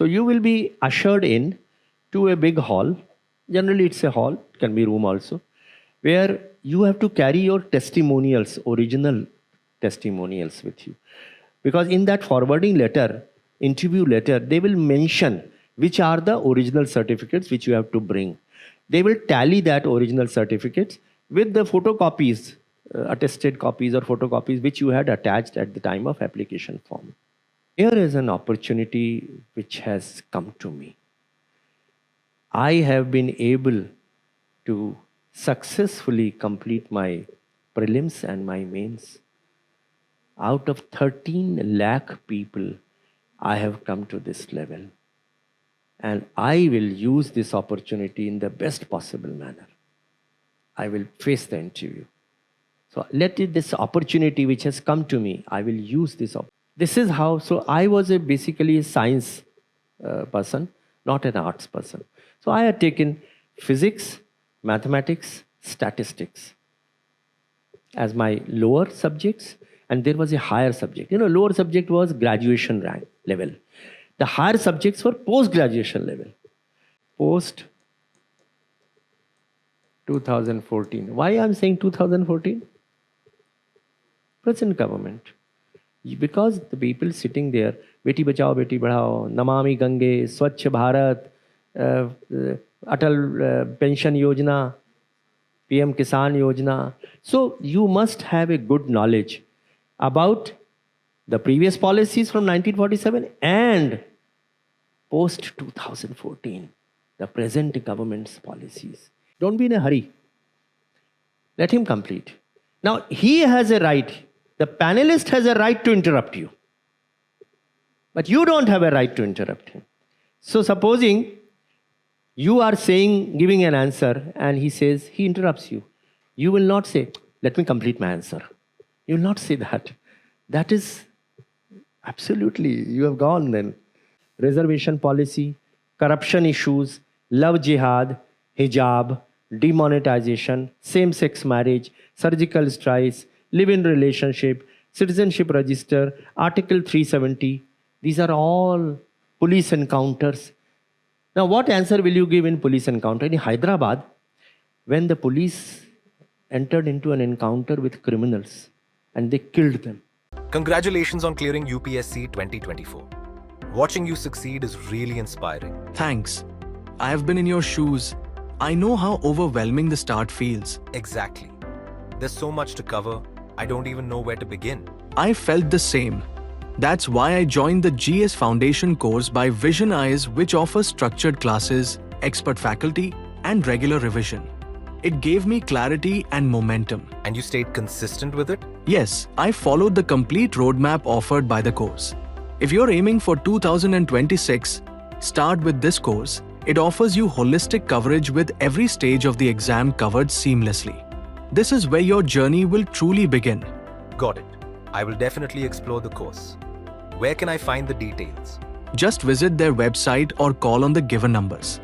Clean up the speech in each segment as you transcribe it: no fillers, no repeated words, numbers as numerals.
So you will be ushered in to a big hall. Generally, it's a hall, it can be room also, where you have to carry your testimonials, original testimonials with you. Because in that forwarding letter, interview letter, they will mention which are the original certificates which you have to bring. They will tally that original certificates with the photocopies, attested copies or photocopies which you had attached at the time of application form. Here is an opportunity which has come to me. I have been able to successfully complete my prelims and my mains. Out of 13 lakh people, I have come to this level. And I will use this opportunity in the best possible manner. I will face the interview. So this opportunity which has come to me, I will use this. This is how, so I was basically a science person, not an arts person. So I had taken physics, mathematics, statistics as my lower subjects, and there was a higher subject. Lower subject was graduation rank level. The higher subjects were post-graduation level. Post 2014. Why I'm saying 2014? Present government. Because the people sitting there, Beti Bachao, Beti Badhao, Namami Gange, Swachh Bharat, Atal Pension Yojana, PM Kisan Yojana. So you must have a good knowledge about the previous policies from 1947 and post 2014, the present government's policies. Don't be in a hurry. Let him complete. Now, he has a right, the panelist has a right to interrupt you. But you don't have a right to interrupt him. So supposing you are giving an answer, and he interrupts you. You will not say, let me complete my answer. You will not say that. That is absolutely, you have gone then. Reservation policy, corruption issues, love jihad, hijab, demonetization, same-sex marriage, surgical strikes, live-in relationship, citizenship register, Article 370. These are all police encounters. Now, what answer will you give in police encounter? In Hyderabad, when the police entered into an encounter with criminals and they killed them. Congratulations on clearing UPSC 2024. Watching you succeed is really inspiring. Thanks. I have been in your shoes. I know how overwhelming the start feels. Exactly. There's so much to cover, I don't even know where to begin. I felt the same. That's why I joined the GS Foundation course by Vision Eyes, which offers structured classes, expert faculty, and regular revision. It gave me clarity and momentum. And you stayed consistent with it? Yes, I followed the complete roadmap offered by the course. If you're aiming for 2026, start with this course. It offers you holistic coverage with every stage of the exam covered seamlessly. This is where your journey will truly begin. Got it. I will definitely explore the course. Where can I find the details? Just visit their website or call on the given numbers.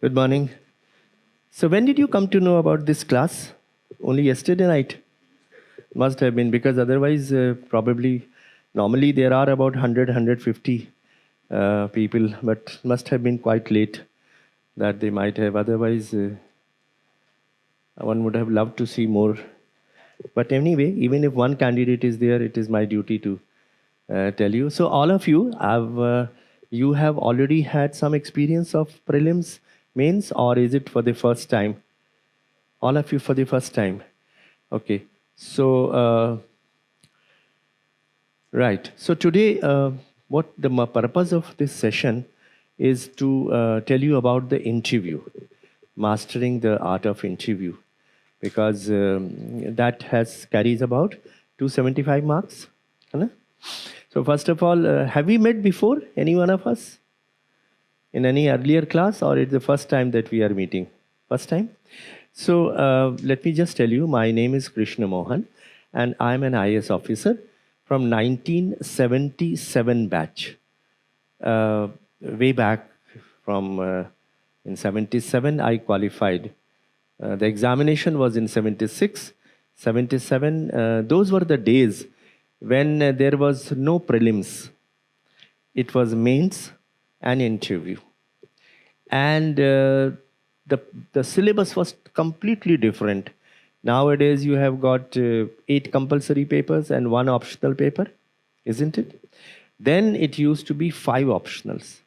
Good morning. So when did you come to know about this class? Only yesterday night? Must have been, because otherwise probably normally there are about 100, 150 people, but must have been quite late that they might have. Otherwise, one would have loved to see more. But anyway, even if one candidate is there, it is my duty to tell you. So all of you you have already had some experience of prelims, mains, or is it for the first time? All of you for the first time. Okay. So right. So today, what the purpose of this session is to tell you about the interview, mastering the art of interview, because that carries about 275 marks. Hai na? So first of all, have we met before, any one of us, in any earlier class, or it's the first time that we are meeting? First time? So let me just tell you, my name is Krishna Mohan, and I'm an IAS officer from 1977 batch. Way back from in 77, I qualified. The examination was in 76, 77. Those were the days when there was no prelims. It was mains and interview. And the syllabus was completely different. Nowadays, you have got 8 compulsory papers and 1 optional paper, isn't it? Then it used to be 5 optionals.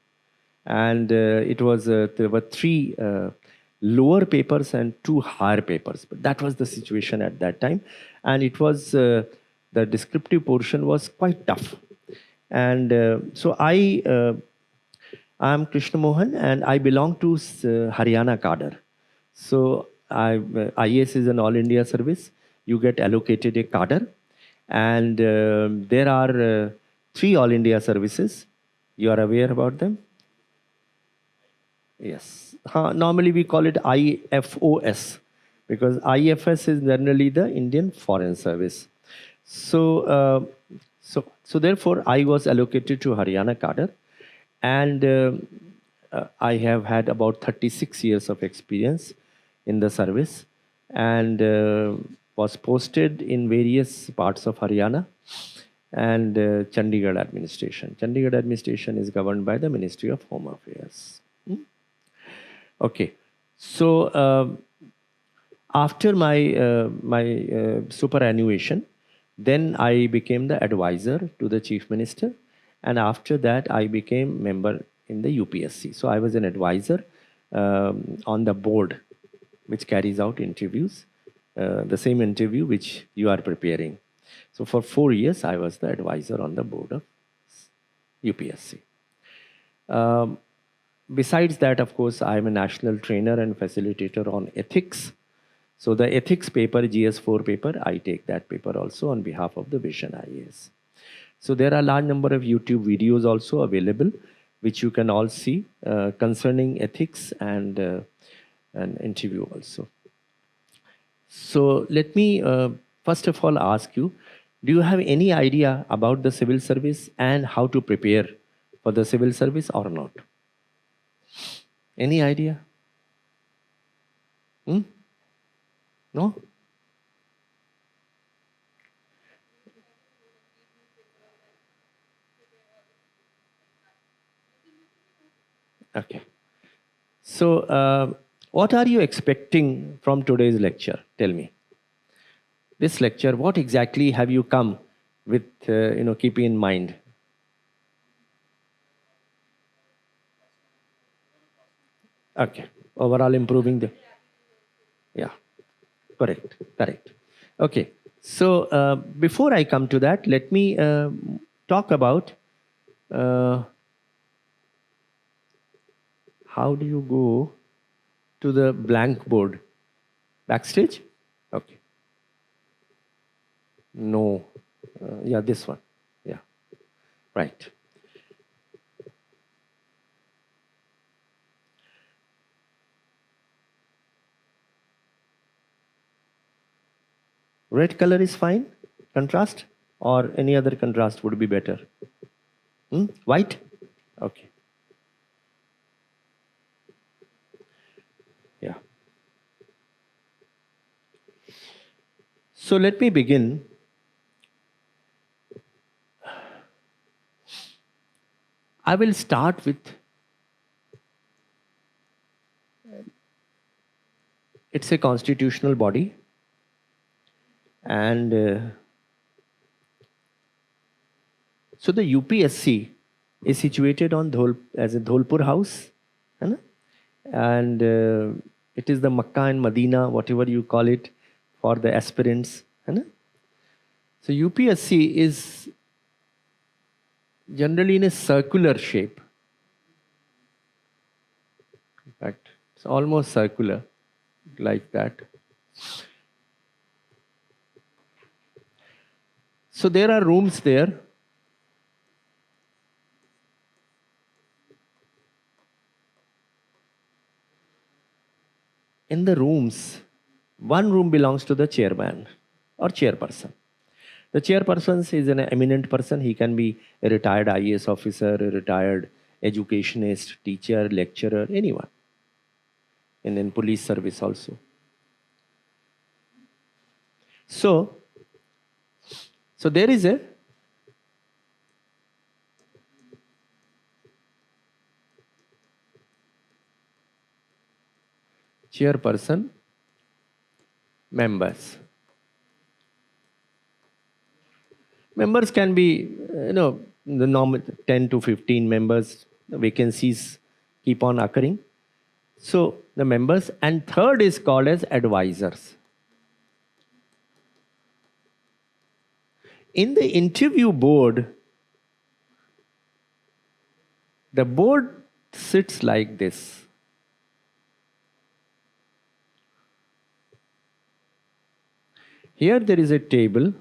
And it was there were 3 lower papers and 2 higher papers. But that was the situation at that time. And it was the descriptive portion was quite tough. And so I'm Krishna Mohan, and I belong to Haryana cadre. So IAS is an all India service. You get allocated a cadre, and there are 3 all India services. You are aware about them? Yes. Normally we call it IFOS, because IFS is generally the Indian Foreign Service. So so therefore I was allocated to Haryana cadre, and I have had about 36 years of experience in the service, and was posted in various parts of Haryana and Chandigarh administration. Chandigarh administration is governed by the Ministry of Home Affairs. Okay, so after my superannuation, then I became the advisor to the Chief Minister, and after that I became member in the UPSC. So I was an advisor on the board which carries out interviews, the same interview which you are preparing. So for 4 years I was the advisor on the board of UPSC. Besides that, of course, I am a national trainer and facilitator on ethics. So the ethics paper, GS4 paper, I take that paper also on behalf of the Vision IAS. So there are a large number of YouTube videos also available, which you can all see concerning ethics and an interview also. So let me first of all ask you, do you have any idea about the civil service and how to prepare for the civil service or not? Any idea? No? Okay. So, what are you expecting from today's lecture? Tell me. This lecture, what exactly have you come with, keeping in mind? Okay. Overall improving the... Yeah. Correct. Okay. So, before I come to that, let me talk about how do you go to the blank board? Backstage? Okay. No. Yeah, this one. Yeah. Right. Red color is fine? Contrast? Or any other contrast would be better? White? Okay. So let me begin. I will start with, it's a constitutional body, and so the UPSC is situated on as a Dholpur house, है ना? And it is the Makkah and Medina, whatever you call it, for the aspirants, है ना? So UPSC is generally in a circular shape. In fact, it's almost circular, like that. So there are rooms there. In the rooms, one room belongs to the chairman or chairperson. The chairperson is an eminent person. He can be a retired IAS officer, a retired educationist, teacher, lecturer, anyone. And in police service also. So there is a chairperson, members. Members can be, the normal 10 to 15 members. Vacancies keep on occurring. So the members, and third is called as advisors. In the interview board, the board sits like this. Here there is a table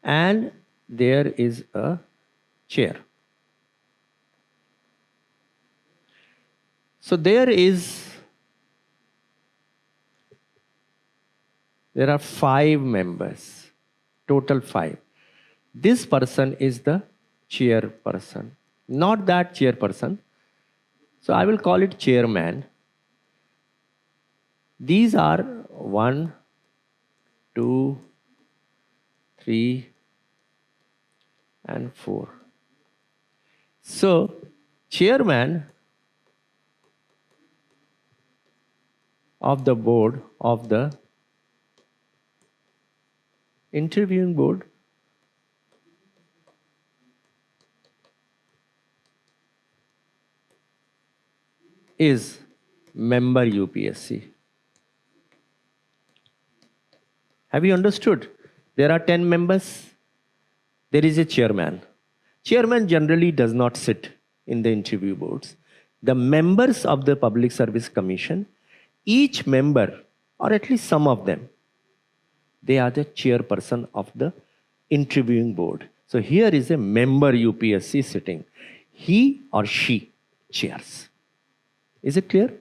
and there is a chair. So there are 5 members, total 5. This person is the chairperson, not that chairperson. So I will call it chairman. These are 1, 2, 3, and 4. So chairman of the board of the interviewing board is member UPSC. Have you understood? There are 10 members. There is a chairman. Chairman generally does not sit in the interview boards. The members of the Public Service Commission, each member, or at least some of them, they are the chairperson of the interviewing board. So here is a member UPSC sitting. He or she chairs. Is it clear?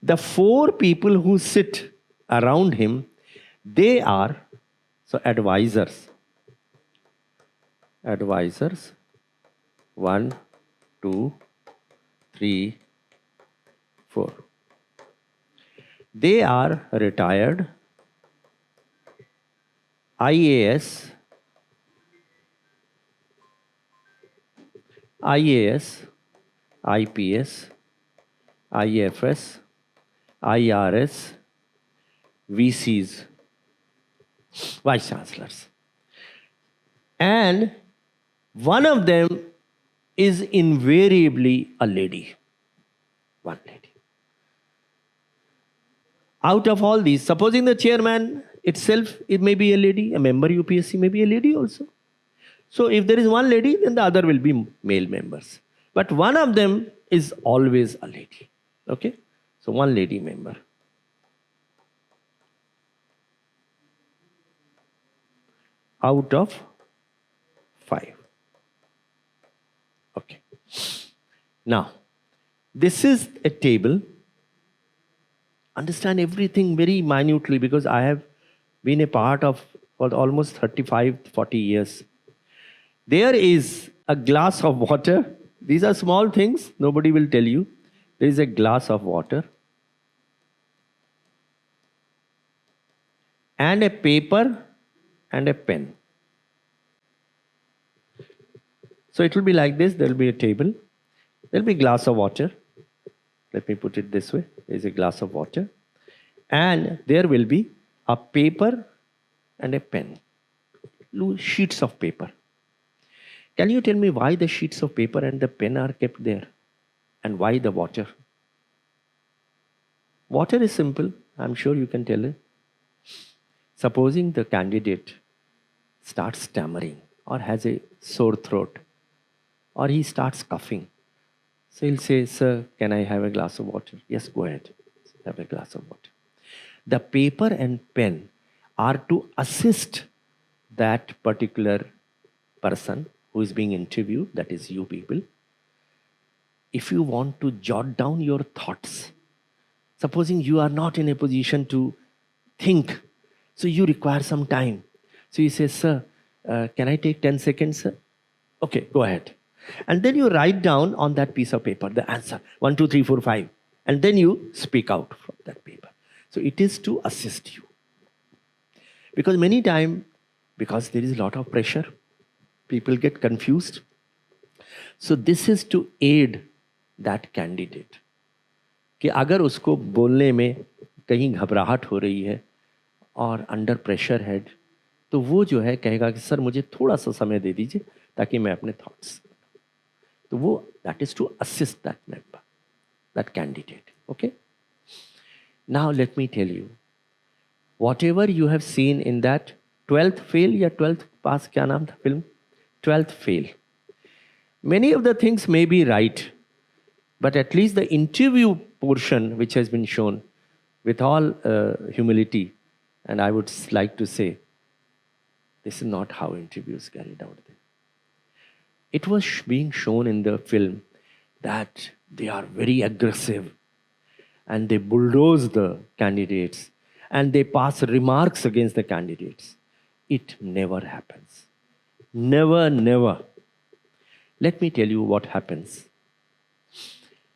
The 4 people who sit around him, they are advisors. Advisors 1, 2, 3, 4. They are retired IAS, IPS, IFS, IRS, VCs, Vice Chancellors. And one of them is invariably a lady. One lady. Out of all these, supposing the chairman itself, it may be a lady, a member UPSC may be a lady also. So if there is one lady, then the other will be male members. But one of them is always a lady. Okay? So one lady member. Out of 5. Okay. Now, this is a table. Understand everything very minutely because I have been a part of for almost 35, 40 years. There is a glass of water. These are small things. Nobody will tell you. There is a glass of water. and a paper and a pen. So it will be like this. There will be a table. There will be a glass of water. Let me put it this way. There is a glass of water. And there will be a paper and a pen. Sheets of paper. Can you tell me why the sheets of paper and the pen are kept there? And why the water? Water is simple. I'm sure you can tell it. Supposing the candidate starts stammering or has a sore throat or he starts coughing. So he'll say, sir, can I have a glass of water? Yes, go ahead. Have a glass of water. The paper and pen are to assist that particular person who is being interviewed, that is you people. If you want to jot down your thoughts, supposing you are not in a position to think, so you require some time. So you say, sir, can I take 10 seconds, sir? Okay, go ahead. And then you write down on that piece of paper the answer, 1, 2, 3, 4, 5. And then you speak out from that paper. So it is to assist you. Because many times, because there is a lot of pressure, people get confused. So this is to aid that candidate. कि अगर उसको बोलने में कहीं घबराहट हो रही है और अंडर प्रेशर है, तो वो जो है कहेगा कि सर मुझे थोड़ा सा समय दे दीजिए ताकि मैं अपने थॉट्स, तो वो that is to assist that member, that candidate. Okay, now let me tell you, whatever you have seen in that 12th fail या 12th पास, क्या नाम था film, 12th fail, many of the things may be right, but at least the interview portion which has been shown, with all humility, and I would like to say, this is not how interviews carried out there. It was being shown in the film that they are very aggressive and they bulldoze the candidates and they pass remarks against the candidates. It never happens. Never, never. Let me tell you what happens.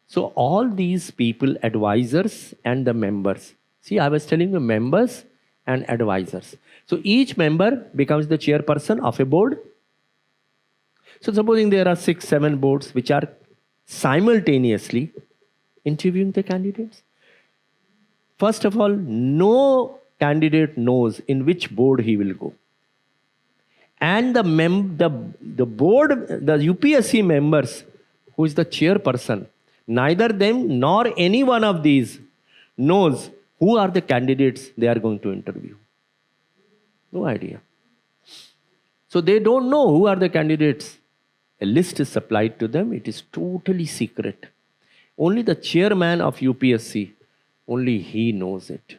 So all these people, advisors and the members. See, I was telling you members and advisors. So each member becomes the chairperson of a board. So supposing there are 6, 7 boards which are simultaneously interviewing the candidates. First of all, no candidate knows in which board he will go. And the board, the UPSC members, who is the chairperson, neither them nor any one of these knows who are the candidates they are going to interview. No idea. So they don't know who are the candidates. A list is supplied to them. It is totally secret. Only the chairman of UPSC, only he knows it.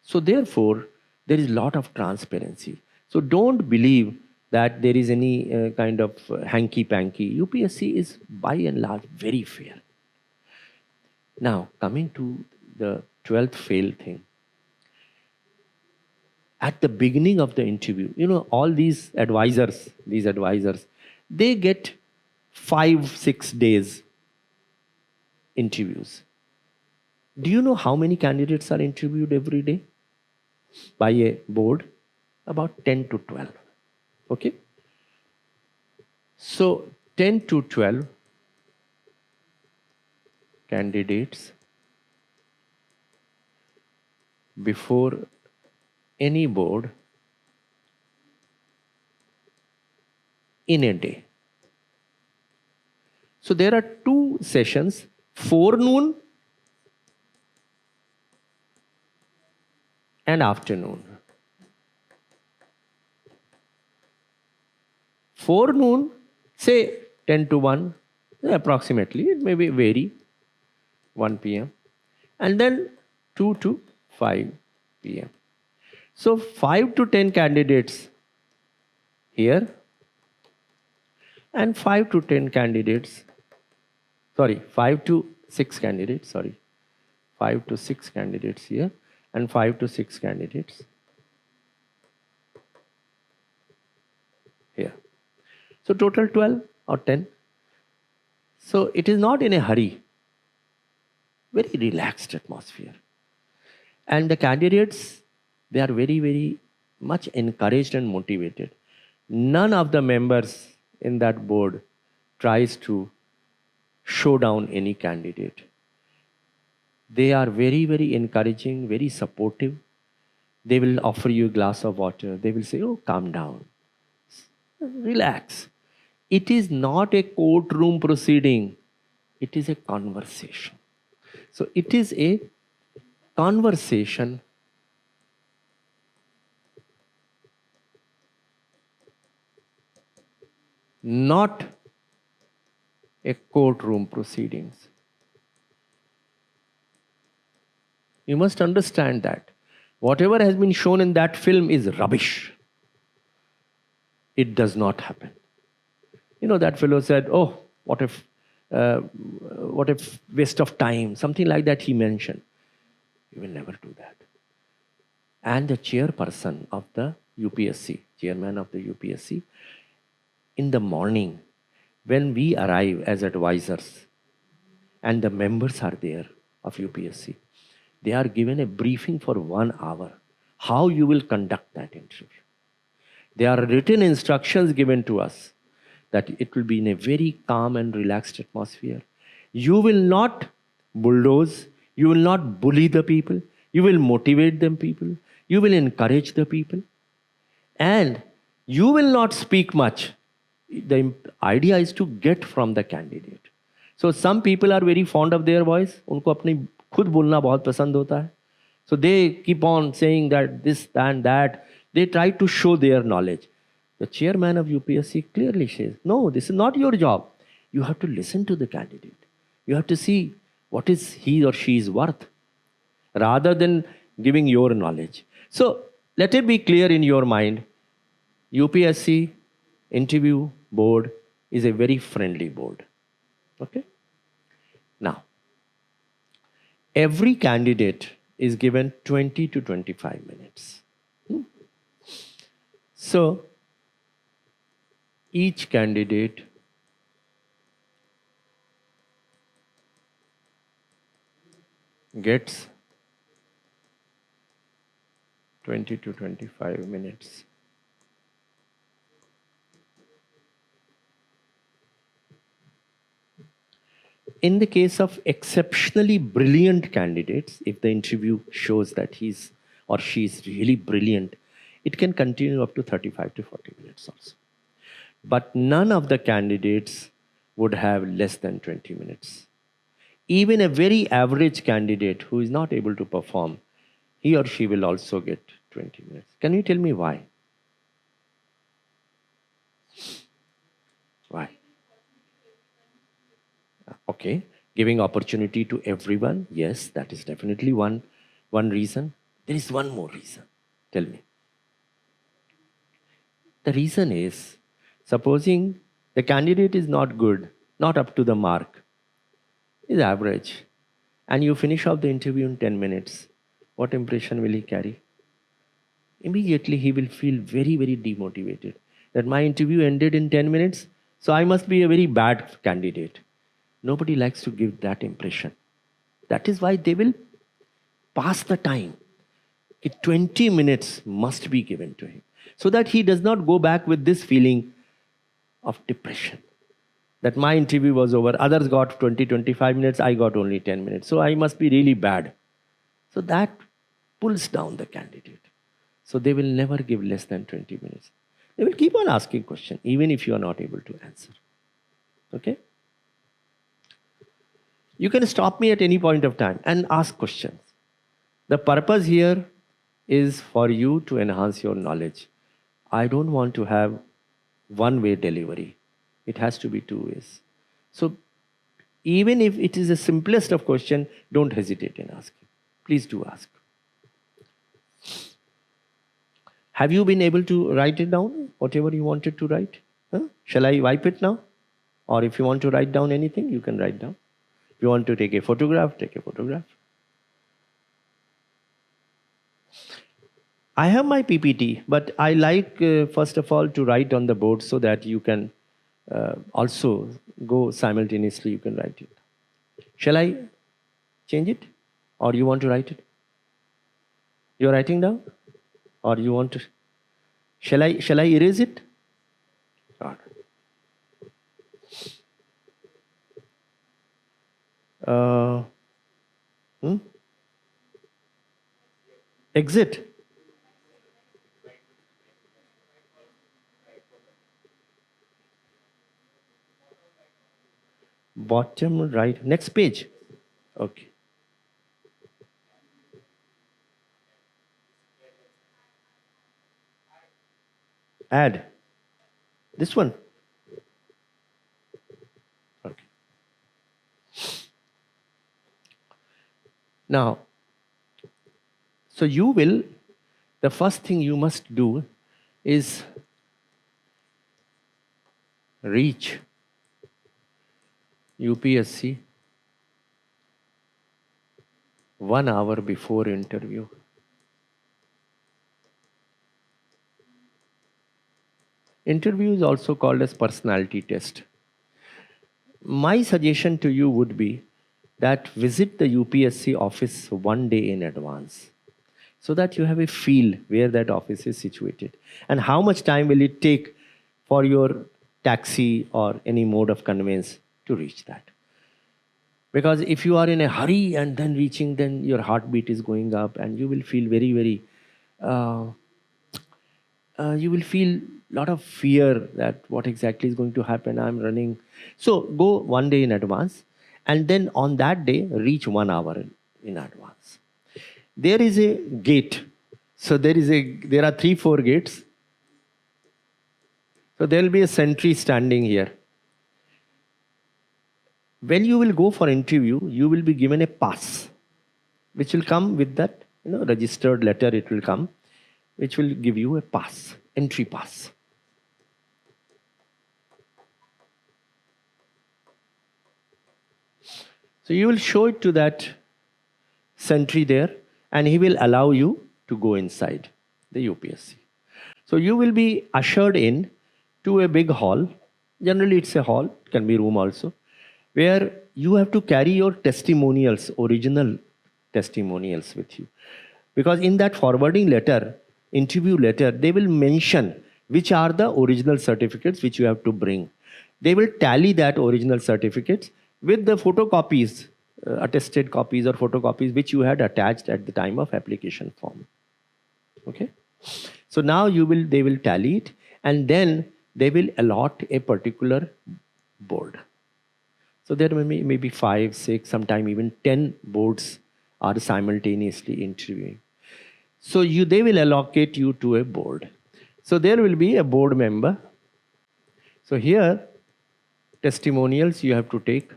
So therefore, there is a lot of transparency. So don't believe that there is any kind of hanky-panky. UPSC is by and large very fair. Now, coming to the 12th fail thing. At the beginning of the interview, you know, all these advisors, they get 5-6 days interviews. Do you know how many candidates are interviewed every day by a board? About 10 to 12. Okay? So 10 to 12 candidates before any board in a day. So there are 2 sessions, forenoon and afternoon. Forenoon, say 10 to 1, approximately, it may be vary, 1 p.m. And then 2 to 5 p.m. So 5 to 10 candidates here and 5 to 10 candidates, 5 to 6 candidates, 5 to 6 candidates here and 5 to 6 candidates here. So total 12 or 10. So it is not in a hurry. Very relaxed atmosphere. And the candidates They are very, very much encouraged and motivated. None of the members in that board tries to show down any candidate. They are very, very encouraging, very supportive. They will offer you a glass of water. They will say, oh, calm down, relax. It is not a courtroom proceeding, it is a conversation. So it is a conversation, not a courtroom proceedings. You must understand that whatever has been shown in that film is rubbish. It does not happen. You know, that fellow said, oh, what if waste of time, something like that he mentioned. You will never do that. And the chairperson of the UPSC, chairman of the UPSC, in the morning, when we arrive as advisors and the members are there of UPSC, they are given a briefing for 1 hour, how you will conduct that interview. There are written instructions given to us that it will be in a very calm and relaxed atmosphere. You will not bulldoze, you will not bully the people, you will motivate them people, you will encourage the people, and you will not speak much. The idea is to get from the candidate. So some people are very fond of their voice. उनको अपनी खुद बोलना बहुत पसंद होता है. So they keep on saying that this and that. They try to show their knowledge. The chairman of UPSC clearly says, no, this is not your job. You have to listen to the candidate. You have to see what is he or she is worth rather than giving your knowledge. So let it be clear in your mind, UPSC interview board is a very friendly board. Okay? Now, every candidate is given 20 to 25 minutes. So, each candidate gets 20 to 25 minutes. In the case of exceptionally brilliant candidates, if the interview shows that he's or she is really brilliant, it can continue up to 35 to 40 minutes also. But none of the candidates would have less than 20 minutes. Even a very average candidate who is not able to perform, he or she will also get 20 minutes. Can you tell me why? Why? Okay, giving opportunity to everyone. Yes, that is definitely one reason. There is one more reason. Tell me. The reason is, supposing the candidate is not good, not up to the mark, is average, and you finish off the interview in 10 minutes, what impression will he carry? Immediately he will feel very, very demotivated. That my interview ended in 10 minutes, so I must be a very bad candidate. Nobody likes to give that impression. That is why they will pass the time. 20 minutes must be given to him, so that he does not go back with this feeling of depression. That my interview was over, others got 20-25 minutes, I got only 10 minutes, so I must be really bad. So that pulls down the candidate. So they will never give less than 20 minutes. They will keep on asking questions, even if you are not able to answer. Okay? You can stop me at any point of time and ask questions. The purpose here is for you to enhance your knowledge. I don't want to have one-way delivery. It has to be two ways. So even if it is the simplest of question, don't hesitate in asking. Please do ask. Have you been able to write it down, whatever you wanted to write? Huh? Shall I wipe it now? Or if you want to write down anything, you can write down. If you want to take a photograph, take a photograph. I have my PPT, but I like, first of all, to write on the board so that you can also go simultaneously, you can write it. Shall I change it? Or you want to write it? You're writing down? Or you want to, shall I erase it? All right. Exit. Bottom right. Next page. Okay. Add. This one. Okay. Now, so the first thing you must do is reach UPSC 1 hour before interview. Interview is also called as personality test. My suggestion to you would be that visit the UPSC office 1 day in advance so that you have a feel where that office is situated and how much time will it take for your taxi or any mode of conveyance to reach that. Because if you are in a hurry and then reaching, then your heartbeat is going up and you will feel very, very, you will feel lot of fear that what exactly is going to happen. I'm running. So go 1 day in advance and then on that day reach 1 hour in advance. There is a gate. So there are 3-4 gates. So there will be a sentry standing here. When you will go for interview, you will be given a pass, which will come with that, registered letter. It will come, which will give you a pass, entry pass. So you will show it to that sentry there, and he will allow you to go inside the UPSC. So you will be ushered in to a big hall. Generally, it's a hall, it can be room also, where you have to carry your testimonials, original testimonials with you. Because in that forwarding letter, interview letter, they will mention which are the original certificates which you have to bring. They will tally that original certificates with the photocopies, attested copies or photocopies which you had attached at the time of application form. Okay. So now they will tally it and then they will allot a particular board. So there may be maybe 5, 6, sometimes even 10 boards are simultaneously interviewing. So they will allocate you to a board. So there will be a board member. So here, testimonials you have to take,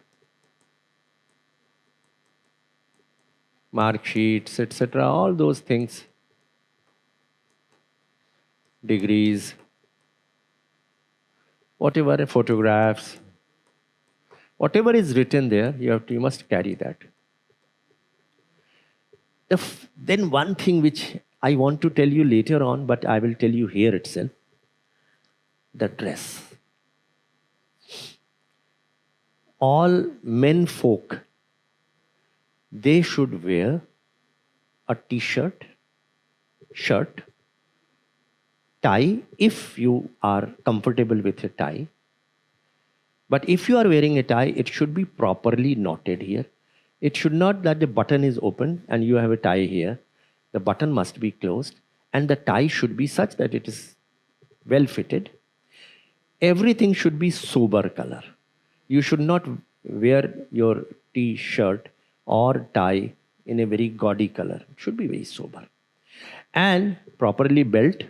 mark sheets, etc., all those things, degrees, whatever, photographs, whatever is written there, you must carry that. Then one thing which I want to tell you later on, but I will tell you here itself, the dress. All men folk, they should wear a t-shirt, shirt, tie if you are comfortable with a tie. But if you are wearing a tie, it should be properly knotted here. It should not that the button is open and you have a tie here. The button must be closed and the tie should be such that it is well fitted. Everything should be sober color. You should not wear your t-shirt or tie in a very gaudy color. It should be very sober. And properly belt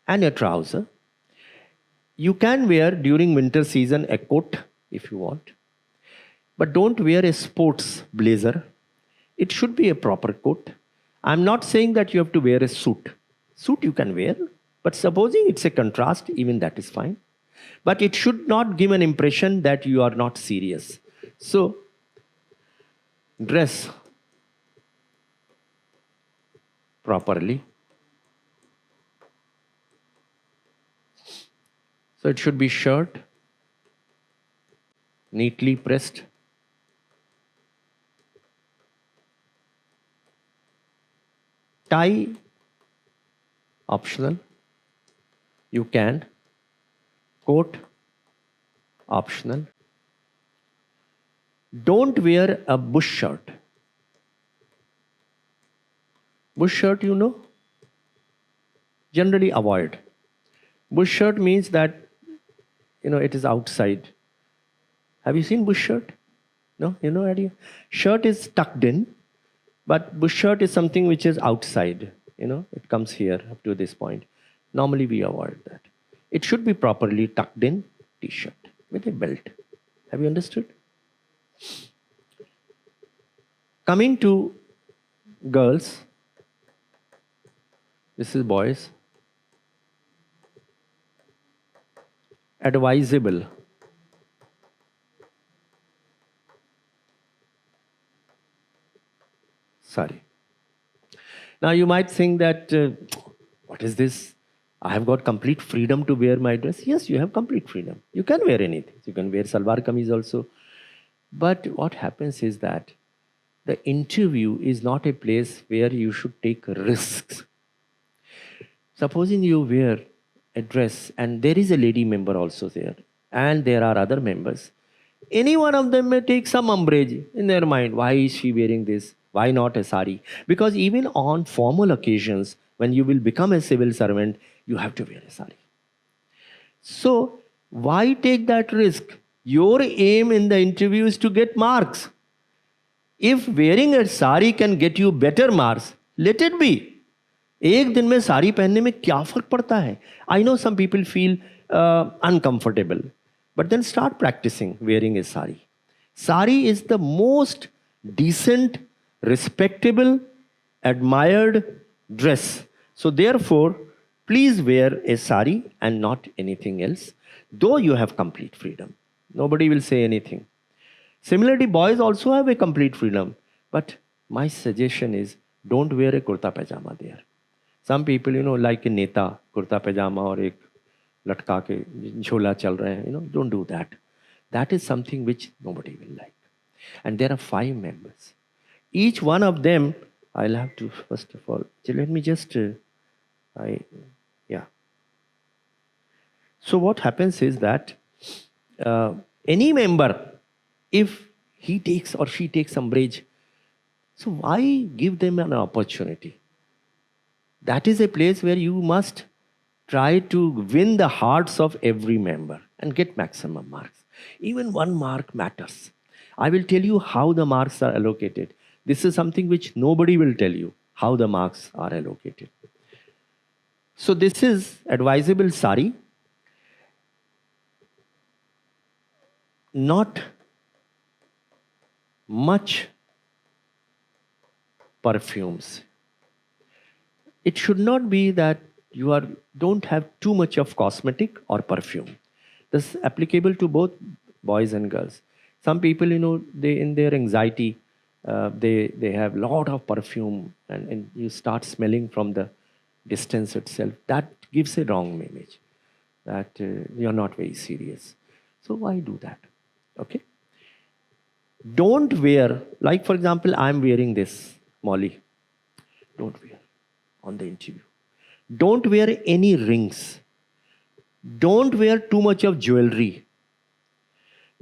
and a trouser. You can wear during winter season a coat if you want. But don't wear a sports blazer. It should be a proper coat. I'm not saying that you have to wear a suit. Suit you can wear, but supposing it's a contrast, even that is fine. But it should not give an impression that you are not serious. So, dress properly. So it should be shirt, neatly pressed. Tie optional. You can. Coat, optional. Don't wear a bush shirt. Bush shirt, you know? Generally avoid. Bush shirt means that, it is outside. Have you seen bush shirt? No, idea. Shirt is tucked in, but bush shirt is something which is outside. It comes here up to this point. Normally we avoid that. It should be properly tucked in t-shirt with a belt. Have you understood? Coming to girls, this is boys. Advisable. Sorry. Now you might think that, what is this? I have got complete freedom to wear my dress. Yes, you have complete freedom. You can wear anything. You can wear salwar kameez also. But what happens is that the interview is not a place where you should take risks. Supposing you wear a dress and there is a lady member also there and there are other members, any one of them may take some umbrage in their mind. Why is she wearing this? Why not a sari? Because even on formal occasions, when you will become a civil servant, you have to wear a sari. So why take that risk? Your aim in the interview is to get marks. If wearing a sari can get you better marks, let it be. एक दिन में साड़ी पहनने में क्या फर्क पड़ता है? I know some people feel uncomfortable, but then start practicing wearing a sari. Sari is the most decent, respectable, admired dress. So therefore, please wear a sari and not anything else, though you have complete freedom. Nobody will say anything. Similarly, boys also have a complete freedom, but my suggestion is don't wear a kurta pajama there. Some people, like a neta, kurta pajama or ek latka ke jhola chal rahe hain, don't do that. That is something which nobody will like. And there are 5 members. Each one of them, I'll have to, first of all, let me just, So what happens is that any member, if he takes or she takes umbrage, so why give them an opportunity? That is a place where you must try to win the hearts of every member and get maximum marks. Even 1 mark matters. I will tell you how the marks are allocated. This is something which nobody will tell you, how the marks are allocated. So this is advisable sari. Not much perfumes. It should not be that you don't have too much of cosmetic or perfume. This is applicable to both boys and girls. Some people, they in their anxiety, they have a lot of perfume and you start smelling from the distance itself. That gives a wrong image that you're not very serious. So why do that? Okay. Don't wear, like for example, I'm wearing this, Molly. Don't wear on the interview. Don't wear any rings. Don't wear too much of jewelry.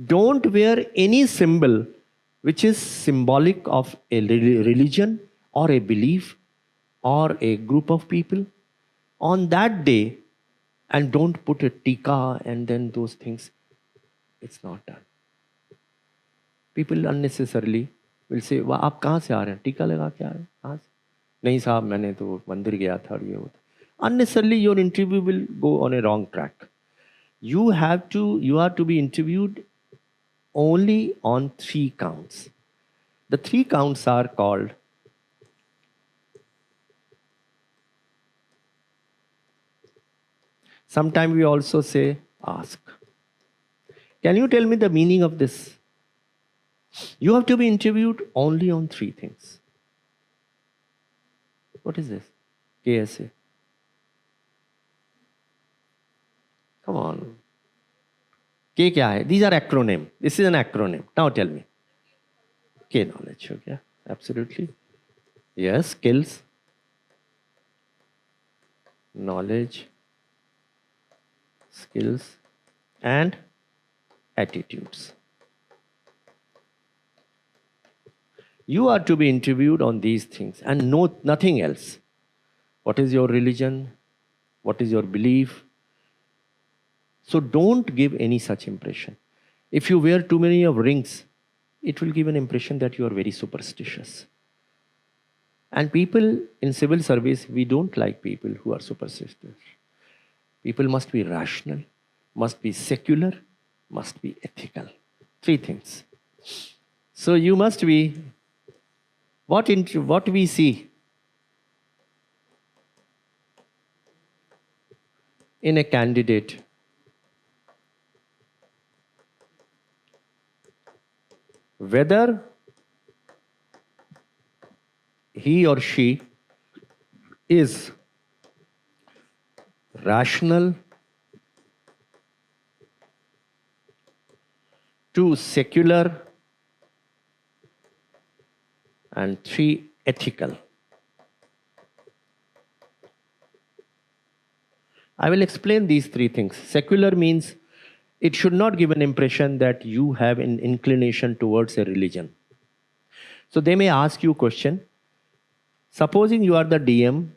Don't wear any symbol which is symbolic of a religion or a belief or a group of people on that day, and don't put a tika and then those things. It's not done. People unnecessarily will say, "वाह आप कहाँ से आ रहे हैं? टीका लगा के आ रहे हैं? कहाँ से?" नहीं साहब मैंने तो मंदिर गया था और ये वो. Unnecessarily your interview will go on a wrong track. You are to be interviewed only on 3 counts. The 3 counts are called sometimes we also say ask. Can you tell me the meaning of this? You have to be interviewed only on 3 things. What is this? KSA. Come on. K kya hai? These are acronym. This is an acronym. Now tell me. K knowledge. Okay. Absolutely. Yes. Skills. knowledge, skills, and attitudes. You are to be interviewed on these things and nothing else. What is your religion? What is your belief? So don't give any such impression. If you wear too many of rings, it will give an impression that you are very superstitious. And people in civil service, we don't like people who are superstitious. People must be rational, must be secular, must be ethical. Three things. So you must be what we see in a candidate. Whether he or she is rational to secular and three, ethical. I will explain these three things. Secular means it should not give an impression that you have an inclination towards a religion. So they may ask you a question. Supposing you are the DM,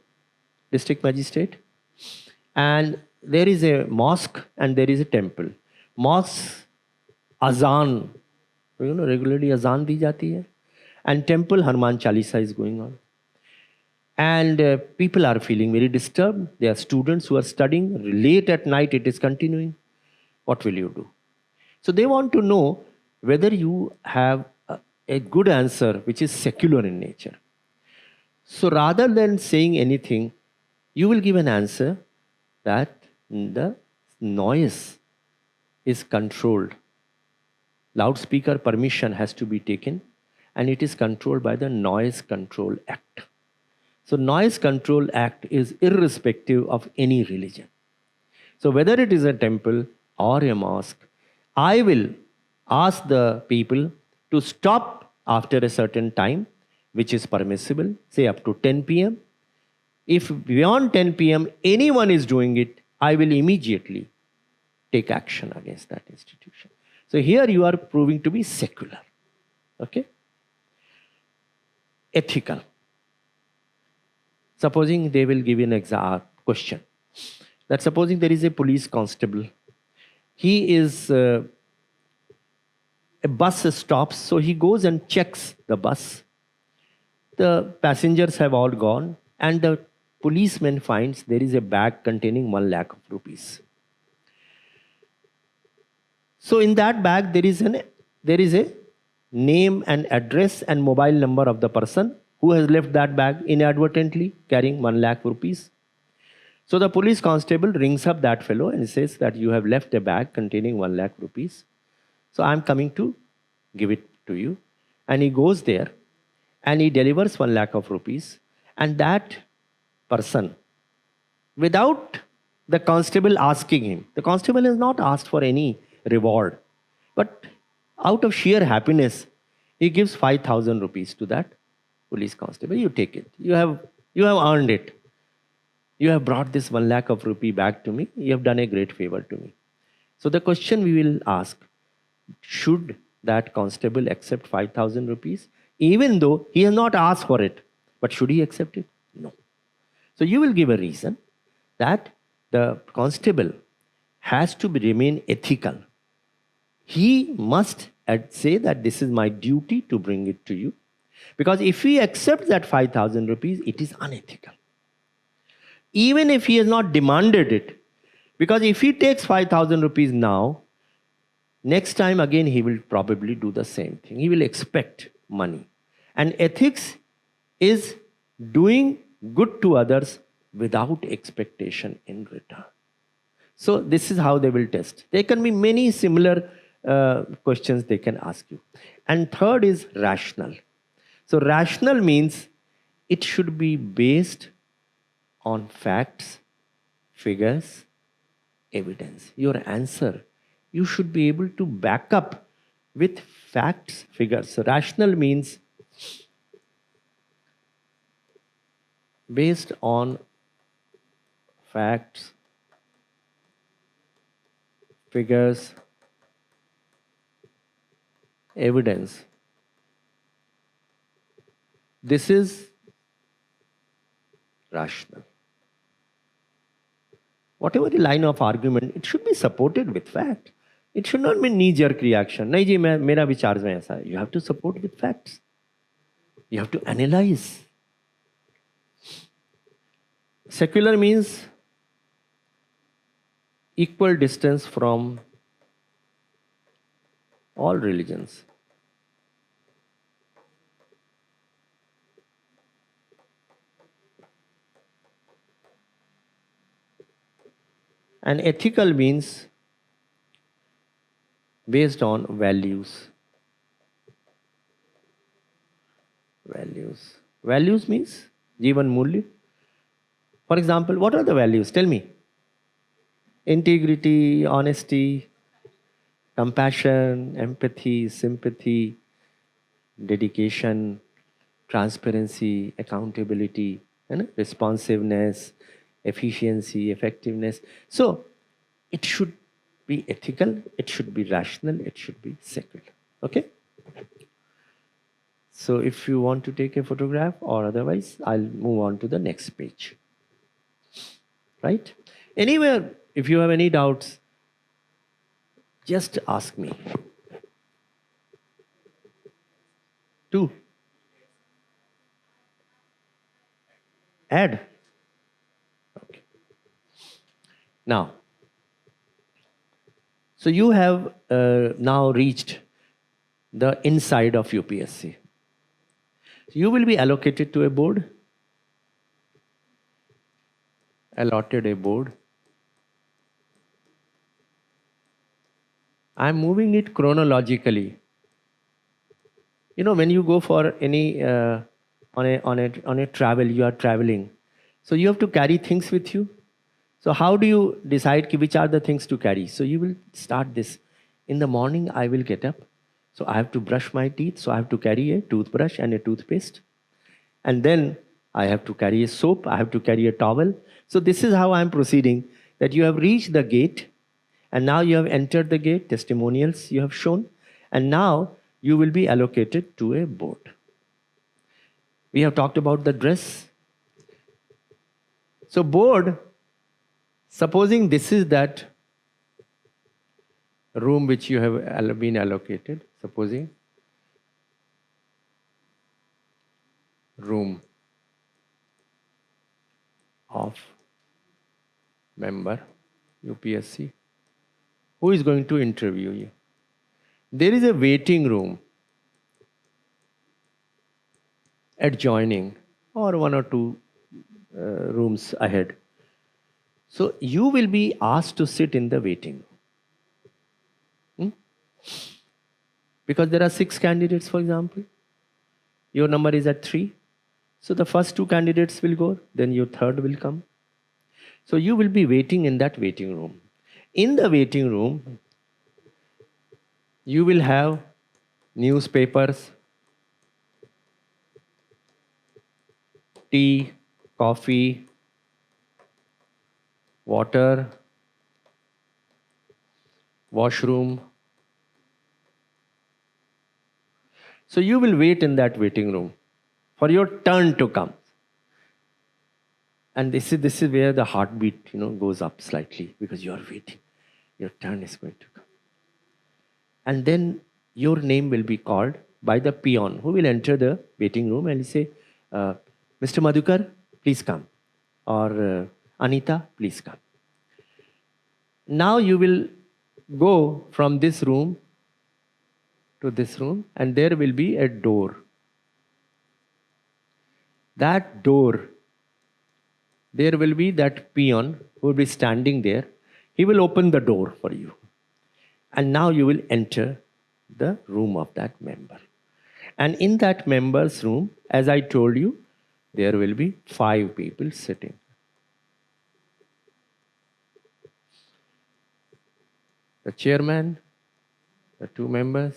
district magistrate, and there is a mosque and there is a temple. Mosque, azan, regularly azan di jati hai. And temple, Hanuman Chalisa is going on. And people are feeling very disturbed. There are students who are studying. Late at night it is continuing. What will you do? So they want to know whether you have a good answer which is secular in nature. So rather than saying anything, you will give an answer that the noise is controlled. Loudspeaker permission has to be taken, and it is controlled by the Noise Control Act. So Noise Control Act is irrespective of any religion. So whether it is a temple or a mosque, I will ask the people to stop after a certain time, which is permissible, say up to 10 p.m. If beyond 10 p.m. anyone is doing it, I will immediately take action against that institution. So here you are proving to be secular. Okay? Ethical. Supposing they will give you an question. That supposing there is a police constable. He is, a bus stops, so he goes and checks the bus. The passengers have all gone, and the policeman finds there is a bag containing 1 lakh of rupees. So in that bag there is a name and address and mobile number of the person who has left that bag inadvertently carrying 1 lakh rupees. So the police constable rings up that fellow and says that you have left a bag containing 1 lakh rupees. So I'm coming to give it to you. And he goes there and he delivers 1 lakh of rupees. And that person, without the constable asking him, the constable has not asked for any reward, but out of sheer happiness, he gives 5,000 rupees to that police constable. You take it. You have earned it. You have brought this 1 lakh of rupee back to me. You have done a great favor to me. So the question we will ask, should that constable accept 5,000 rupees? Even though he has not asked for it, but should he accept it? No. So you will give a reason that the constable has to remain ethical. He must say that this is my duty to bring it to you. Because if he accepts that 5,000 rupees, it is unethical. Even if he has not demanded it. Because if he takes 5,000 rupees now, next time again he will probably do the same thing. He will expect money. And ethics is doing good to others without expectation in return. So this is how they will test. There can be many similar questions they can ask you. And third is rational. So rational means it should be based on facts, figures, evidence. Your answer, you should be able to back up with facts, figures. So rational means based on facts, figures, evidence. This is rational. Whatever the line of argument, it should be supported with fact. It should not be knee-jerk reaction. नहीं जी मैं मेरा विचार में ऐसा है. You have to support with facts. You have to analyze. Secular means equal distance from all religions. And ethical means based on values. Values means Jeevan Mulya. For example, what are the values? Tell me. Integrity, honesty, compassion, empathy, sympathy, dedication, transparency, accountability, and responsiveness, efficiency, effectiveness. So it should be ethical, it should be rational, it should be secular. Okay? So if you want to take a photograph or otherwise, I'll move on to the next page. Right? Anywhere, if you have any doubts, just ask me. 2. Add. Okay. Now, so you have now reached the inside of UPSC. You will be allocated to a board. Allotted a board. I'm moving it chronologically. You know, when you go for any on a travel, you are traveling. So you have to carry things with you. So how do you decide which are the things to carry? So you will start this. In the morning, I will get up. So I have to brush my teeth. So I have to carry a toothbrush and a toothpaste. And then I have to carry a soap. I have to carry a towel. So this is how I'm proceeding. That you have reached the gate. And now you have entered the gate. Testimonials you have shown. And now you will be allocated to a board. We have talked about the dress. So board, supposing this is that room which you have been allocated, supposing room of member UPSC, who is going to interview you. There is a waiting room adjoining or 1 or 2 rooms ahead. So you will be asked to sit in the waiting room. Because there are 6 candidates, for example. Your number is at 3. So the first 2 candidates will go, then your third will come. So you will be waiting in that waiting room. In the waiting room, you will have newspapers, tea, coffee, water, washroom. So you will wait in that waiting room for your turn to come. And this is where the heartbeat, goes up slightly because you are waiting. Your turn is going to come. And then your name will be called by the peon who will enter the waiting room and say, Mr. Madhukar, please come. Or Anita, please come. Now you will go from this room to this room and there will be a door. That door, there will be that peon who will be standing there. He will open the door for you. And now you will enter the room of that member. And in that member's room, as I told you, there will be 5 people sitting. The chairman, the 2 members.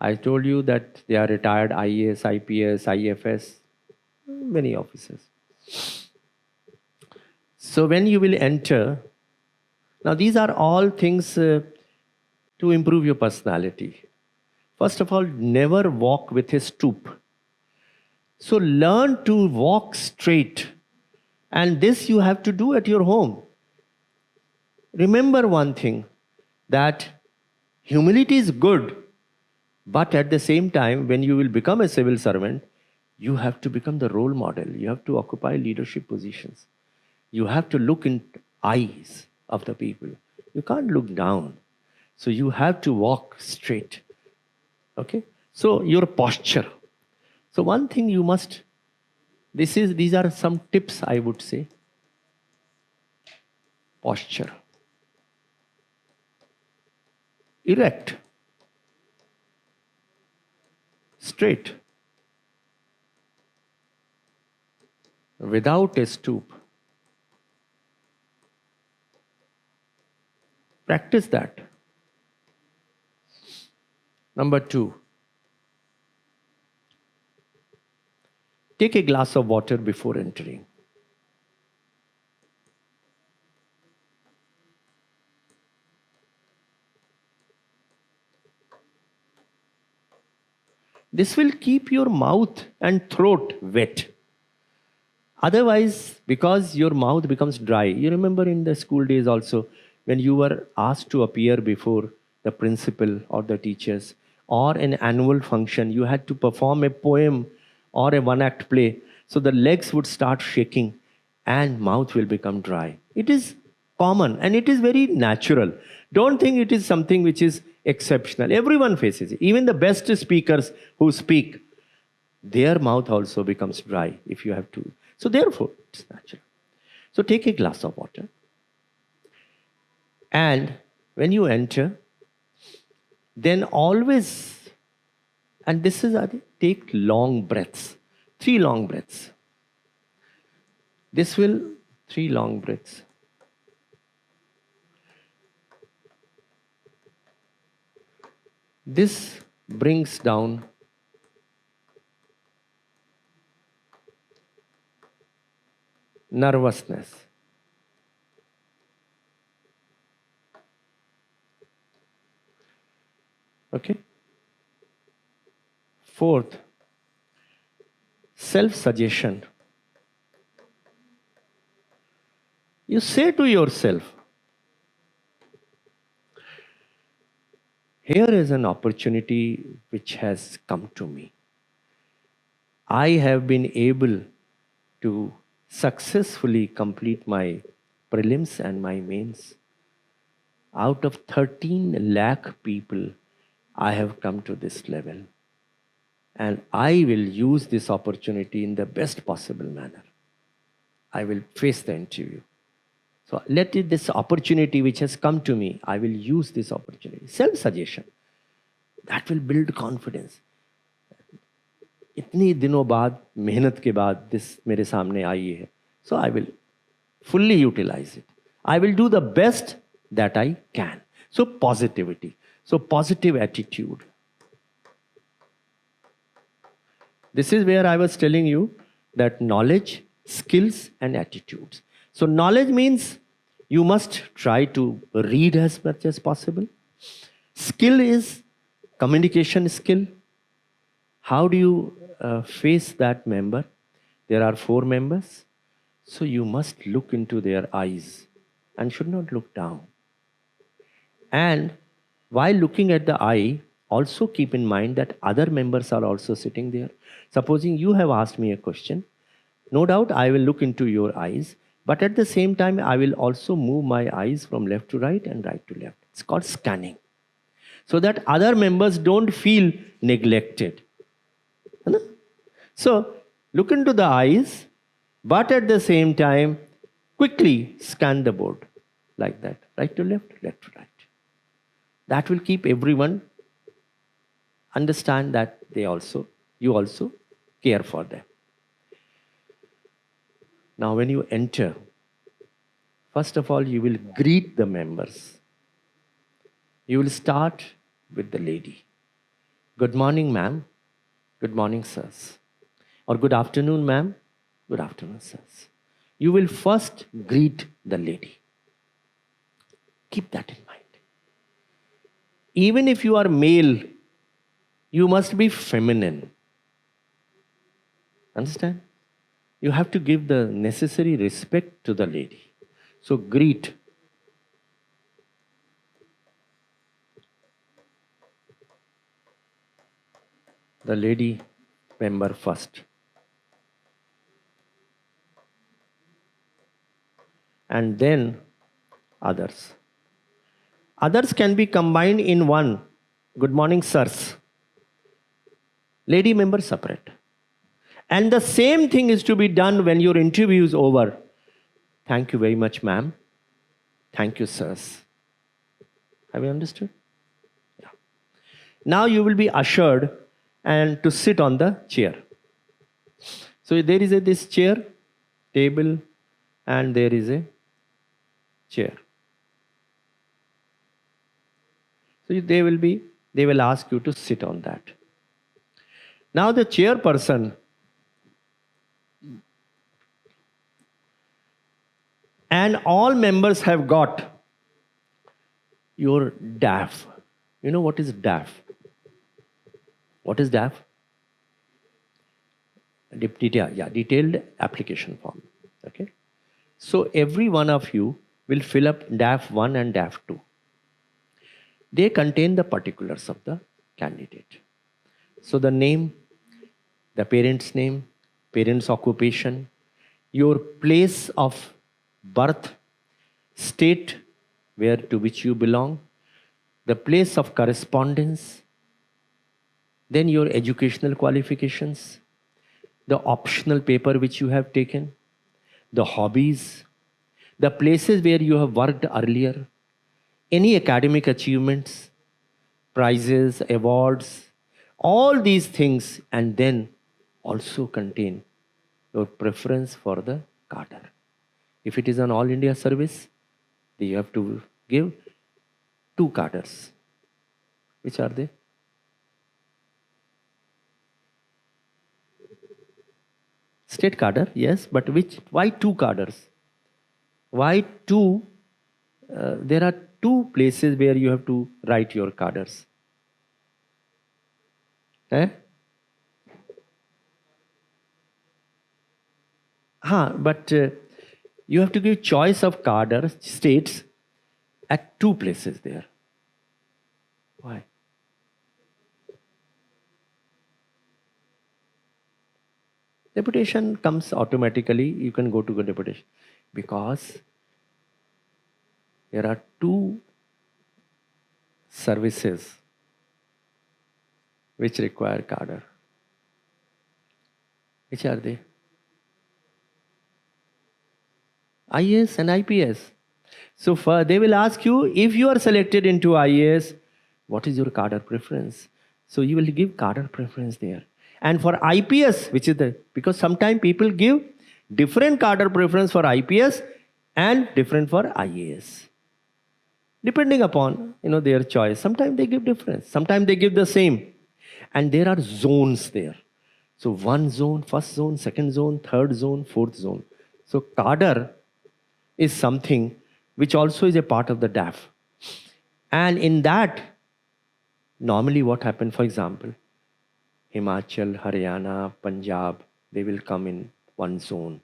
I told you that they are retired IAS, IPS, IFS, many officers. So when you will enter, now these are all things to improve your personality. First of all, never walk with a stoop. So learn to walk straight, and this you have to do at your home. Remember one thing, that humility is good, but at the same time, when you will become a civil servant, you have to become the role model. You have to occupy leadership positions. You have to look in eyes of the people. You can't look down. So you have to walk straight. Okay? So your posture. So one thing you must, these are some tips I would say. Posture. Erect. Straight. Without a stoop. Practice that. Number 2. Take a glass of water before entering. This will keep your mouth and throat wet. Otherwise, because your mouth becomes dry, you remember in the school days also, when you were asked to appear before the principal or the teachers, or an annual function, you had to perform a poem or a one-act play. So the legs would start shaking and mouth will become dry. It is common and it is very natural. Don't think it is something which is exceptional. Everyone faces it. Even the best speakers who speak, their mouth also becomes dry if you have to. So therefore, it's natural. So take a glass of water. And when you enter, then always, and this is, take long breaths. 3 long breaths. This will, 3 long breaths. This brings down nervousness. Okay? 4th, self-suggestion. You say to yourself, here is an opportunity which has come to me. I have been able to successfully complete my prelims and my mains. Out of 13 lakh people, I have come to this level. And I will use this opportunity in the best possible manner. I will face the interview. So let it, this opportunity which has come to me, I will use this opportunity. Self-suggestion. That will build confidence. इतनी दिनों बाद, मेहनत के बाद, this मेरे सामने आई है. So I will fully utilize it. I will do the best that I can. So positivity. So positive attitude. This is where I was telling you that knowledge, skills, and attitudes. So knowledge means you must try to read as much as possible. Skill is communication skill. How do you face that member? There are 4 members. So you must look into their eyes and should not look down. And while looking at the eye, also keep in mind that other members are also sitting there. Supposing you have asked me a question, no doubt I will look into your eyes, but at the same time, I will also move my eyes from left to right and right to left. It's called scanning. So that other members don't feel neglected. So look into the eyes, but at the same time, quickly scan the board like that. Right to left, left to right. That will keep everyone understand that you also care for them. Now when you enter, first of all, you will greet the members. You will start with the lady. Good morning, ma'am. Good morning, sirs. Or good afternoon, ma'am. Good afternoon, sirs. you will first greet the lady. Keep that in mind. Even if you are male, you must be feminine. Understand? You have to give the necessary respect to the lady. So greet. The lady member first. And then others. Others can be combined in one. Good morning, sirs. Lady member separate. And the same thing is to be done when your interview is over. Thank you very much, ma'am. Thank you, sirs. Have you understood? Yeah. Now you will be ushered and to sit on the chair. So there is this chair, table, and there is a chair. So they will ask you to sit on that. Now the chairperson and all members have got your DAF. You know what is DAF? What is DAF? Detailed application form. Okay. So every one of you will fill up DAF 1 and DAF 2. They contain the particulars of the candidate. So the name, the parent's name, parent's occupation, your place of birth, state where to which you belong, the place of correspondence, then your educational qualifications, the optional paper which you have taken, the hobbies, the places where you have worked earlier, any academic achievements, prizes, awards, all these things, and then also contain your preference for the cadre. If it is an all India service, you have to give 2 cadres. Which are they? State cadre, yes, but why 2 cadres? Why 2? There are 2 places where you have to write your cadres. But you have to give choice of cadre states at 2 places there. Why? Deputation comes automatically. You can go to a deputation because there are 2 services which require cadre. Which are they? IAS and IPS. So they will ask you, if you are selected into IAS, what is your cadre preference? So you will give cadre preference there. And for IPS, which is because sometimes people give different cadre preference for IPS and different for IAS. Depending upon their choice. Sometimes they give difference. Sometimes they give the same. And there are zones there. So 1 zone, 1st zone, 2nd zone, 3rd zone, 4th zone. So cadre is something which also is a part of the DAF. And in that, normally what happens, for example, Himachal, Haryana, Punjab, they will come in 1 zone.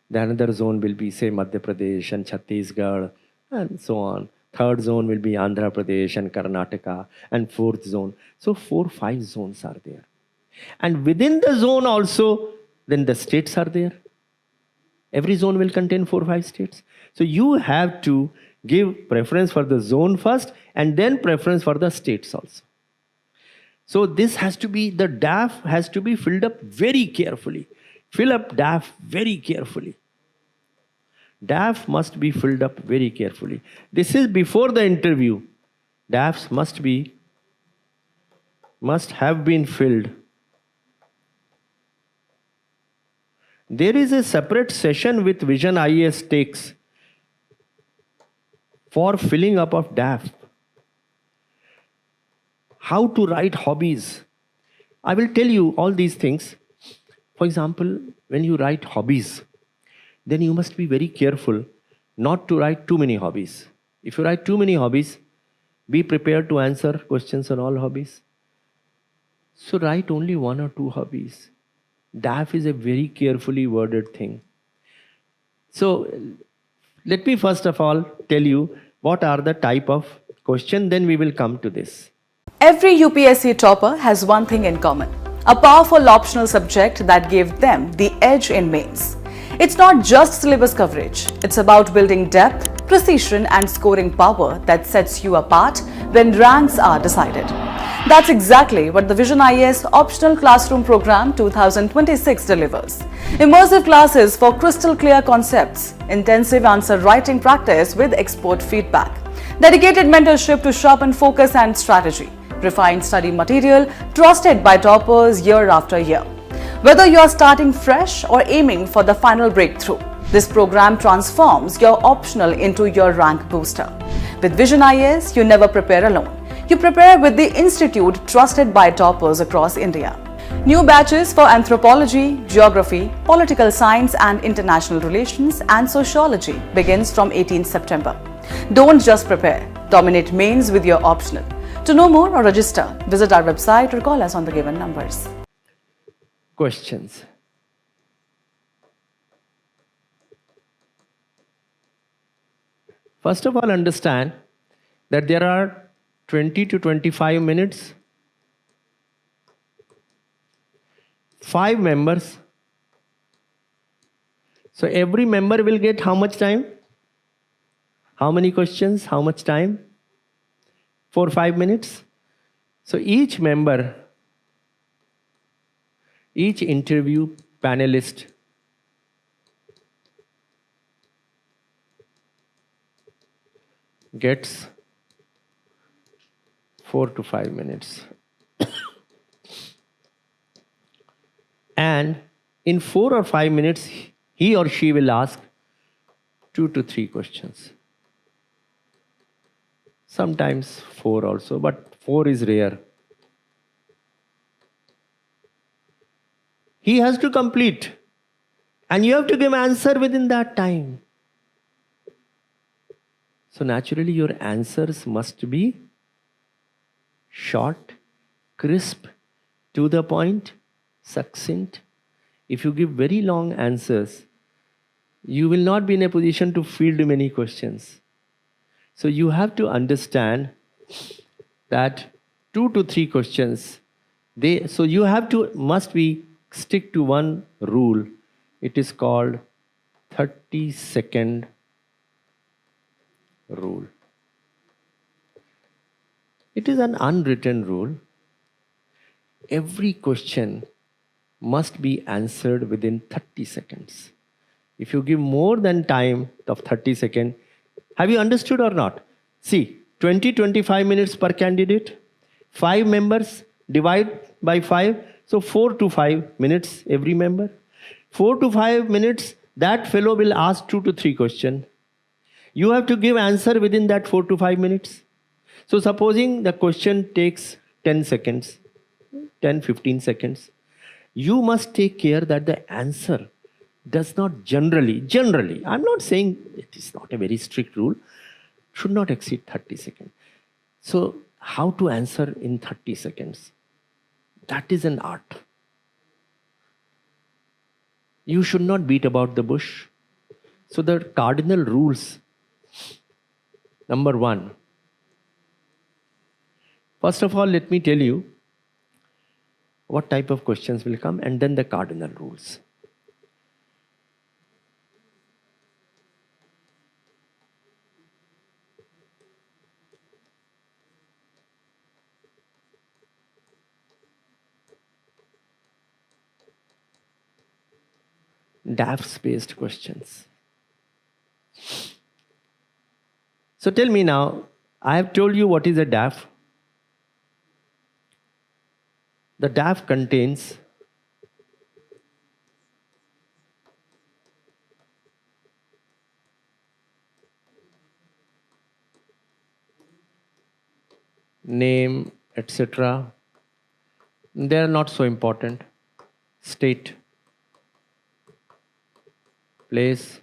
The another zone will be, say, Madhya Pradesh and Chhattisgarh and so on. 3rd zone will be Andhra Pradesh and Karnataka, and 4th zone. So 4, 5 zones are there. And within the zone also, then the states are there. Every zone will contain 4, 5 states. So you have to give preference for the zone first and then preference for the states also. So this has to be, the DAF has to be filled up very carefully. Fill up DAF very carefully. DAF must be filled up very carefully. This is before the interview. DAFs must have been filled. There is a separate session with Vision IAS takes for filling up of DAF. How to write hobbies. I will tell you all these things. For example, when you write hobbies, then you must be very careful not to write too many hobbies. If you write too many hobbies, be prepared to answer questions on all hobbies. So write only one or two hobbies. DAF is a very carefully worded thing. So let me first of all tell you what are the type of question, then we will come to this. Every UPSC topper has one thing in common: a powerful optional subject that gave them the edge in mains. It's not just syllabus coverage, it's about building depth, precision, and scoring power that sets you apart when ranks are decided. That's exactly what the Vision IAS Optional Classroom Program 2026 delivers. Immersive classes for crystal clear concepts, intensive answer writing practice with expert feedback, dedicated mentorship to sharpen focus and strategy, refined study material trusted by toppers year after year. Whether you are starting fresh or aiming for the final breakthrough, this program transforms your optional into your rank booster. With Vision IAS, you never prepare alone. You prepare with the institute trusted by toppers across India. New batches for anthropology, geography, political science and international relations and sociology begins from 18th September. Don't just prepare, dominate mains with your optional. To know more or register, visit our website or call us on the given numbers. Questions. First of all, understand that there are 20 to 25 minutes, 5 members. So every member will get how much time? How many questions? How much time? 4 or 5 minutes. So each member, each interview panelist gets 4 to 5 minutes. And in 4 or 5 minutes, he or she will ask 2 to 3 questions. Sometimes 4 also, but 4 is rare. He has to complete, and you have to give answer within that time. So naturally, your answers must be short, crisp, to the point, succinct. If you give very long answers, you will not be in a position to field many questions. So you have to understand that 2 to 3 questions, so you have to, stick to one rule. It is called 30-second rule. It is an unwritten rule. Every question must be answered within 30 seconds. If you give more than time of 30 seconds, have you understood or not? See, 20-25 minutes per candidate, 5 members, divide by 5, so 4 to 5 minutes every member. 4 to 5 minutes, that fellow will ask 2 to 3 questions. You have to give answer within that 4 to 5 minutes. So supposing the question takes 10 seconds, 10-15 seconds, you must take care that the answer does not generally, I'm not saying it is not a very strict rule, should not exceed 30 seconds. So how to answer in 30 seconds? That is an art. You should not beat about the bush. So the cardinal rules, number 1. First of all, let me tell you what type of questions will come and then the cardinal rules. DAFs-based questions. So tell me now, I have told you what is a DAF. The DAF contains name, etc. They are not so important. State. place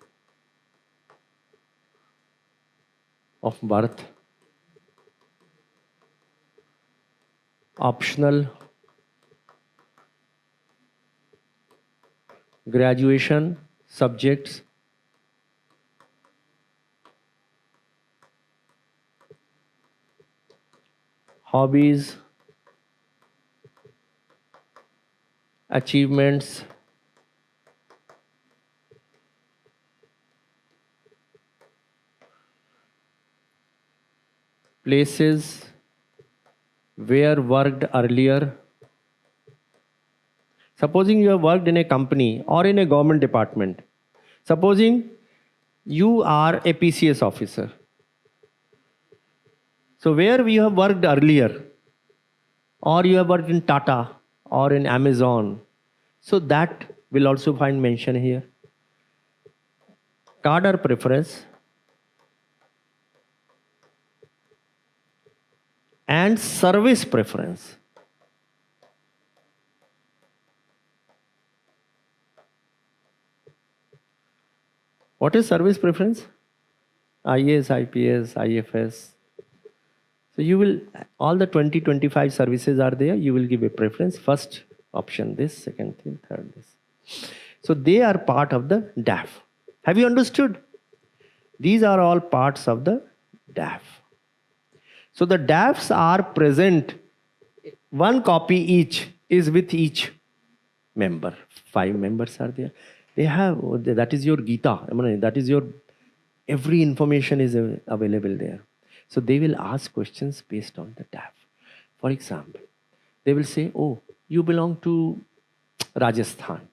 of birth, optional, graduation, subjects, hobbies, achievements, places where worked earlier. Supposing you have worked in a company or in a government department. Supposing you are a PCS officer. So where you have worked earlier, or you have worked in Tata or in Amazon, so that will also find mention here. Cadre preference and service preference. What is service preference? IAS, IPS, IFS. So you will, all the 20-25 services are there, you will give a preference. First option this, second thing, third this. So they are part of the DAF. Have you understood? These are all parts of the DAF. So the DAFs are present, one copy each is with each member. 5 members are there. They have, that is your Gita. I mean, that is your, every information is available there. So they will ask questions based on the DAF. For example, they will say, oh, you belong to Rajasthan.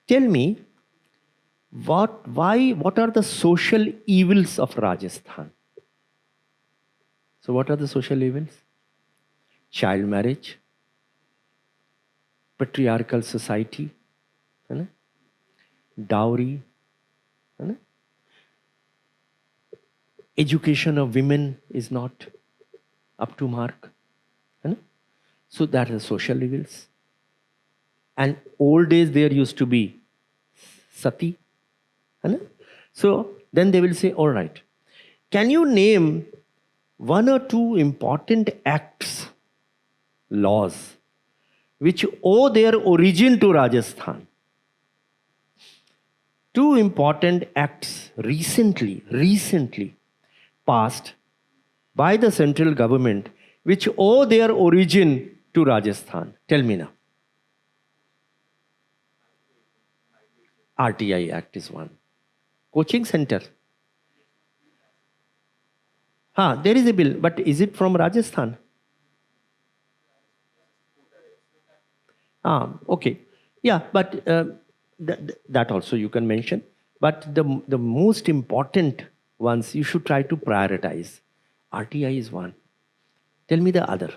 Tell me, what are the social evils of Rajasthan? So what are the social evils? Child marriage, patriarchal society, dowry, education of women is not up to mark. So that is social evils. And old days there used to be sati. So then they will say, all right, can you name 1 or 2 important acts, laws, which owe their origin to Rajasthan? 2 important acts recently passed by the central government which owe their origin to Rajasthan. Tell me now. RTI Act is one. Coaching center. There is a bill, but is it from Rajasthan? Okay. Yeah, but that also you can mention. But the most important ones you should try to prioritize. RTI is one. Tell me the other.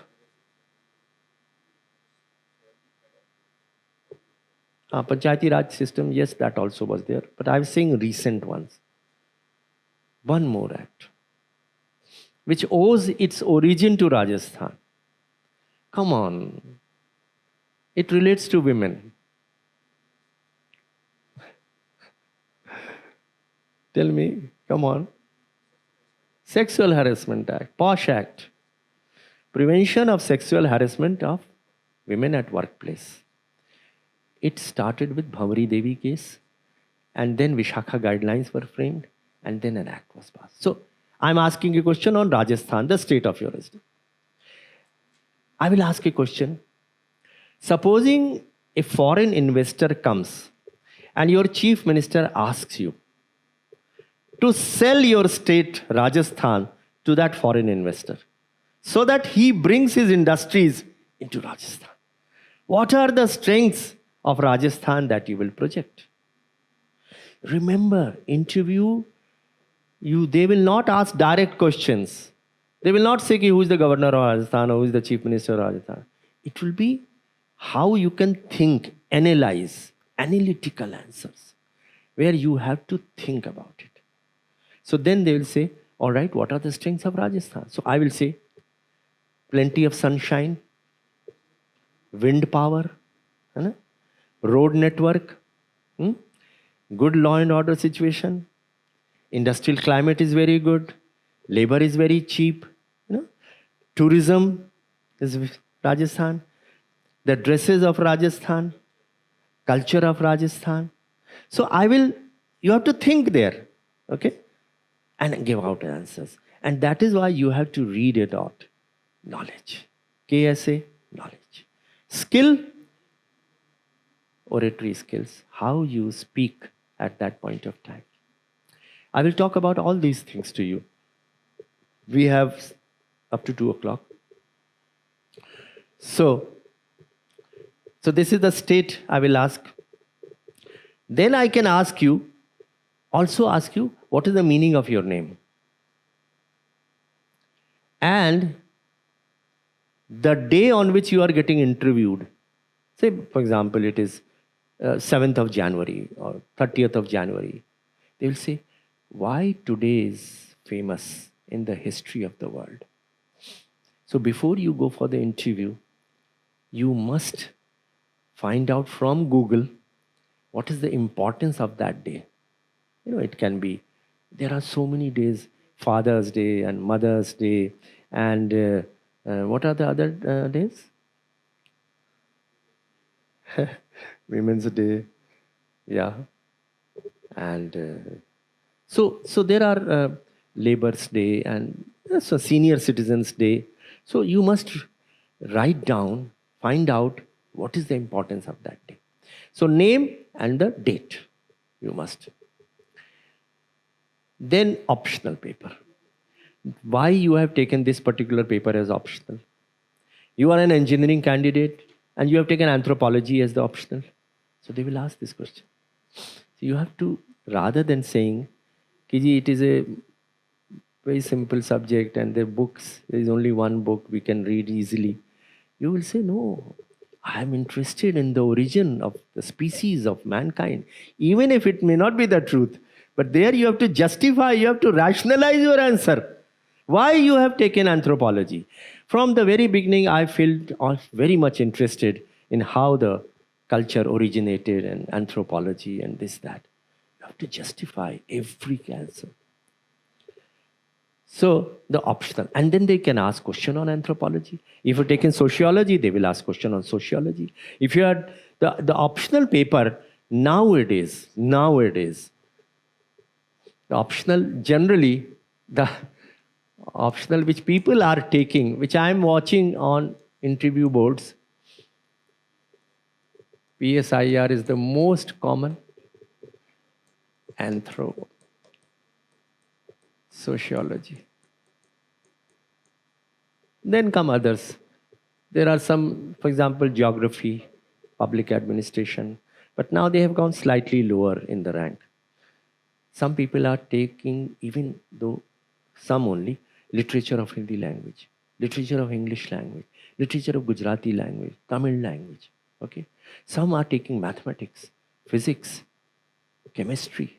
Panchayati Raj system, yes, that also was there. But I was saying recent ones. One more act, which owes its origin to Rajasthan. Come on. It relates to women. Tell me, come on. Sexual Harassment Act, POSH Act. Prevention of sexual harassment of women at workplace. It started with Bhavari Devi case, and then Vishakha guidelines were framed, and then an act was passed. So I'm asking a question on Rajasthan, the state of your state. I will ask a question. Supposing a foreign investor comes and your chief minister asks you to sell your state, Rajasthan, to that foreign investor so that he brings his industries into Rajasthan. What are the strengths of Rajasthan that you will project? Remember, interview, they will not ask direct questions. They will not say who is the governor of Rajasthan or who is the chief minister of Rajasthan. It will be how you can think, analyze, analytical answers, where you have to think about it. So then they will say, all right, what are the strengths of Rajasthan? So I will say, plenty of sunshine, wind power, road network, good law and order situation, industrial climate is very good, labor is very cheap, tourism is Rajasthan, the dresses of Rajasthan, culture of Rajasthan. So you have to think there, okay, and give out answers. And that is why you have to read it out. Knowledge. KSA, knowledge. Skill, oratory skills, how you speak at that point of time. I will talk about all these things to you. We have up to 2 o'clock. So this is the state I will ask. Then I can also ask you, what is the meaning of your name? And the day on which you are getting interviewed, say for example it is 7th of January or 30th of January, they will say, why today is famous in the history of the world? So before you go for the interview, you must find out from Google what is the importance of that day. It can be, there are so many days, Father's Day and Mother's Day, and what are the other days? Women's Day, yeah. And so there are Labor's Day and so Senior Citizens Day. So you must write down, find out what is the importance of that day. So name and the date you must. Then optional paper. Why you have taken this particular paper as optional? You are an engineering candidate and you have taken anthropology as the optional. So they will ask this question. So you have to, rather than saying, Kiji, it is a very simple subject and there is only one book we can read easily. You will say, no, I am interested in the origin of the species of mankind, even if it may not be the truth. But there you have to justify, you have to rationalize your answer. Why you have taken anthropology? From the very beginning, I felt very much interested in how the culture originated and anthropology and this, that. You have to justify every answer. So the optional, and then they can ask question on anthropology. If you've taken sociology, they will ask question on sociology. If you had the optional paper, nowadays, the optional, generally, the optional which people are taking, which I am watching on interview boards, PSIR is the most common, anthro, sociology. Then come others. There are some, for example, geography, public administration, but now they have gone slightly lower in the rank. Some people are taking, even though some only, literature of Hindi language, literature of English language, literature of Gujarati language, Tamil language. Okay. Some are taking mathematics, physics, chemistry.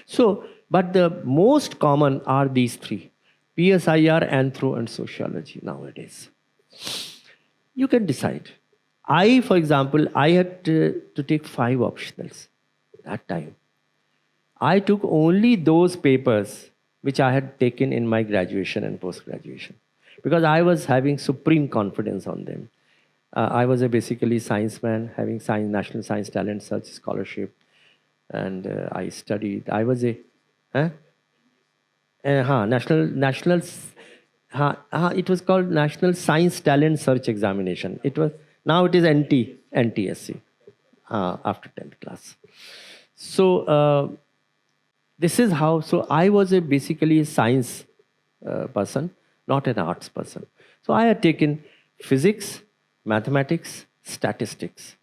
So, but the most common are these three: PSIR, Anthro, and Sociology nowadays. You can decide. For example, I had to take 5 optionals that time. I took only those papers which I had taken in my graduation and post-graduation because I was having supreme confidence on them. I was basically science man, having National Science Talent Search Scholarship, and I studied. I was a national. It was called National Science Talent Search Examination. Now it is NTSC after 10th class. So this is how. So I was basically a science person, not an arts person. So I had taken physics, mathematics, statistics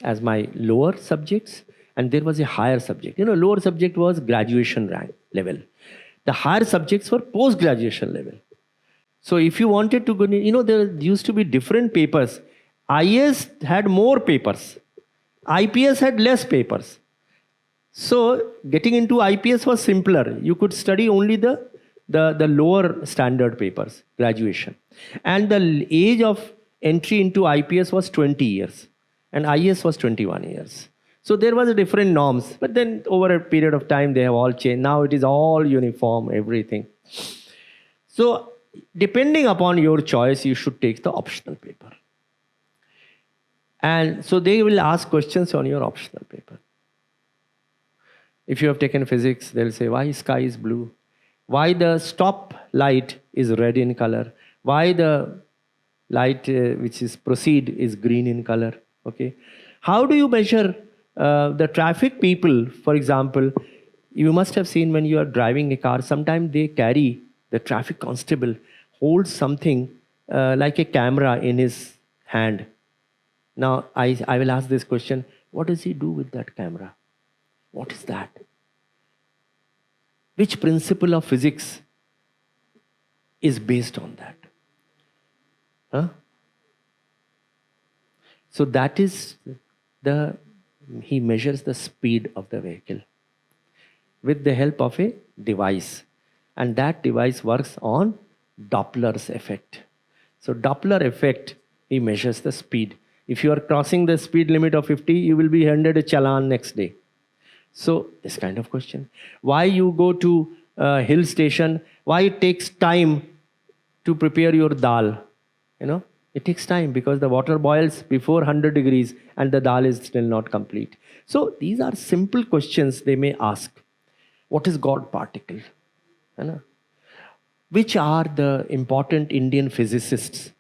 as my lower subjects, and there was a higher subject. Lower subject was graduation rank level. The higher subjects were post-graduation level. So if you wanted to go, there used to be different papers. IS had more papers. IPS had less papers. So getting into IPS was simpler. You could study only the lower standard papers, graduation. And the age of entry into IPS was 20 years. And IS was 21 years. So there was a different norms, but then over a period of time, they have all changed. Now it is all uniform, everything. So depending upon your choice, you should take the optional paper. And so they will ask questions on your optional paper. If you have taken physics, they'll say, why sky is blue? Why the stop light is red in color? Why the light which is proceed is green in color? Okay. How do you measure the traffic people? For example, you must have seen when you are driving a car, sometimes they carry, the traffic constable holds something like a camera in his hand. Now, I will ask this question, what does he do with that camera? What is that? Which principle of physics is based on that? Huh? So that is he measures the speed of the vehicle with the help of a device. And that device works on Doppler's effect. So Doppler effect, he measures the speed. If you are crossing the speed limit of 50, you will be handed a challan next day. So this kind of question. Why you go to a hill station? Why it takes time to prepare your dal? You know, it takes time because the water boils before 100 degrees and the dal is still not complete. So these are simple questions they may ask. What is God particle? You know? Which are the important Indian physicists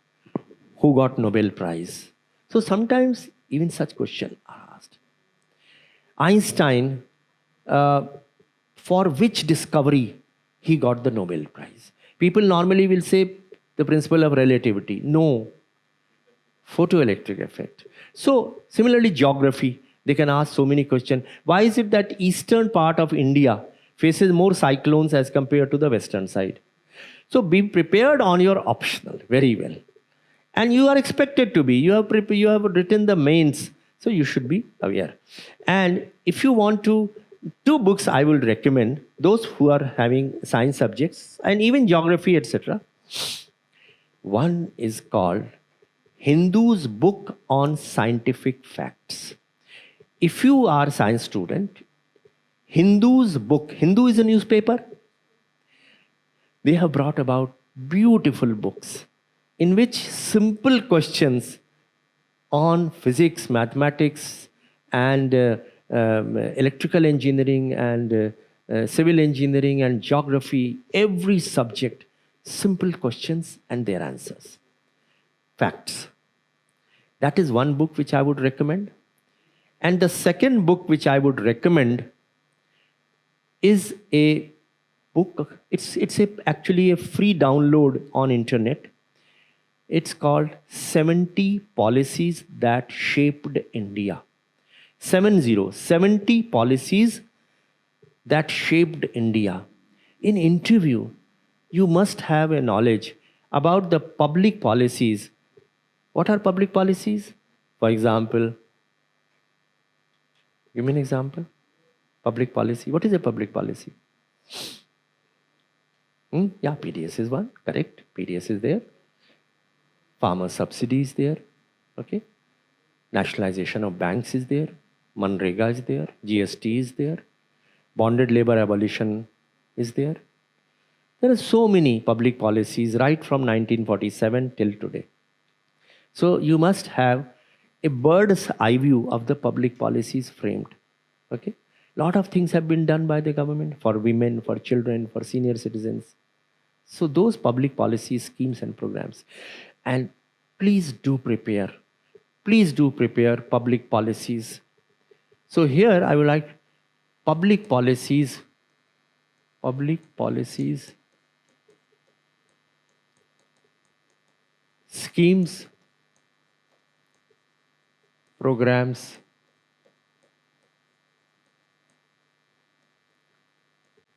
who got Nobel Prize? So sometimes even such questions are asked. Einstein, for which discovery he got the Nobel Prize? People normally will say the principle of relativity. No, photoelectric effect. So similarly, geography, they can ask so many questions. Why is it that eastern part of India faces more cyclones as compared to the western side? So be prepared on your optional very well. And you are expected to be. You have written the mains, so you should be aware. And if you want to, 2 books I will recommend, those who are having science subjects and even geography, etc. One is called Hindu's Book on Scientific Facts. If you are a science student, Hindu's book, Hindu is a newspaper. They have brought about beautiful books in which simple questions on physics, mathematics, and electrical engineering and civil engineering and geography, every subject, simple questions and their answers. Facts. That is one book which I would recommend. And the second book which I would recommend is a book. It's actually a free download on internet. It's called 70 Policies That Shaped India. 70 Policies That Shaped India. In interview, you must have a knowledge about the public policies. What are public policies? For example, give me an example. Public policy. What is a public policy? Yeah, PDS is one. Correct. PDS is there. Farmer subsidy is there. Okay. Nationalization of banks is there. Manrega is there. GST is there. Bonded labor abolition is there. There are so many public policies right from 1947 till today. So you must have a bird's eye view of the public policies framed. Okay. Lot of things have been done by the government for women, for children, for senior citizens. So those public policy schemes and programs. And please do prepare public policies. So here I would like public policies, schemes, programs,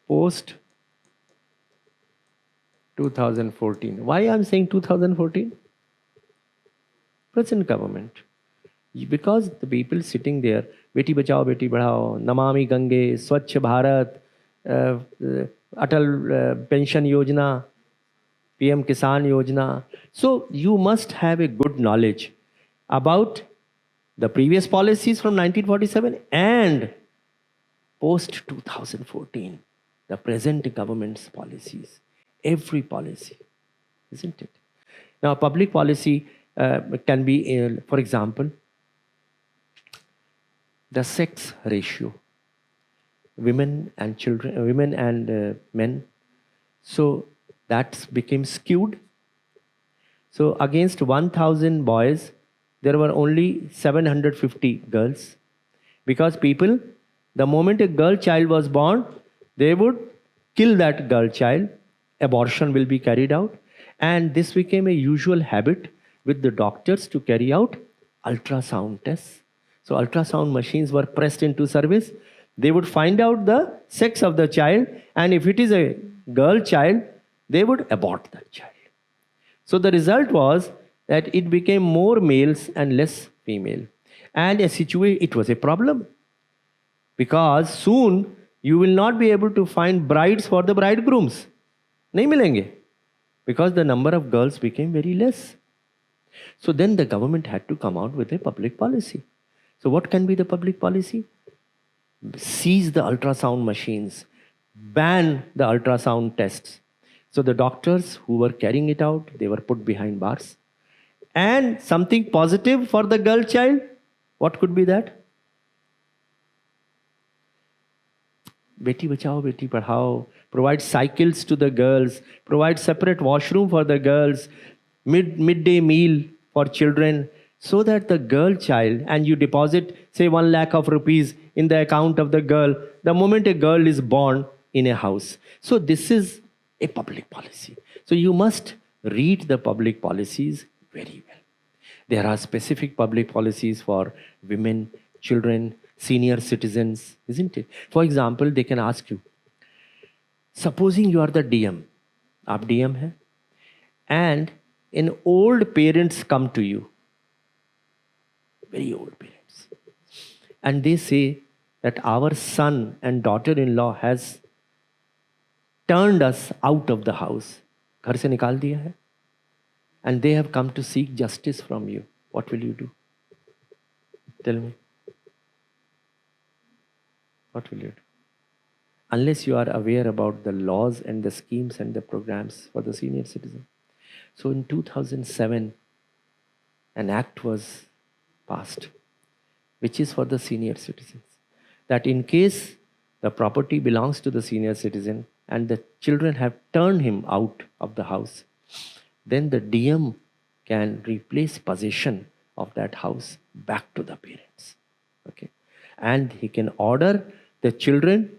post 2014. Why I'm saying 2014? Present government. Because the people sitting there, Beti Bachao, Beti Badhao, Namami Gange, Swachh Bharat, Atal Pension Yojana, PM Kisan Yojana. So you must have a good knowledge about the previous policies from 1947 and post 2014, the present government's policies, every policy, isn't it? Now, public policy can be, for example, the sex ratio, women and children, women and men. So that became skewed. So against 1,000 boys, there were only 750 girls, because people, the moment a girl child was born, they would kill that girl child. Abortion will be carried out, and this became a usual habit with the doctors to carry out ultrasound tests. So ultrasound machines were pressed into service. They would find out the sex of the child, and if it is a girl child, they would abort that child. So the result was that it became more males and less female. And it was a problem, because soon you will not be able to find brides for the bridegrooms. Nahi milenge. Because the number of girls became very less. So then the government had to come out with a public policy. So what can be the public policy? Seize the ultrasound machines, ban the ultrasound tests. So the doctors who were carrying it out, they were put behind bars. And something positive for the girl child, what could be that? Beti bachao, beti padhao, provide cycles to the girls, provide separate washroom for the girls, midday meal for children, so that the girl child, and you deposit say 1 lakh of rupees in the account of the girl the moment a girl is born in a house. So this is a public policy. So you must read the public policies very well. There are specific public policies for women, children, senior citizens, isn't it? For example, they can ask you, supposing you are the DM, aap DM hai, and an old parents come to you, very old parents, and they say that our son and daughter-in-law has turned us out of the house, ghar se nikal diya hai, and they have come to seek justice from you. What will you do? Tell me. What will you do? Unless you are aware about the laws and the schemes and the programs for the senior citizen. So in 2007, an act was passed, which is for the senior citizens, that in case the property belongs to the senior citizen and the children have turned him out of the house, then the DM can replace possession of that house back to the parents. Okay, and he can order the children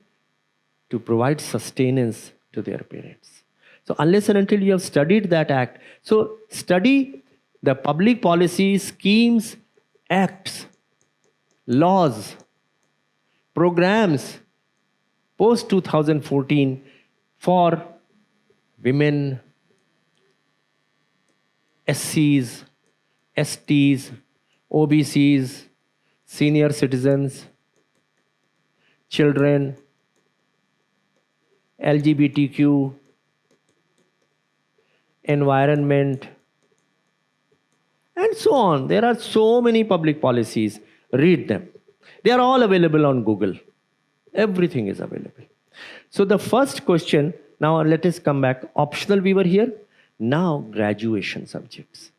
to provide sustenance to their parents. So unless and until you have studied that act, so study the public policy, schemes, acts, laws, programs post 2014 for women, SCs, STs, OBCs, senior citizens, children, LGBTQ, environment, and so on. There are so many public policies. Read them. They are all available on Google. Everything is available. So the first question, now let us come back. Optional we were here. Now graduation subjects.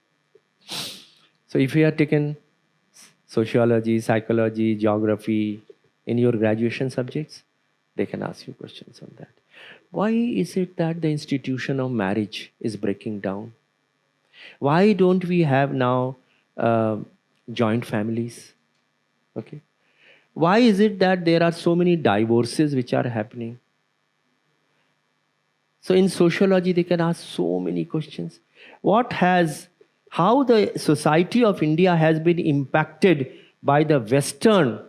So if you have taken sociology, psychology, geography in your graduation subjects, they can ask you questions on that. Why is it that the institution of marriage is breaking down? Why don't we have now joint families? Okay. Why is it that there are so many divorces which are happening? So in sociology, they can ask so many questions. How the society of India has been impacted by the Western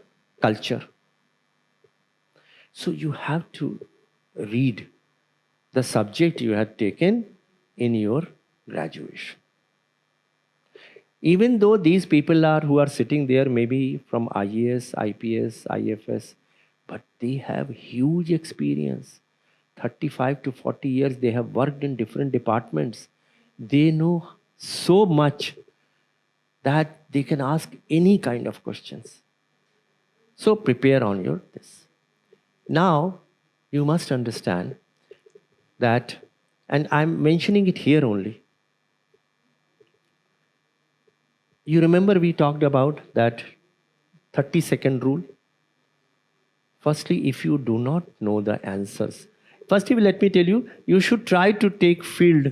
culture. So you have to read the subject you had taken in your graduation. Even though these people who are sitting there maybe from IAS, IPS, IFS, but they have huge experience. 35 to 40 years they have worked in different departments. They know so much that they can ask any kind of questions. So prepare on your this. Now, you must understand that, and I'm mentioning it here only. You remember we talked about that 30-second rule? Firstly, if you do not know the answers, firstly, let me tell you, you should try to take field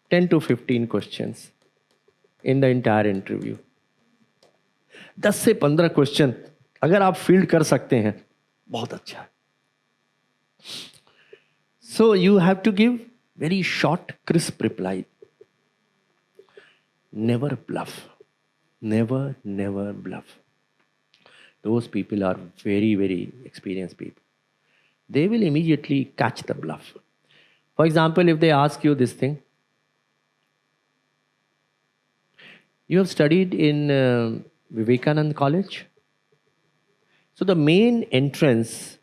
10 to 15 questions in the entire interview. 10 से 15 question अगर आप field कर सकते हैं बहुत अच्छा है. So you have to give very short, crisp reply. Never bluff. Never bluff. Those people are very, very experienced people. They will immediately catch the bluff. For example, if they ask you this thing, you have studied in Vivekanand College. So the main entrance,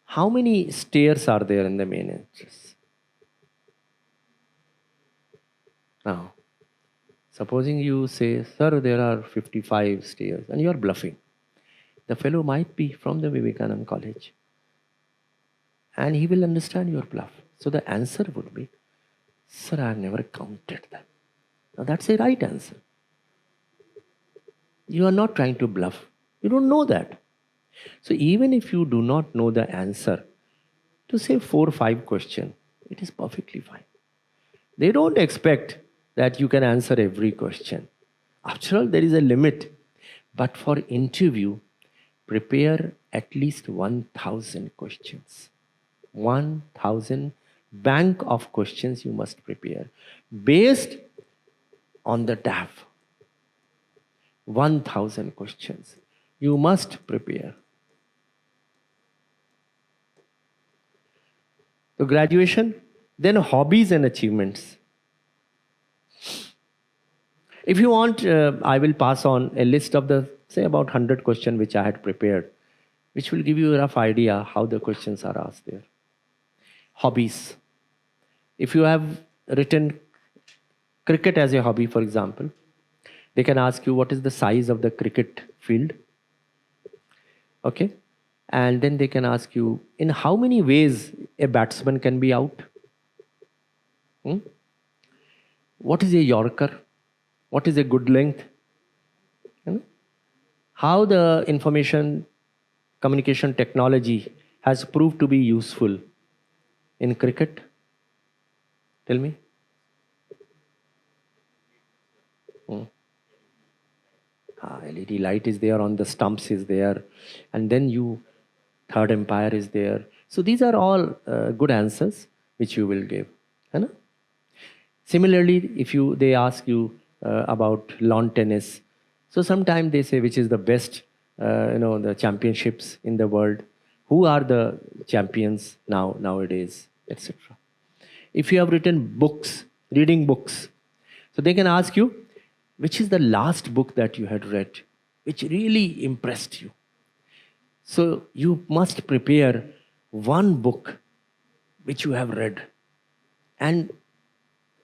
how many stairs are there in the main entrance? Now, supposing you say, sir, there are 55 stairs, and you are bluffing. The fellow might be from the Vivekanand College, and he will understand your bluff. So the answer would be, sir, I have never counted them. Now that's a right answer. You are not trying to bluff. You don't know that. So even if you do not know the answer to say 4 or 5 questions, it is perfectly fine. They don't expect that you can answer every question. After all, there is a limit. But for interview, prepare at least 1,000 questions. 1,000 bank of questions you must prepare based on the DAF. 1,000 questions you must prepare. So graduation, then hobbies and achievements. If you want, I will pass on a list of the, say, about 100 questions which I had prepared, which will give you a rough idea how the questions are asked there. Hobbies. If you have written cricket as a hobby, for example, they can ask you what is the size of the cricket field. Okay? And then they can ask you in how many ways a batsman can be out. What is a Yorker? What is a good length? How the information communication technology has proved to be useful in cricket? Tell me. LED light is there, on the stumps is there, and then third umpire is there. So these are all good answers which you will give. Similarly, if they ask you about lawn tennis, so sometimes they say which is the best, the championships in the world, who are the champions nowadays, etc. If you have written books, reading books, so they can ask you which is the last book that you had read, which really impressed you. So you must prepare one book which you have read and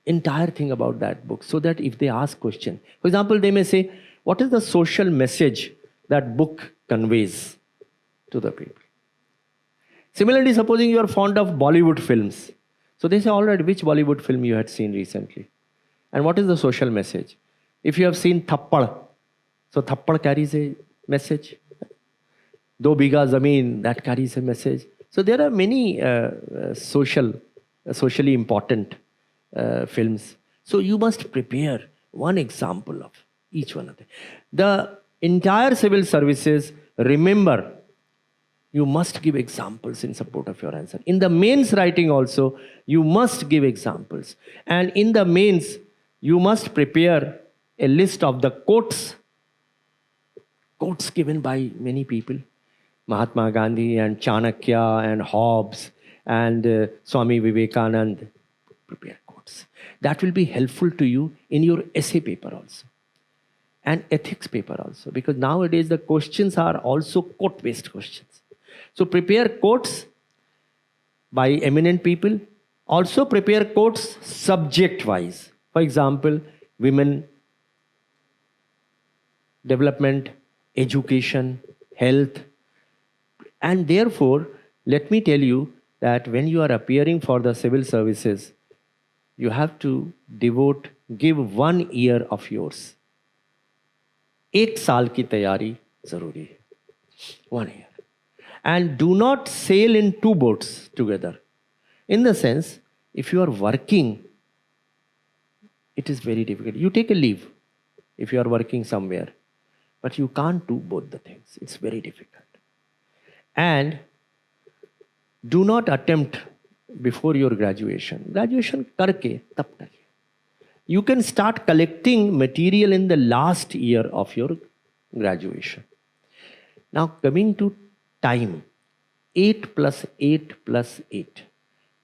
entire thing about that book, so that if they ask question, for example, they may say, what is the social message that book conveys to the people? Similarly, supposing you are fond of Bollywood films, so they say, all right, which Bollywood film you had seen recently, and what is the social message? If you have seen Thappad, so Thappad carries a message. Do Biga Zameen, that carries a message. So there are many socially important films. So you must prepare one example of each one of them. The entire civil services, remember, you must give examples in support of your answer. In the mains writing also, you must give examples. And in the mains, you must prepare a list of the quotes given by many people. Mahatma Gandhi and Chanakya and Hobbes and Swami Vivekanand. Prepare quotes. That will be helpful to you in your essay paper also. And ethics paper also. Because nowadays the questions are also quote-based questions. So prepare quotes by eminent people. Also prepare quotes subject-wise. For example, women development, education, health. And therefore, let me tell you that when you are appearing for the civil services, you have to give 1 year of yours. 1 साल की तैयारी जरूरी है. 1 year. And do not sail in two boats together. In the sense, if you are working, it is very difficult. You take a leave if you are working somewhere, but you can't do both the things. It's very difficult. And do not attempt before your graduation. Graduation karke tab kariye. You can start collecting material in the last year of your graduation. Now coming to time, 8 plus 8 plus 8.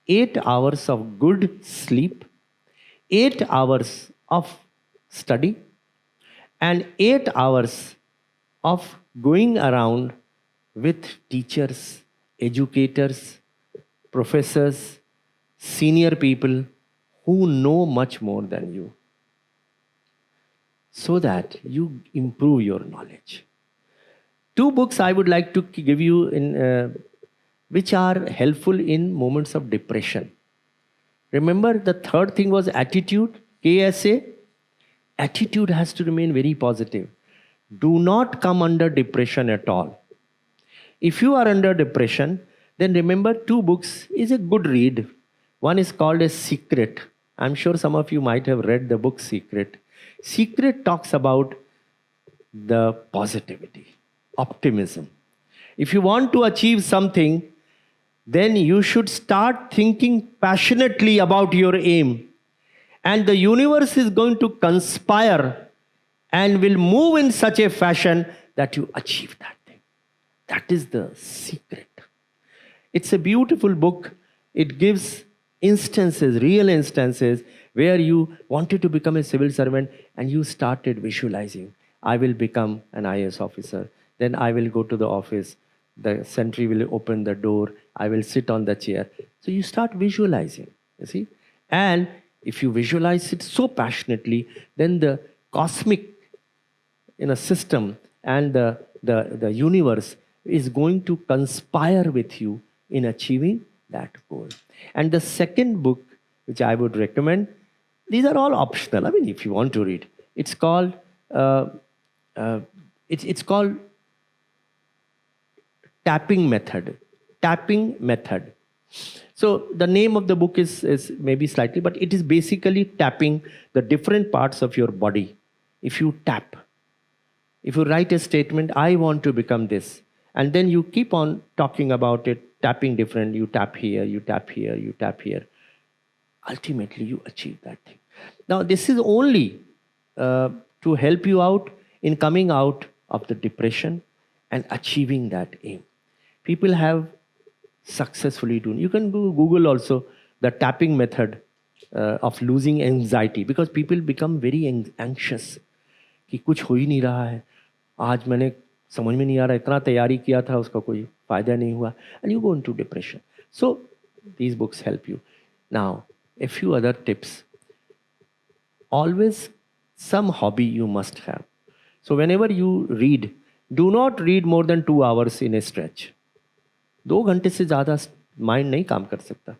8 hours of good sleep, 8 hours of study, and 8 hours of going around with teachers, educators, professors, senior people who know much more than you, so that you improve your knowledge. 2 books I would like to give you which are helpful in moments of depression. Remember, the third thing was attitude, KSA. Attitude has to remain very positive. Do not come under depression at all. If you are under depression, then remember 2 books is a good read. One is called as Secret. I'm sure some of you might have read the book Secret. Secret talks about the positivity, optimism. If you want to achieve something, then you should start thinking passionately about your aim. And the universe is going to conspire and will move in such a fashion that you achieve that thing. That is the secret. It's a beautiful book. It gives instances, real instances, where you wanted to become a civil servant and you started visualizing, I will become an IAS officer. Then I will go to the office. The sentry will open the door. I will sit on the chair. So you start visualizing, you see. And if you visualize it so passionately, then the cosmic system and the universe is going to conspire with you in achieving that goal. And the second book, which I would recommend, these are all optional. I mean, if you want to read, it's called it's called Tapping Method. Tapping Method. So the name of the book is maybe slightly, but it is basically tapping the different parts of your body. If you tap, if you write a statement, I want to become this, and then you keep on talking about it, tapping different, you tap here, you tap here, you tap here. Ultimately, you achieve that thing. Now, this is only to help you out in coming out of the depression and achieving that aim. People have successfully done. You can do Google also the tapping method of losing anxiety, because people become very anxious कि कुछ हो ही नहीं रहा है, आज मैंने समझ में नहीं आ रहा, इतना तैयारी किया था उसका कोई फायदा नहीं हुआ, and you go into depression. So these books help you. Now a few other tips. Always some hobby you must have. So whenever you read, do not read more than 2 hours in a stretch. 2 घंटे से ज़्यादा mind नहीं काम कर सकता.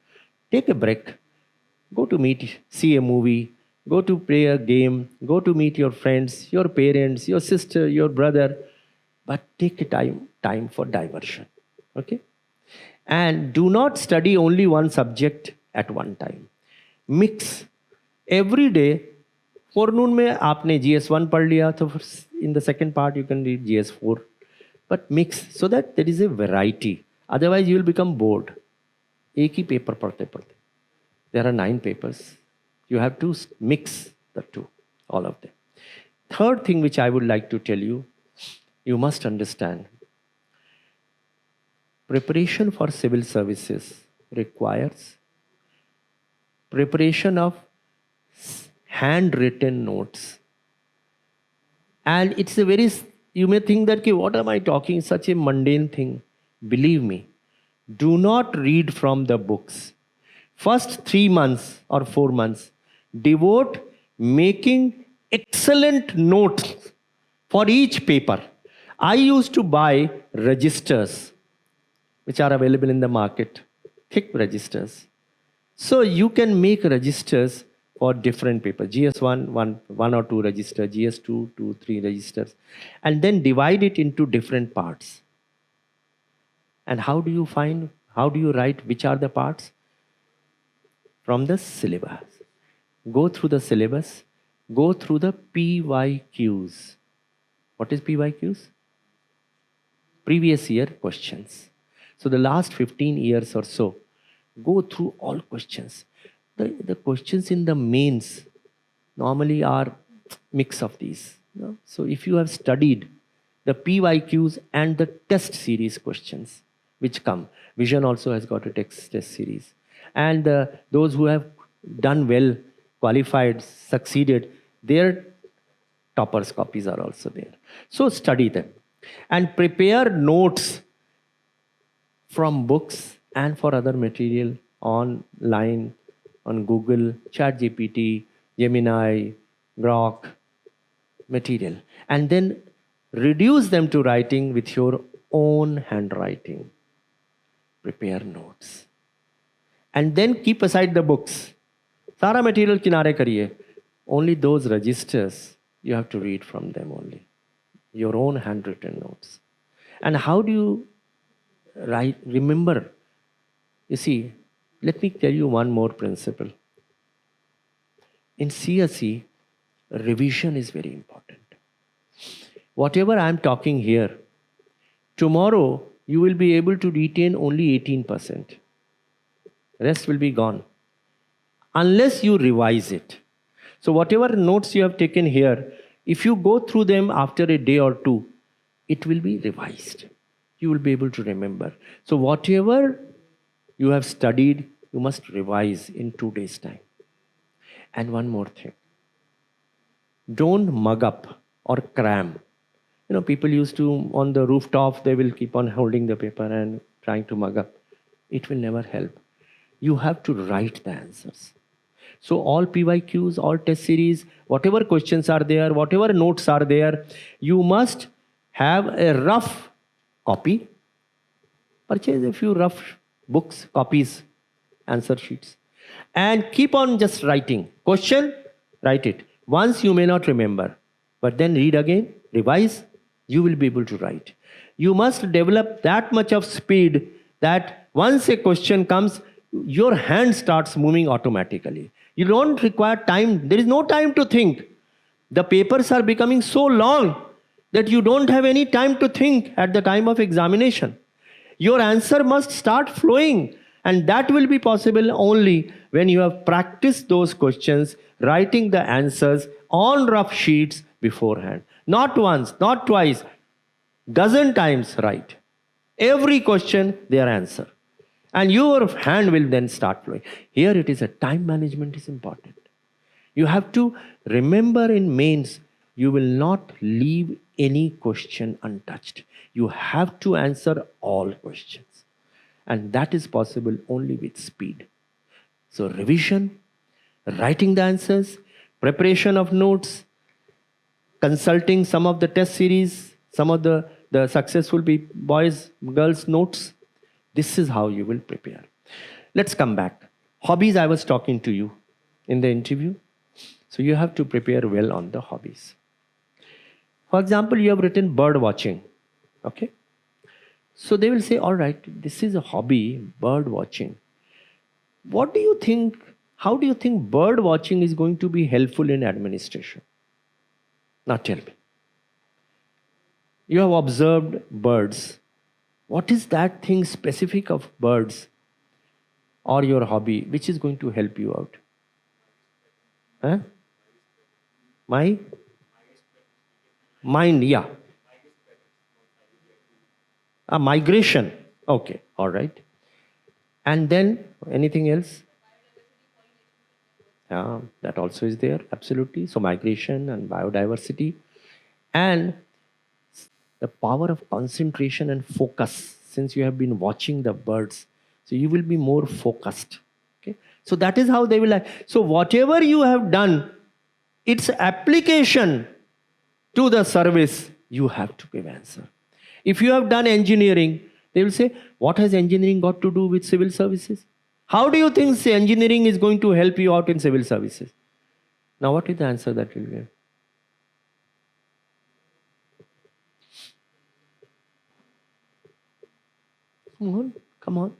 Take a break. Go to meet, see a movie, go to play a game, go to meet your friends, your parents, your sister, your brother, but take a time for diversion. Okay? And do not study only one subject at one time. Mix. Every day, forenoon में आपने GS1 पढ़ लिया, तो in the second part you can read GS4. But mix so that there is a variety. Otherwise you will become bored. एक ही paper पढ़ते पढ़ते. There are 9 papers. You have to mix the two, all of them. Third thing which I would like to tell you, you must understand. Preparation for civil services requires preparation of handwritten notes. And it's a very, you may think that, what am I talking, such a mundane thing. Believe me, do not read from the books. First 3 months or 4 months, devote making excellent notes For each paper, I used to buy registers which are available in the market, thick registers. So you can make registers for different papers. GS1, one or two register, GS2, 2, 3 registers, and then divide it into different parts. And how do you write which are the parts? From the syllabus. Go through the syllabus, go through the PYQs. What is PYQs? Previous year questions. So the last 15 years or so, go through all questions. The questions in the mains normally are mix of these. You know? So if you have studied the PYQs and the test series questions which come, Vision also has got a test series. And those who have done well, qualified, succeeded, their toppers copies are also there. So study them and prepare notes from books and for other material online, on Google, ChatGPT, Gemini, Grok, material. And then reduce them to writing with your own handwriting. Prepare notes. And then keep aside the books. Sara material kinare kariye. Only those registers, you have to read from them only. Your own handwritten notes. And how do you remember? You see, let me tell you one more principle. In CSE, revision is very important. Whatever I am talking here, tomorrow you will be able to retain only 18%. Rest will be gone. Unless you revise it. So whatever notes you have taken here, if you go through them after a day or two, it will be revised. You will be able to remember. So whatever you have studied, you must revise in 2 days' time. And one more thing. Don't mug up or cram. You know, people used to, on the rooftop, they will keep on holding the paper and trying to mug up. It will never help. You have to write the answers. So all PYQs, all test series, whatever questions are there, whatever notes are there, you must have a rough copy. Purchase a few rough books, copies, answer sheets. And keep on just writing. Question, write it. Once you may not remember, but then read again, revise, you will be able to write. You must develop that much of speed that once a question comes, your hand starts moving automatically. You don't require time. There is no time to think. The papers are becoming so long that you don't have any time to think at the time of examination. Your answer must start flowing, and that will be possible only when you have practiced those questions, writing the answers on rough sheets beforehand. Not once, not twice, dozen times write. Every question, their answer. And your hand will then start flowing. Here it is a time management is important. You have to remember in mains, you will not leave any question untouched. You have to answer all questions. And that is possible only with speed. So revision, writing the answers, preparation of notes, consulting some of the test series, some of the successful boys, girls notes. This is how you will prepare. Let's come back. Hobbies, I was talking to you in the interview. So you have to prepare well on the hobbies. For example, you have written bird watching. Okay. So they will say, all right, this is a hobby, bird watching. What do you think? How do you think bird watching is going to be helpful in administration? Now tell me. You have observed birds. What is that thing specific of birds or your hobby which is going to help you out? Huh? My mind, yeah. A migration. Okay, all right. And then anything else? Yeah, that also is there, absolutely. So migration and biodiversity. And the power of concentration and focus, since you have been watching the birds, so you will be more focused. Okay, so that is how they will. So whatever you have done, its application to the service, you have to give answer. If you have done engineering, they will say, what has engineering got to do with civil services? How do you think engineering is going to help you out in civil services? Now, what is the answer that you will give? Come on.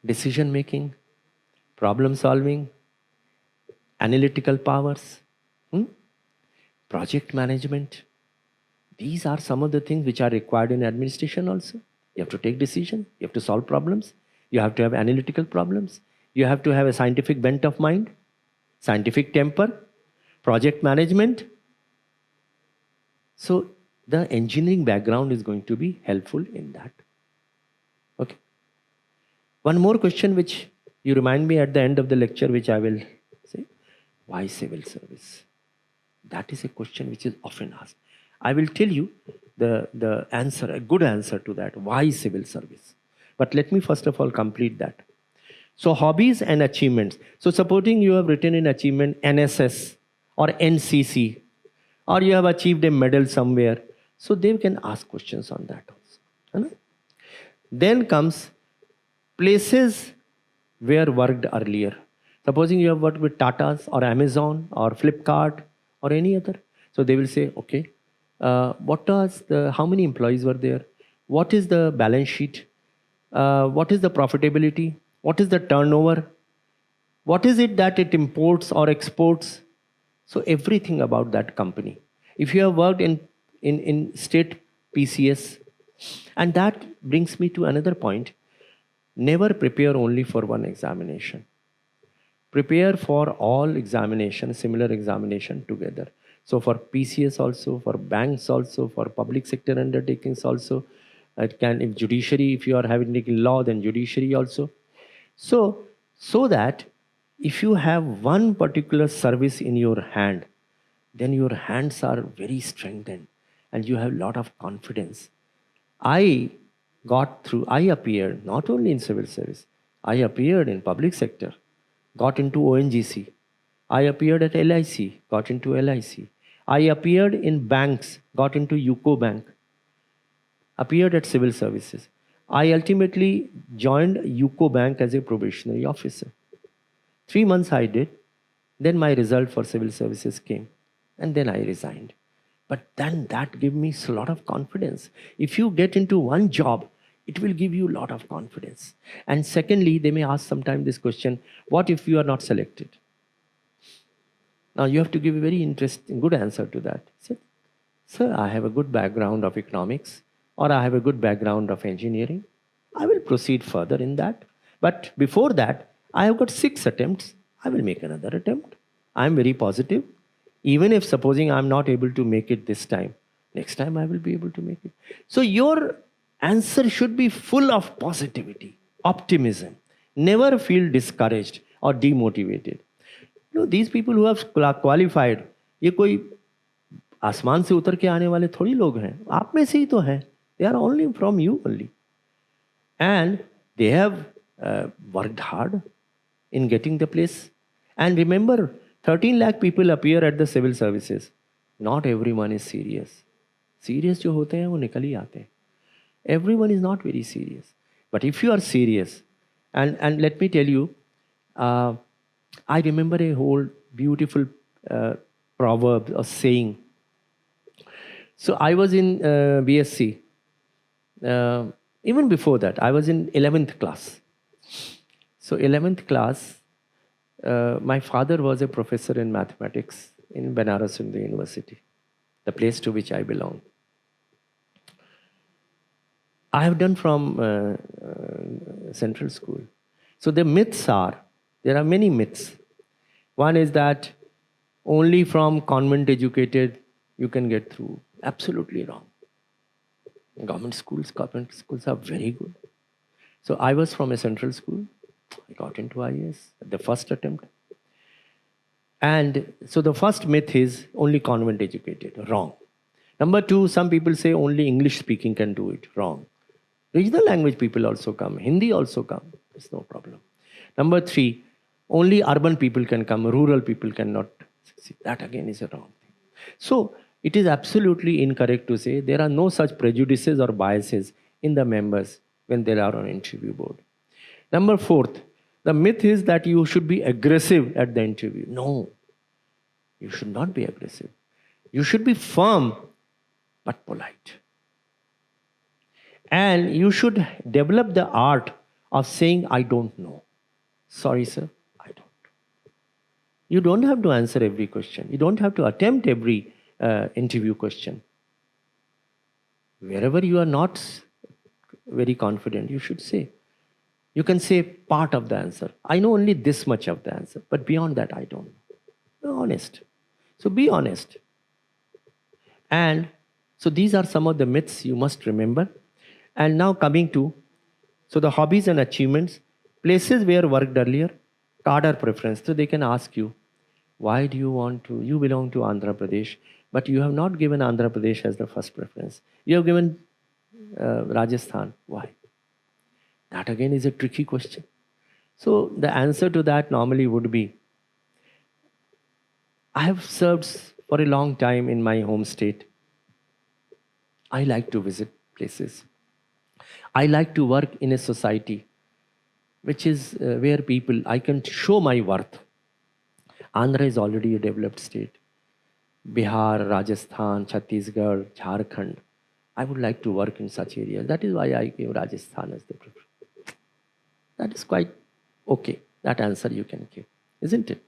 Decision making, problem solving, analytical powers, project management. These are some of the things which are required in administration also. You have to take decisions, you have to solve problems, you have to have analytical problems, you have to have a scientific bent of mind, scientific temper, project management. So the engineering background is going to be helpful in that. Okay. One more question which you remind me at the end of the lecture, which I will say. Why civil service? That is a question which is often asked. I will tell you the answer, a good answer to that. Why civil service? But let me first of all complete that. So hobbies and achievements. So supporting you have written in achievement NSS or NCC, or you have achieved a medal somewhere. So they can ask questions on that also. Then comes places where worked earlier. Supposing you have worked with Tatas or Amazon or Flipkart or any other. So they will say, okay, how many employees were there? What is the balance sheet? What is the profitability? What is the turnover? What is it that it imports or exports? So everything about that company. If you have worked in state PCS, and that brings me to another point. Never prepare only for one examination. Prepare for all examinations, similar examination together. So for PCS also, for banks also, for public sector undertakings also, if judiciary, if you are having taken law, then judiciary also. So that if you have one particular service in your hand, then your hands are very strengthened and you have a lot of confidence. I appeared not only in civil service, I appeared in public sector, got into ONGC. I appeared at LIC, got into LIC. I appeared in banks, got into UCO Bank. Appeared at civil services. I ultimately joined UCO Bank as a probationary officer. 3 months I did. Then my result for civil services came. And then I resigned. But then that gave me a lot of confidence. If you get into one job, it will give you a lot of confidence. And secondly, they may ask sometime this question, what if you are not selected? Now you have to give a very interesting, good answer to that. Say, sir, I have a good background of economics, or I have a good background of engineering. I will proceed further in that. But before that, I have got 6 attempts. I will make another attempt. I am very positive. Even if supposing I'm not able to make it this time, next time I will be able to make it. So your answer should be full of positivity, optimism. Never feel discouraged or demotivated. You know, these people who have qualified, ये कोई आसमान से उतर के आने वाले थोड़ी लोग हैं. आप में से ही तो हैं. They are only from you only. And they have worked hard in getting the place. And remember, 13 lakh people appear at the civil services. Not everyone is serious. Serious जो होते हैं वो निकल ही आते हैं. Everyone is not very serious. But if you are serious, and let me tell you, I remember a whole beautiful proverb or saying. So I was in BSc. Even before that, I was in 11th class. So 11th class, my father was a professor in mathematics in Banaras Hindu University, the place to which I belong. I have done from central school. So the myths are, there are many myths. One is that only from convent educated you can get through. Absolutely wrong. Government schools are very good. So I was from a central school. I got into IAS at the first attempt. And so the first myth is only convent educated. Wrong. Number 2, some people say only English speaking can do it. Wrong. Regional language people also come. Hindi also come. There's no problem. Number 3, only urban people can come. Rural people cannot succeed. That again is a wrong thing. So it is absolutely incorrect to say there are no such prejudices or biases in the members when they are on interview board. Number fourth, the myth is that you should be aggressive at the interview. No, you should not be aggressive. You should be firm but polite. And you should develop the art of saying, I don't know. Sorry, sir, I don't. You don't have to answer every question. You don't have to attempt every interview question. Wherever you are not very confident, you should say. You can say part of the answer. I know only this much of the answer, but beyond that, I don't know. Be honest. So be honest. And so these are some of the myths you must remember. And now coming to, so the hobbies and achievements, places where worked earlier, cadre preference. So they can ask you, why do you want to, you belong to Andhra Pradesh, but you have not given Andhra Pradesh as the first preference. You have given Rajasthan. Why? That again is a tricky question. So the answer to that normally would be, I have served for a long time in my home state. I like to visit places. I like to work in a society which is where people, I can show my worth. Andhra is already a developed state. Bihar, Rajasthan, Chhattisgarh, Jharkhand. I would like to work in such areas. That is why I gave Rajasthan as the preference. That is quite okay. That answer you can give, isn't it?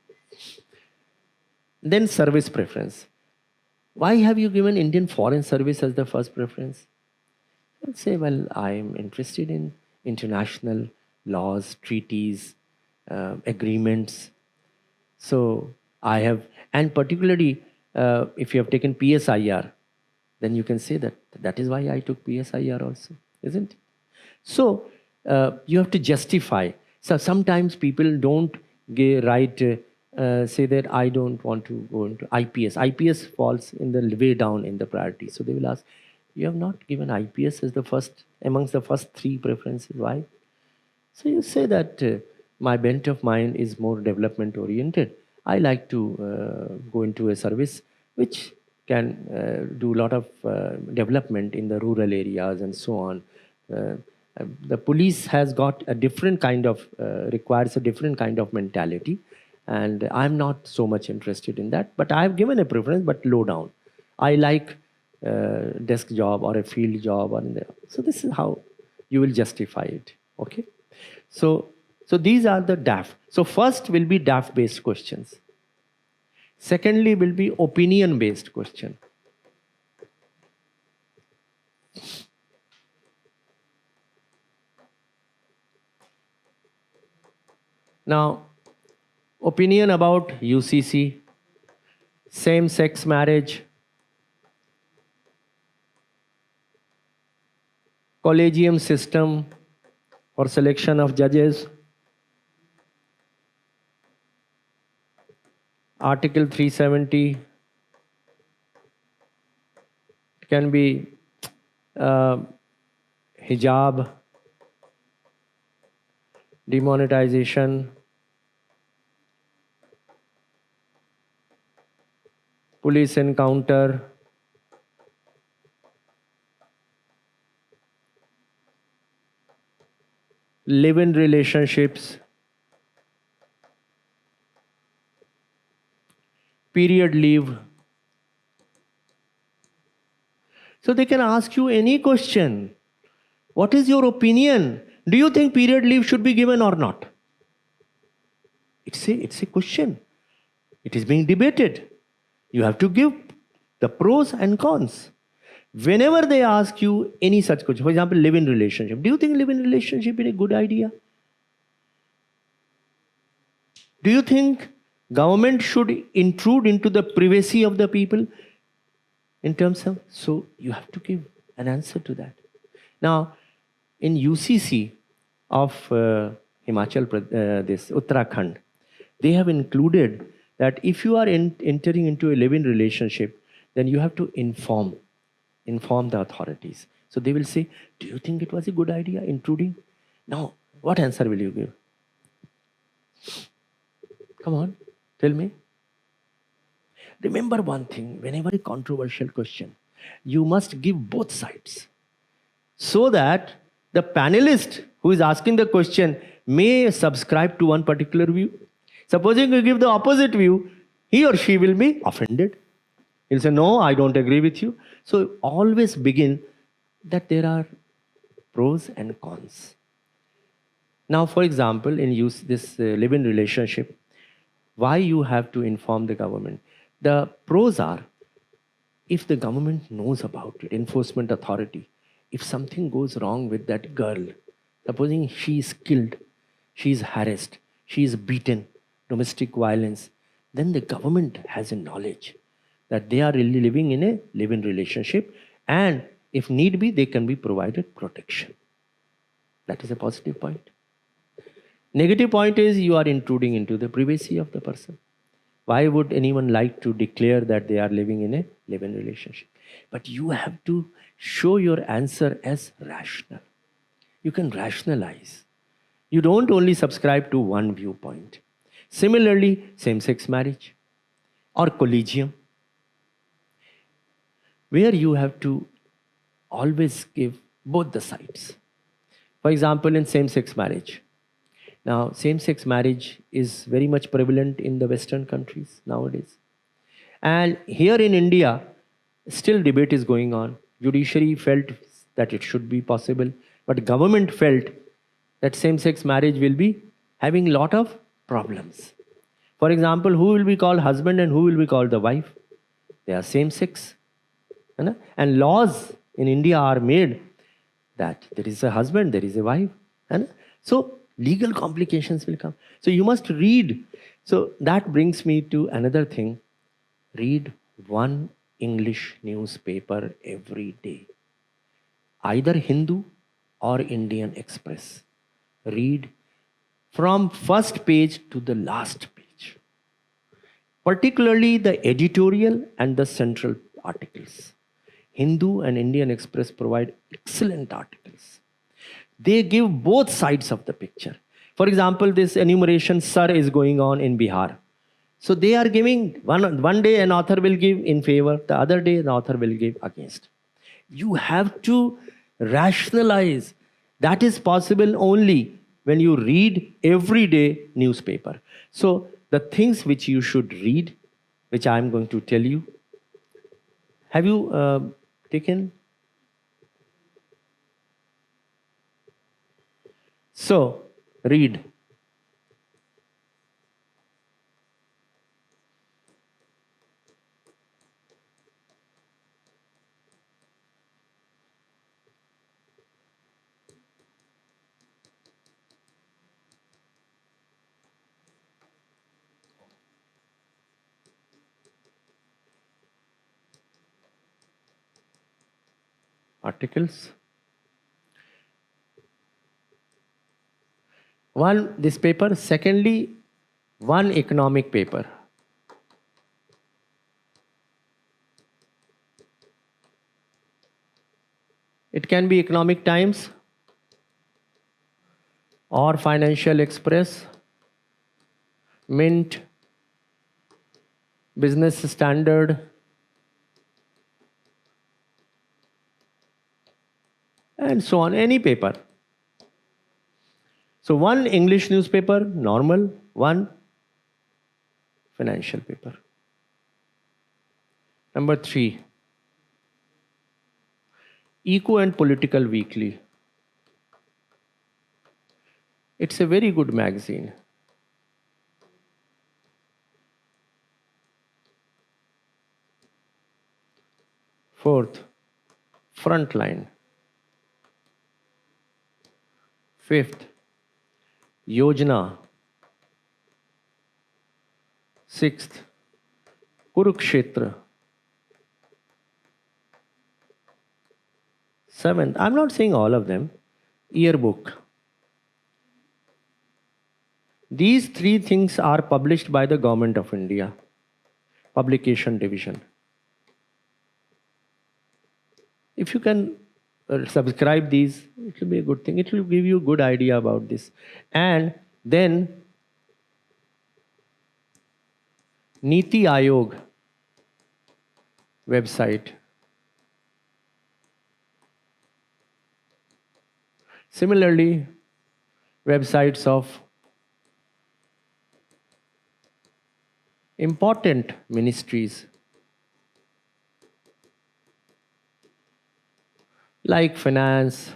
Then service preference. Why have you given Indian Foreign Service as the first preference? I'll say, well, I'm interested in international laws, treaties, agreements. So I have, and particularly if you have taken PSIR, then you can say that that is why I took PSIR also, isn't it? So you have to justify. So sometimes people don't say that I don't want to go into IPS. IPS falls in the way down in the priority. So they will ask, you have not given IPS as the first, amongst the first three preferences. Why? So you say that my bent of mind is more development oriented. I like to go into a service which can do a lot of development in the rural areas and so on. The police has got a different kind of, requires a different kind of mentality. And I'm not so much interested in that. But I've given a preference, but low down. I like desk job or a field job. Or in the, so this is how you will justify it. Okay. So these are the DAF. So first will be DAF based questions. Secondly will be opinion based question. Now, opinion about UCC, same-sex marriage, collegium system for selection of judges, Article 370, it can be hijab, demonetization, police encounter, live-in relationships, period leave. So they can ask you any question. What is your opinion? Do you think period leave should be given or not? It's a question. It is being debated. You have to give the pros and cons. Whenever they ask you any such question, for example, live-in relationship. Do you think live-in relationship is a good idea? Do you think government should intrude into the privacy of the people in terms of, so you have to give an answer to that. Now, in UCC of this Uttarakhand, they have included that if you are entering into a live-in relationship, then you have to inform the authorities. So they will say, do you think it was a good idea intruding? Now, what answer will you give? Come on, tell me. Remember one thing, whenever a controversial question, you must give both sides so that the panelist who is asking the question may subscribe to one particular view. Supposing you give the opposite view, he or she will be offended. He'll say, no, I don't agree with you. So always begin that there are pros and cons. Now, for example, in use this live-in relationship, why you have to inform the government? The pros are, if the government knows about it, enforcement authority, if something goes wrong with that girl, supposing she is killed, she is harassed, she is beaten, domestic violence, then the government has a knowledge that they are really living in a live-in relationship, and if need be, they can be provided protection. That is a positive point. Negative point is you are intruding into the privacy of the person. Why would anyone like to declare that they are living in a live-in relationship? But you have to show your answer as rational. You can rationalize. You don't only subscribe to one viewpoint. Similarly, same-sex marriage or collegium, where you have to always give both the sides. For example, in same-sex marriage. Now, same-sex marriage is very much prevalent in the Western countries nowadays. And here in India, still debate is going on. Judiciary felt that it should be possible, but government felt that same-sex marriage will be having a lot of problems. For example, who will be called husband and who will be called the wife? They are same-sex. And laws in India are made that there is a husband, there is a wife. So legal complications will come. So you must read. So that brings me to another thing. Read one English newspaper every day. Either Hindu or Indian Express. Read from first page to the last page. Particularly the editorial and the central articles. Hindu and Indian Express provide excellent articles. They give both sides of the picture. For example, this enumeration Sir is going on in Bihar. So they are giving, one day an author will give in favor, the other day an author will give against. You have to rationalize. That is possible only when you read everyday newspaper. So the things which you should read, which I am going to tell you. Have you taken? So, read. Articles. One, this paper. Secondly, one economic paper. It can be Economic Times or Financial Express, Mint, Business Standard, and so on, any paper. So one English newspaper, normal, one financial paper. Number 3, Eco and Political Weekly. It's a very good magazine. Fourth, Frontline. Fifth, Yojana. Sixth, Kurukshetra. Seventh, I'm not saying all of them, Yearbook. These 3 things are published by the Government of India, Publication Division. If you can subscribe these, it will be a good thing. It will give you a good idea about this. And then Niti Ayog, website. Similarly, websites of important ministries like finance,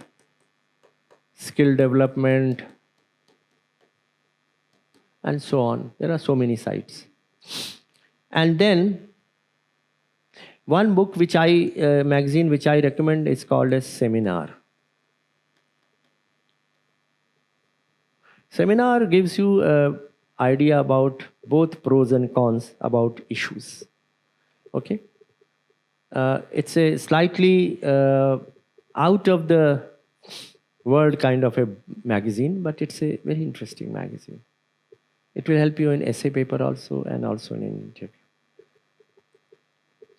skill development, and so on. There are so many sites. And then one book which magazine which I recommend is called as Seminar. Seminar gives you an idea about both pros and cons about issues. Okay, it's a slightly out of the world kind of a magazine, but it's a very interesting magazine. It will help you in essay paper also and also in an interview.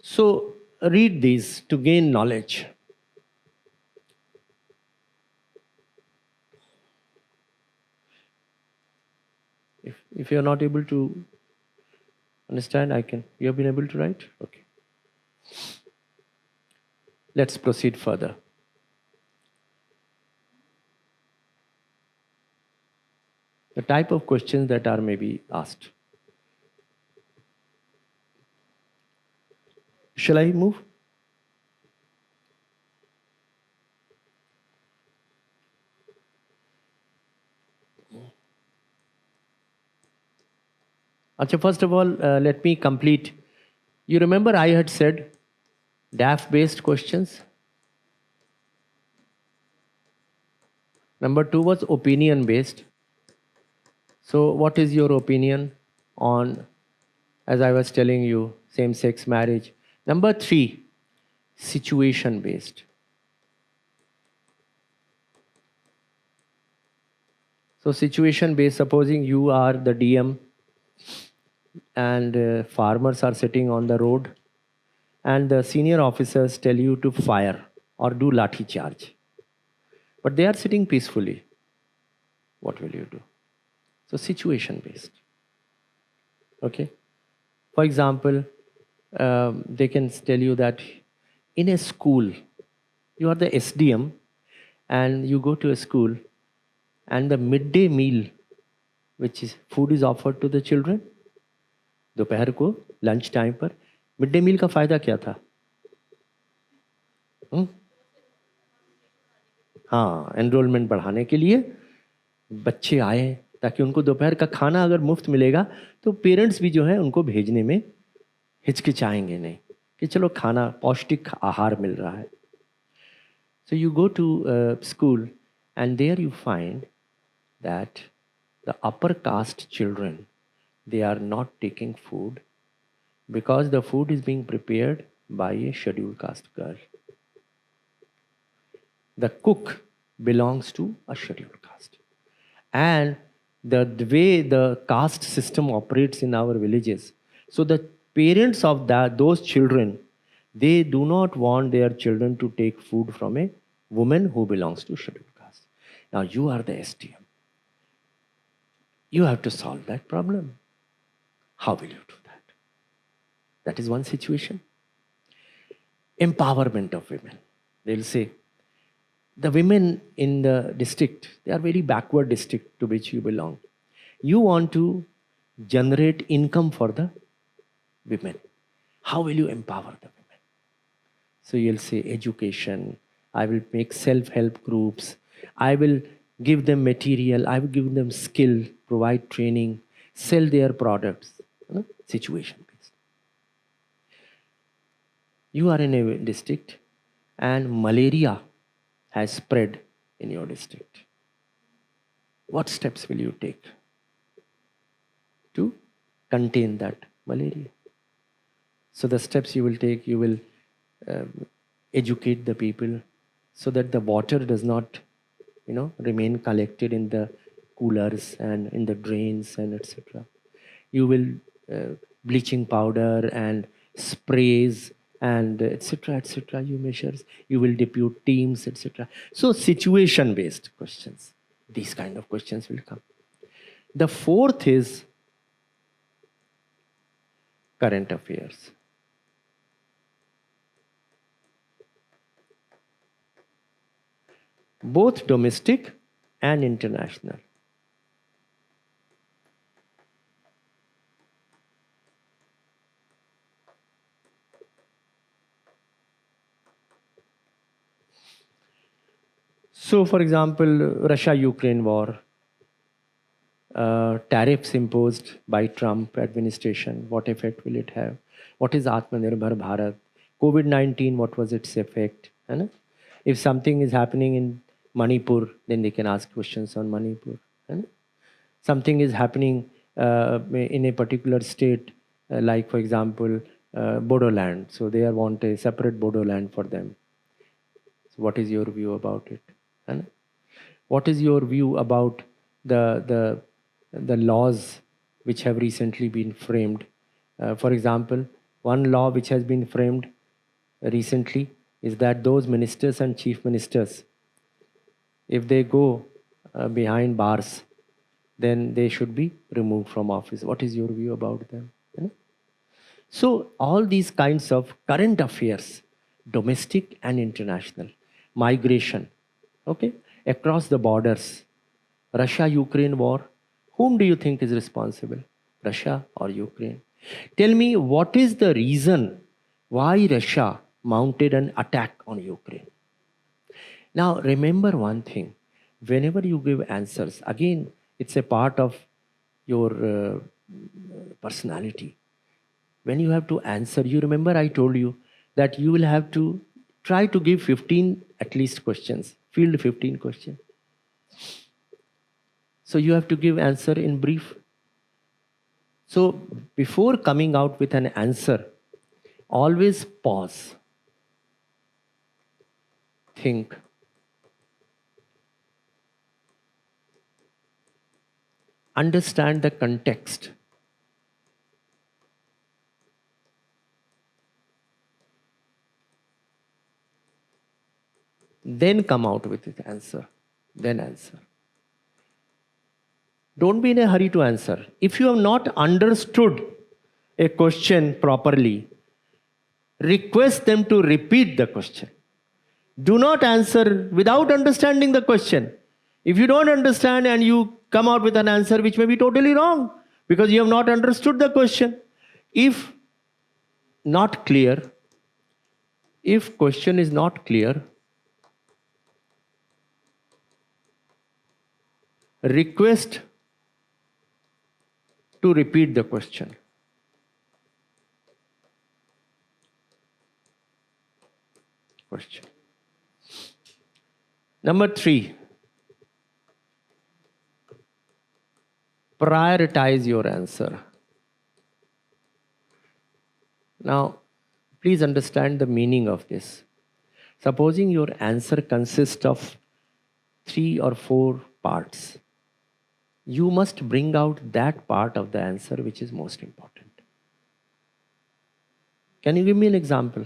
So read these to gain knowledge. If you are not able to understand, you have been able to write? Okay. Let's proceed further. The type of questions that are maybe asked. Shall I move? Achha, first of all, let me complete. You remember I had said DAF-based questions. Number 2 was opinion-based. So what is your opinion on, as I was telling you, same-sex marriage? Number 3, situation-based. So situation-based, supposing you are the DM and farmers are sitting on the road and the senior officers tell you to fire or do lathi charge. But they are sitting peacefully. What will you do? So situation-based. Okay. For example, they can tell you that in a school, you are the SDM and you go to a school and the midday meal, which is food is offered to the children, दोपहर को lunch time पर mid day meal का फायदा क्या था? हाँ, enrolment बढ़ाने के लिए बच्चे आए ताकि उनको दोपहर का खाना अगर मुफ्त मिलेगा तो पेरेंट्स भी जो है उनको भेजने में हिचकिचाएंगे नहीं कि चलो खाना पौष्टिक आहार मिल रहा है. So you go to school and there you find that the upper caste children, they are not taking food because the food is being prepared by a scheduled caste girl. The cook belongs to a scheduled caste. And the way the caste system operates in our villages, so the parents of those children, they do not want their children to take food from a woman who belongs to scheduled caste. Now you are the STM. You have to solve that problem. How will you do that? That is one situation. Empowerment of women. They'll say, the women in the district, they are very backward district to which you belong. You want to generate income for the women. How will you empower the women? So you'll say education, I will make self-help groups, I will give them material, I will give them skill, provide training, sell their products. Situation based. You are in a district and malaria has spread in your district. What steps will you take to contain that malaria? So the steps you will take, you will educate the people so that the water does not, remain collected in the coolers and in the drains and etc. You will bleaching powder and sprays and etc. You measures. You will depute teams, etc. So situation-based questions. These kind of questions will come. The fourth is current affairs. both domestic and international. So, for example, Russia-Ukraine war, tariffs imposed by Trump administration, what effect will it have? What is Atmanirbhar Bharat? COVID-19, what was its effect? है ना? If something is happening in Manipur, then they can ask questions on Manipur. है ना? Something is happening in a particular state, like for example, Bodoland. So they want a separate Bodoland for them. So what is your view about it? है ना? What is your view about the laws which have recently been framed? For example, one law which has been framed recently is that those ministers and chief ministers, if they go behind bars, then they should be removed from office. What is your view about them? You know? So all these kinds of current affairs, domestic and international, migration, okay, across the borders, Russia-Ukraine war, whom do you think is responsible? Russia or Ukraine? Tell me, what is the reason why Russia mounted an attack on Ukraine? Now, remember one thing. Whenever you give answers, again, it's a part of your personality. When you have to answer, you remember I told you that you will have to try to give 15 at least questions, field 15 questions. So you have to give answer in brief. So before coming out with an answer, always pause. Think. Understand the context. Then come out with the answer. Then answer. Don't be in a hurry to answer. If you have not understood a question properly, request them to repeat the question. Do not answer without understanding the question. If you don't understand and you come out with an answer which may be totally wrong because you have not understood the question. If not clear, if question is not clear, request to repeat the question. Number 3, prioritize your answer. Now, please understand the meaning of this. Supposing your answer consists of 3 or 4 parts, you must bring out that part of the answer which is most important. Can you give me an example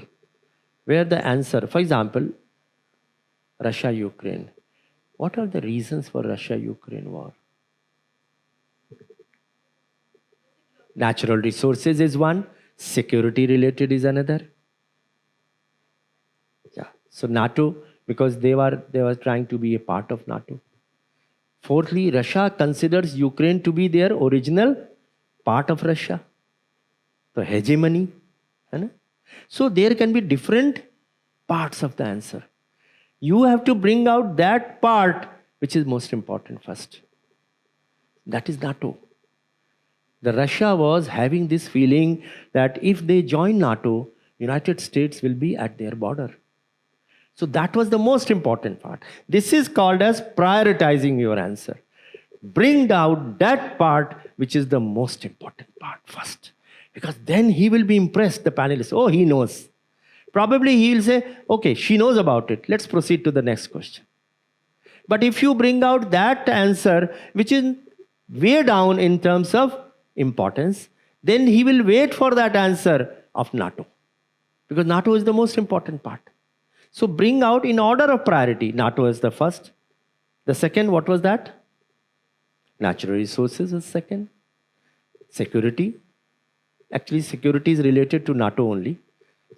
where the answer, for example, Russia-Ukraine. What are the reasons for Russia-Ukraine war? Natural resources is one, security related is another. Yeah. So NATO, because they were trying to be a part of NATO. Fourthly, Russia considers Ukraine to be their original part of Russia. So hegemony. So there can be different parts of the answer. You have to bring out that part which is most important first. That is NATO. The Russia was having this feeling that if they join NATO, United States will be at their border. So that was the most important part. This is called as prioritizing your answer. Bring out that part which is the most important part first. Because then he will be impressed, the panelist. Oh, he knows. Probably he will say, okay, she knows about it. Let's proceed to the next question. But if you bring out that answer which is way down in terms of importance, then he will wait for that answer of NATO. Because NATO is the most important part. So bring out in order of priority. NATO is the first. The second, what was that? Natural resources is second. Security. Actually, security is related to NATO only.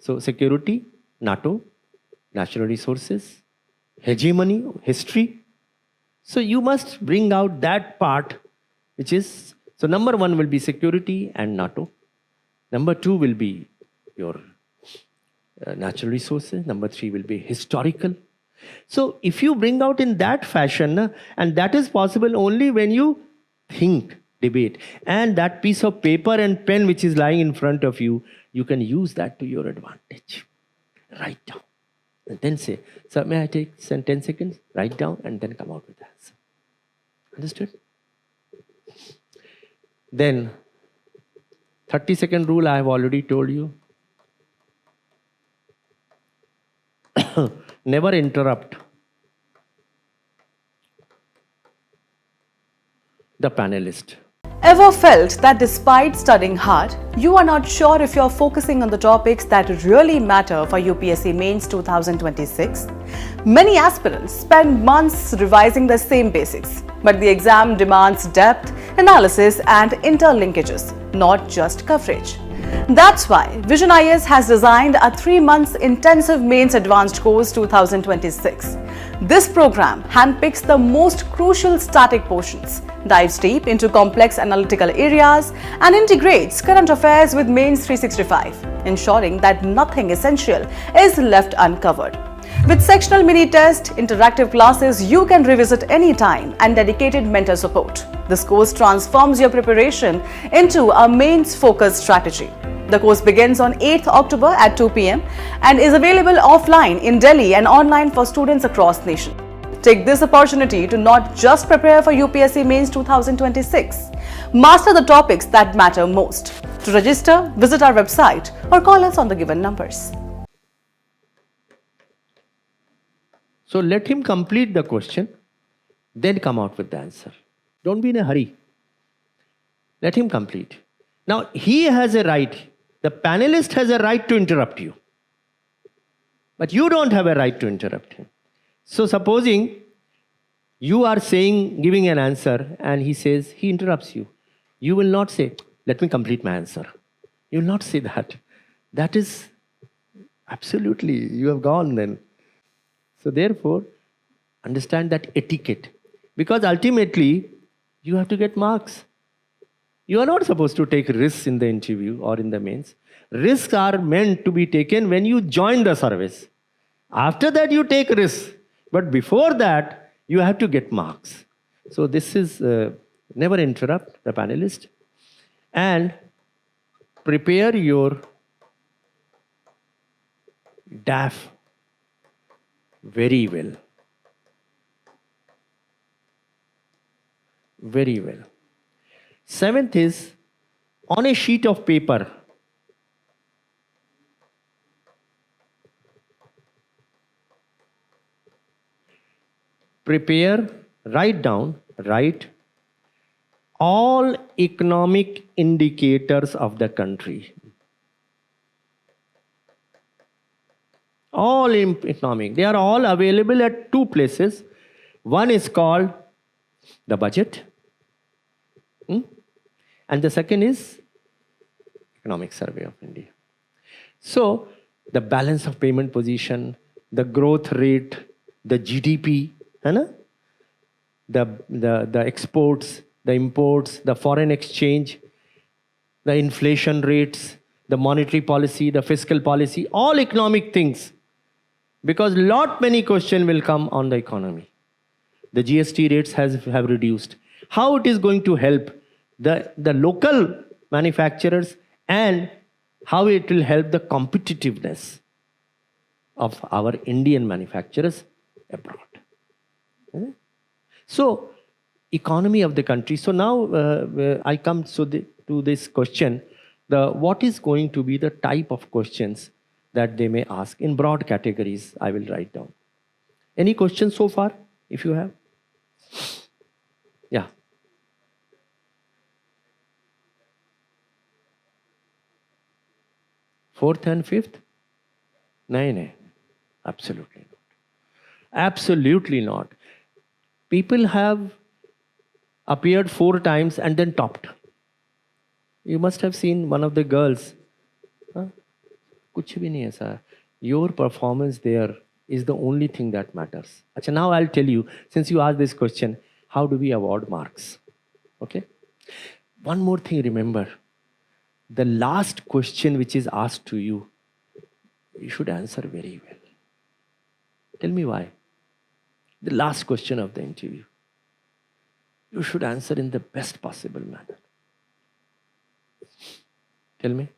So security, NATO, natural resources, hegemony, history. So you must bring out that part, which is, so number one will be security and NATO. Number two will be your natural resources. Number three will be historical. So if you bring out in that fashion, and that is possible only when you think, debate, and that piece of paper and pen which is lying in front of you, you can use that to your advantage. Write down. And then say, sir, may I take 10 seconds? Write down and then come out with the answer. Understood? Then, 30-second rule I have already told you. Never interrupt the panelist. Ever felt that despite studying hard, you are not sure if you're focusing on the topics that really matter for UPSC Mains 2026? Many aspirants spend months revising the same basics, but the exam demands depth, analysis and interlinkages, not just coverage. That's why Vision IS has designed a 3-month intensive Mains Advanced Course 2026. This program handpicks the most crucial static portions, dives deep into complex analytical areas, and integrates current affairs with Mains 365, ensuring that nothing essential is left uncovered. With sectional mini test, interactive classes you can revisit anytime, and dedicated mentor support, this course transforms your preparation into a Mains focused strategy. The course begins on 8th October at 2 p.m. and is available offline in Delhi and online for students across the nation. Take this opportunity to not just prepare for UPSC Mains 2026, master the topics that matter most. To register, visit our website or call us on the given numbers. So let him complete the question, then come out with the answer. Don't be in a hurry. Let him complete. Now, he has a right, the panelist has a right to interrupt you. But you don't have a right to interrupt him. So supposing you are giving an answer and he interrupts you. You will not say, let me complete my answer. You will not say that. That is absolutely, you have gone then. So therefore, understand that etiquette. Because ultimately, you have to get marks. You are not supposed to take risks in the interview or in the mains. Risks are meant to be taken when you join the service. After that, you take risks. But before that, you have to get marks. So this is, never interrupt the panelist. And prepare your DAF very well. Very well. 7th is, on a sheet of paper, write all economic indicators of the country. All economic. They are all available at 2 places. One is called the budget. And the second is Economic Survey of India. So, the balance of payment position, the growth rate, the GDP, the exports, the imports, the foreign exchange, the inflation rates, the monetary policy, the fiscal policy, all economic things. Because many questions will come on the economy. The GST rates have reduced. How it is going to help the local manufacturers and how it will help the competitiveness of our Indian manufacturers abroad. So, economy of the country. So now I come to this question, what is going to be the type of questions that they may ask in broad categories. I will write down. Any questions so far, if you have? Yeah. Fourth and fifth? No. Absolutely not. Absolutely not. People have appeared 4 times and then topped. You must have seen one of the girls. Kuch bhi nahi hai sir. Your performance there is the only thing that matters. Acha, now I'll tell you, since you asked this question, how do we award marks? Okay. One more thing, remember, the last question which is asked to you, you should answer very well. Tell me why. The last question of the interview, you should answer in the best possible manner. Tell me.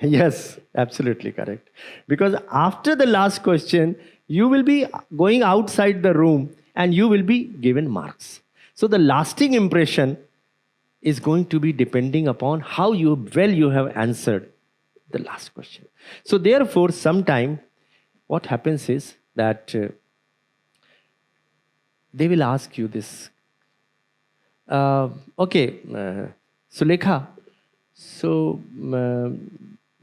Yes, absolutely correct. Because after the last question, you will be going outside the room and you will be given marks. So the lasting impression is going to be depending upon how well you have answered the last question. So therefore, sometime what happens is that they will ask you this. Sulekha, so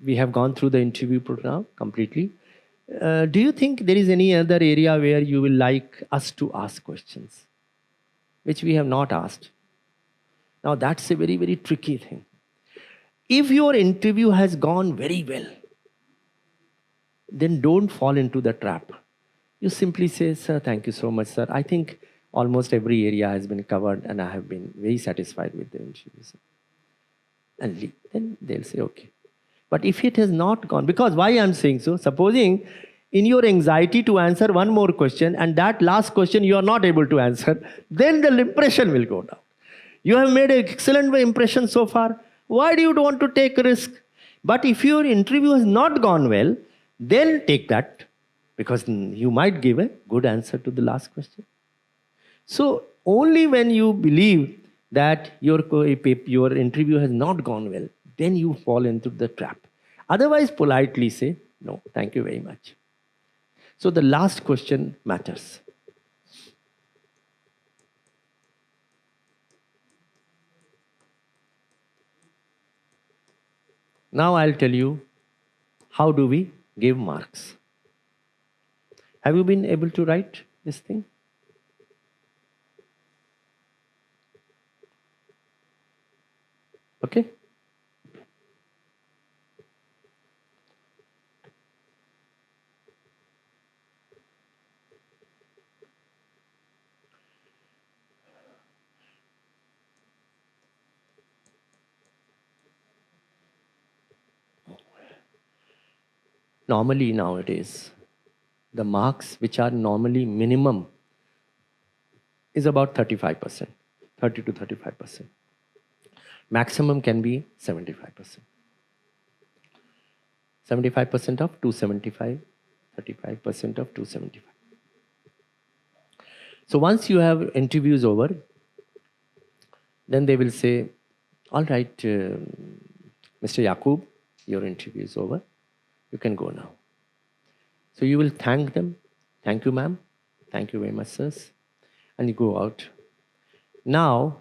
we have gone through the interview program completely. Do you think there is any other area where you will like us to ask questions, which we have not asked? Now that's a very, very tricky thing. If your interview has gone very well, then don't fall into the trap. You simply say, sir, thank you so much, sir. I think almost every area has been covered and I have been very satisfied with the interview, sir. And leave. Then they'll say, okay. But if it has not gone, because why I'm saying so, supposing in your anxiety to answer one more question and that last question you are not able to answer, then the impression will go down. You have made an excellent impression so far. Why do you want to take a risk? But if your interview has not gone well, then take that, because you might give a good answer to the last question. So only when you believe that your interview has not gone well, then you fall into the trap. Otherwise, politely say, no, thank you very much. So the last question matters. Now I'll tell you, how do we give marks? Have you been able to write this thing? Okay? Normally nowadays, the marks which are normally minimum is about 35%, 30 to 35%. Maximum can be 75%. 75% of 275, 35% of 275. So once you have interviews over, then they will say, all right, Mr. Yaqub, your interview is over. You can go now. So you will thank them. Thank you, ma'am. Thank you very much, sirs. And you go out. Now,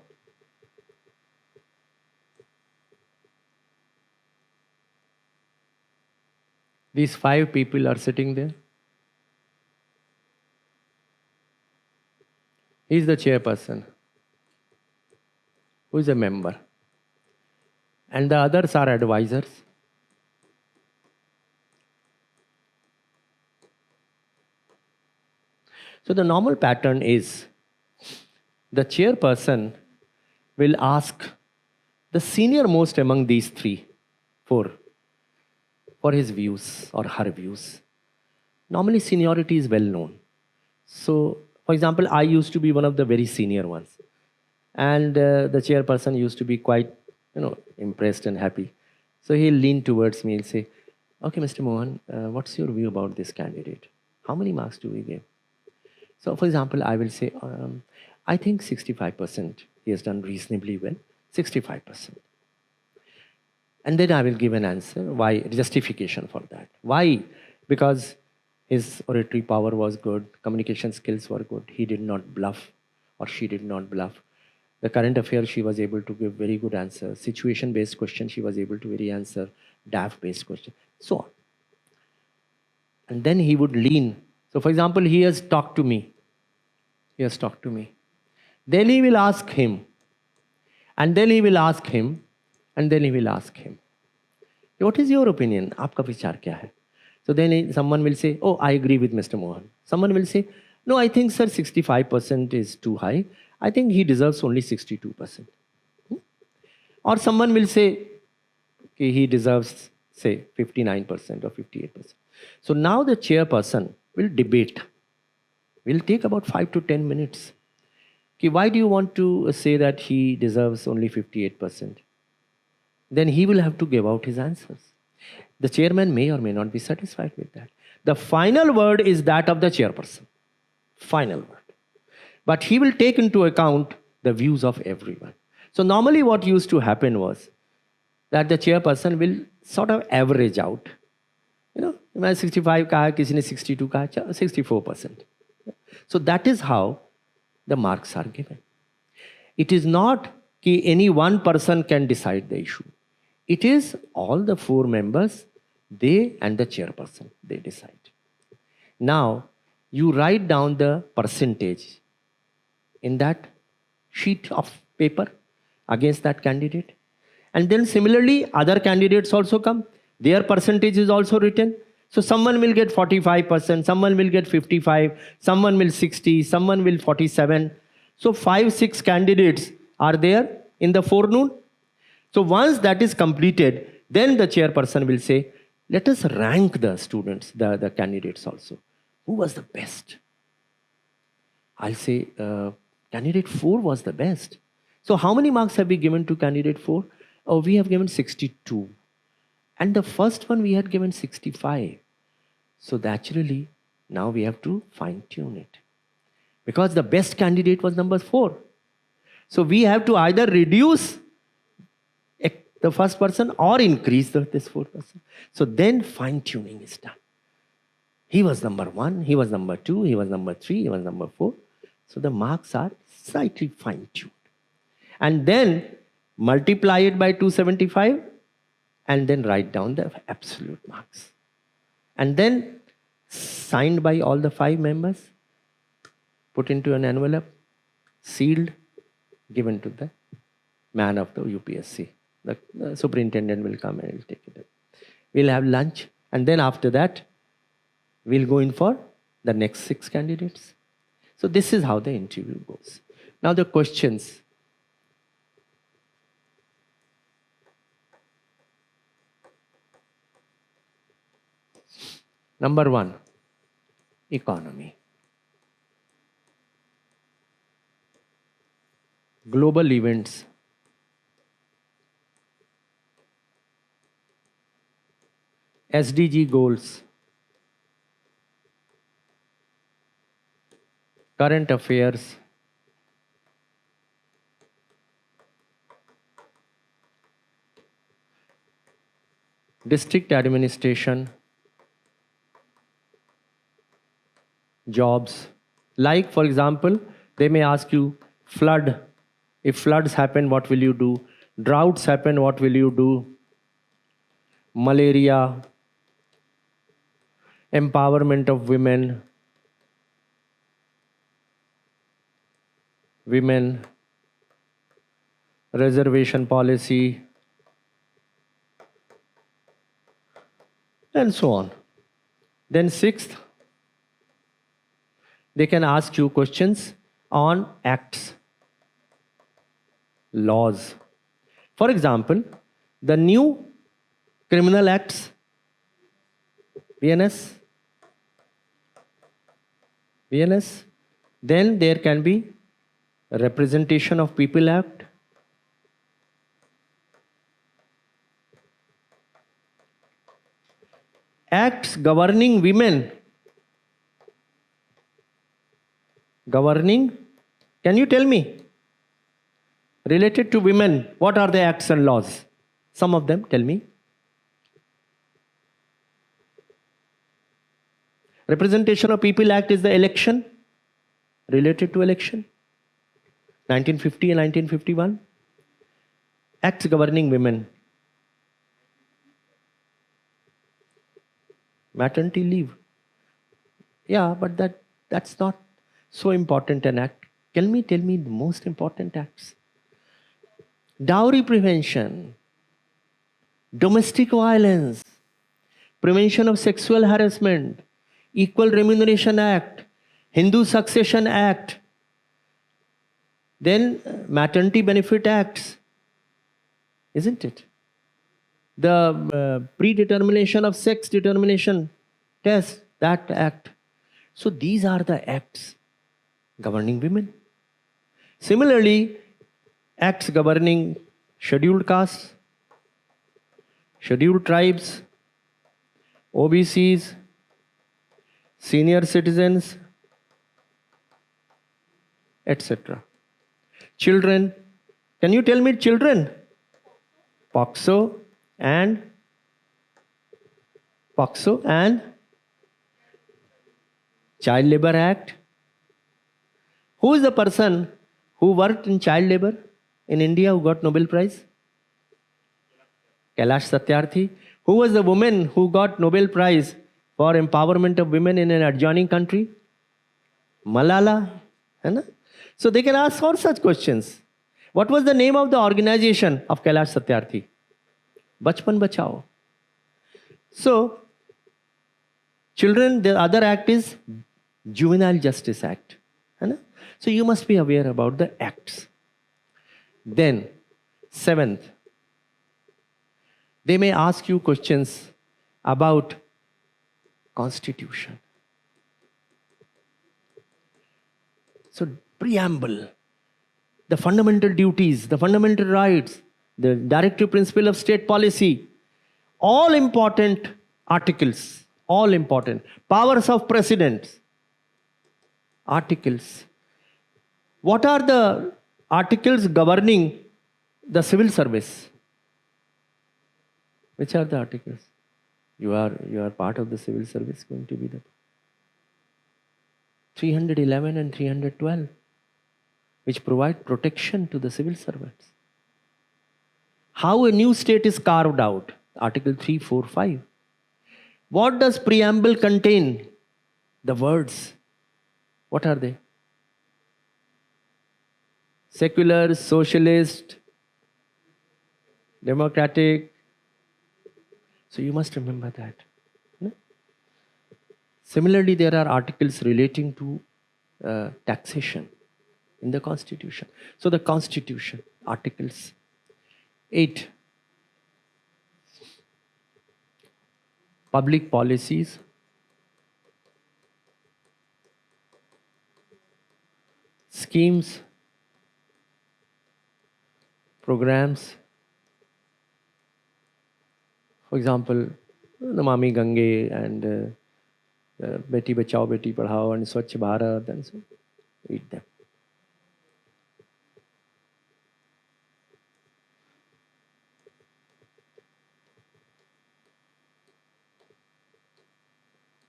these 5 people are sitting there. He is the chairperson, who is a member. And the others are advisors. So the normal pattern is the chairperson will ask the senior most among these 3, 4 for his views or her views. Normally seniority is well known. So for example, I used to be one of the very senior ones. And the chairperson used to be quite, impressed and happy. So he'll lean towards me and say, okay, Mr. Mohan, what's your view about this candidate? How many marks do we give? So for example, I will say, I think 65%. He has done reasonably well, 65%. And then I will give an answer, why, justification for that. Why? Because his oratory power was good, communication skills were good, he did not bluff or she did not bluff. The current affair, she was able to give very good answer. Situation-based question, she was able to very answer. DAF-based question, so on. And then he would lean. So for example, he has talked to me. He has talked to me. Then he will ask him. And then he will ask him. And then he will ask him. What is your opinion? आपका विचार क्या है? So then someone will say, oh, I agree with Mr. Mohan. Someone will say, no, I think, sir, 65% is too high. I think he deserves only 62%. Or someone will say, okay, he deserves, say, 59% or 58%. So now the chairperson will debate. Will take about 5 to 10 minutes. Okay, why do you want to say that he deserves only 58%? Then he will have to give out his answers. The chairman may or may not be satisfied with that. The final word is that of the chairperson. Final word. But he will take into account the views of everyone. So normally what used to happen was that the chairperson will sort of average out. You know, मैं 65 कहा, किसी ने 62 कहा, 64%. So that is how the marks are given. It is not that any one person can decide the issue. It is all the 4 members, they and the chairperson, they decide. Now, you write down the percentage in that sheet of paper against that candidate. And then similarly, other candidates also come. Their percentage is also written. So someone will get 45%, someone will get 55, someone will 60, someone will 47. So 5, 6 candidates are there in the forenoon. So once that is completed, then the chairperson will say, let us rank the students, the candidates also. Who was the best? I'll say, candidate 4 was the best. So how many marks have we given to candidate 4? Oh, we have given 62. And the first one we had given 65. So naturally, now we have to fine tune it. Because the best candidate was number 4. So we have to either reduce the first person or increase this 4th person. So then fine tuning is done. He was number 1, he was number 2, he was number 3, he was number 4. So the marks are slightly fine tuned. And then multiply it by 275 and then write down the absolute marks. And then signed by all the 5 members, put into an envelope, sealed, given to the man of the UPSC. The superintendent will come and will take it up. We'll have lunch, and then after that, we'll go in for the next 6 candidates. So this is how the interview goes. Now the questions. Number 1, economy. Global events. SDG goals. Current affairs. District administration. Jobs. Like, for example, they may ask you, flood. If floods happen, what will you do? Droughts happen, what will you do? Malaria. Empowerment of women. Women. Reservation policy. And so on. Then 6th, they can ask you questions on acts, laws. For example, the new criminal acts, VNS, then there can be Representation of People Act, acts governing women. Governing, can you tell me? Related to women, what are the acts and laws? Some of them, tell me. Representation of People Act is the election, related to election, 1950 and 1951. Acts governing women. Maternity leave. Yeah, but that's not so important an act. Tell me the most important acts. Dowry prevention, domestic violence, Prevention of Sexual Harassment, Equal Remuneration Act, Hindu Succession Act, then Maternity Benefit Acts, isn't it? The Predetermination of Sex Determination Test, that act. So these are the acts governing women. Similarly, acts governing scheduled castes, scheduled tribes, OBCs, senior citizens, etc. Children, can you tell me children? POXO and Child Labor Act. Who is the person who worked in child labor in India who got Nobel Prize? Kailash Satyarthi. Who was the woman who got Nobel Prize for empowerment of women in an adjoining country? Malala. है ना? So they can ask all such questions. What was the name of the organization of Kailash Satyarthi? Bachpan Bachao. So, children, the other act is Juvenile Justice Act. है ना? So you must be aware about the acts. Then, seventh, they may ask you questions about Constitution. So, preamble, the fundamental duties, the fundamental rights, the directive principle of state policy, all important articles, all important. Powers of presidents, articles. What are the articles governing the civil service? Which are the articles? You are part of the civil service, going to be the 311 and 312, which provide protection to the civil servants. How a new state is carved out, Article 3, 4, 5. What does preamble contain? The words. What are they? Secular, socialist, democratic. So you must remember that. No? Similarly, there are articles relating to taxation in the Constitution. So the Constitution, articles 8. Public policies. Schemes, programs. For example, Namami Gange and Beti Bachao, Beti Padhao and Swachh Bharat, and so read them.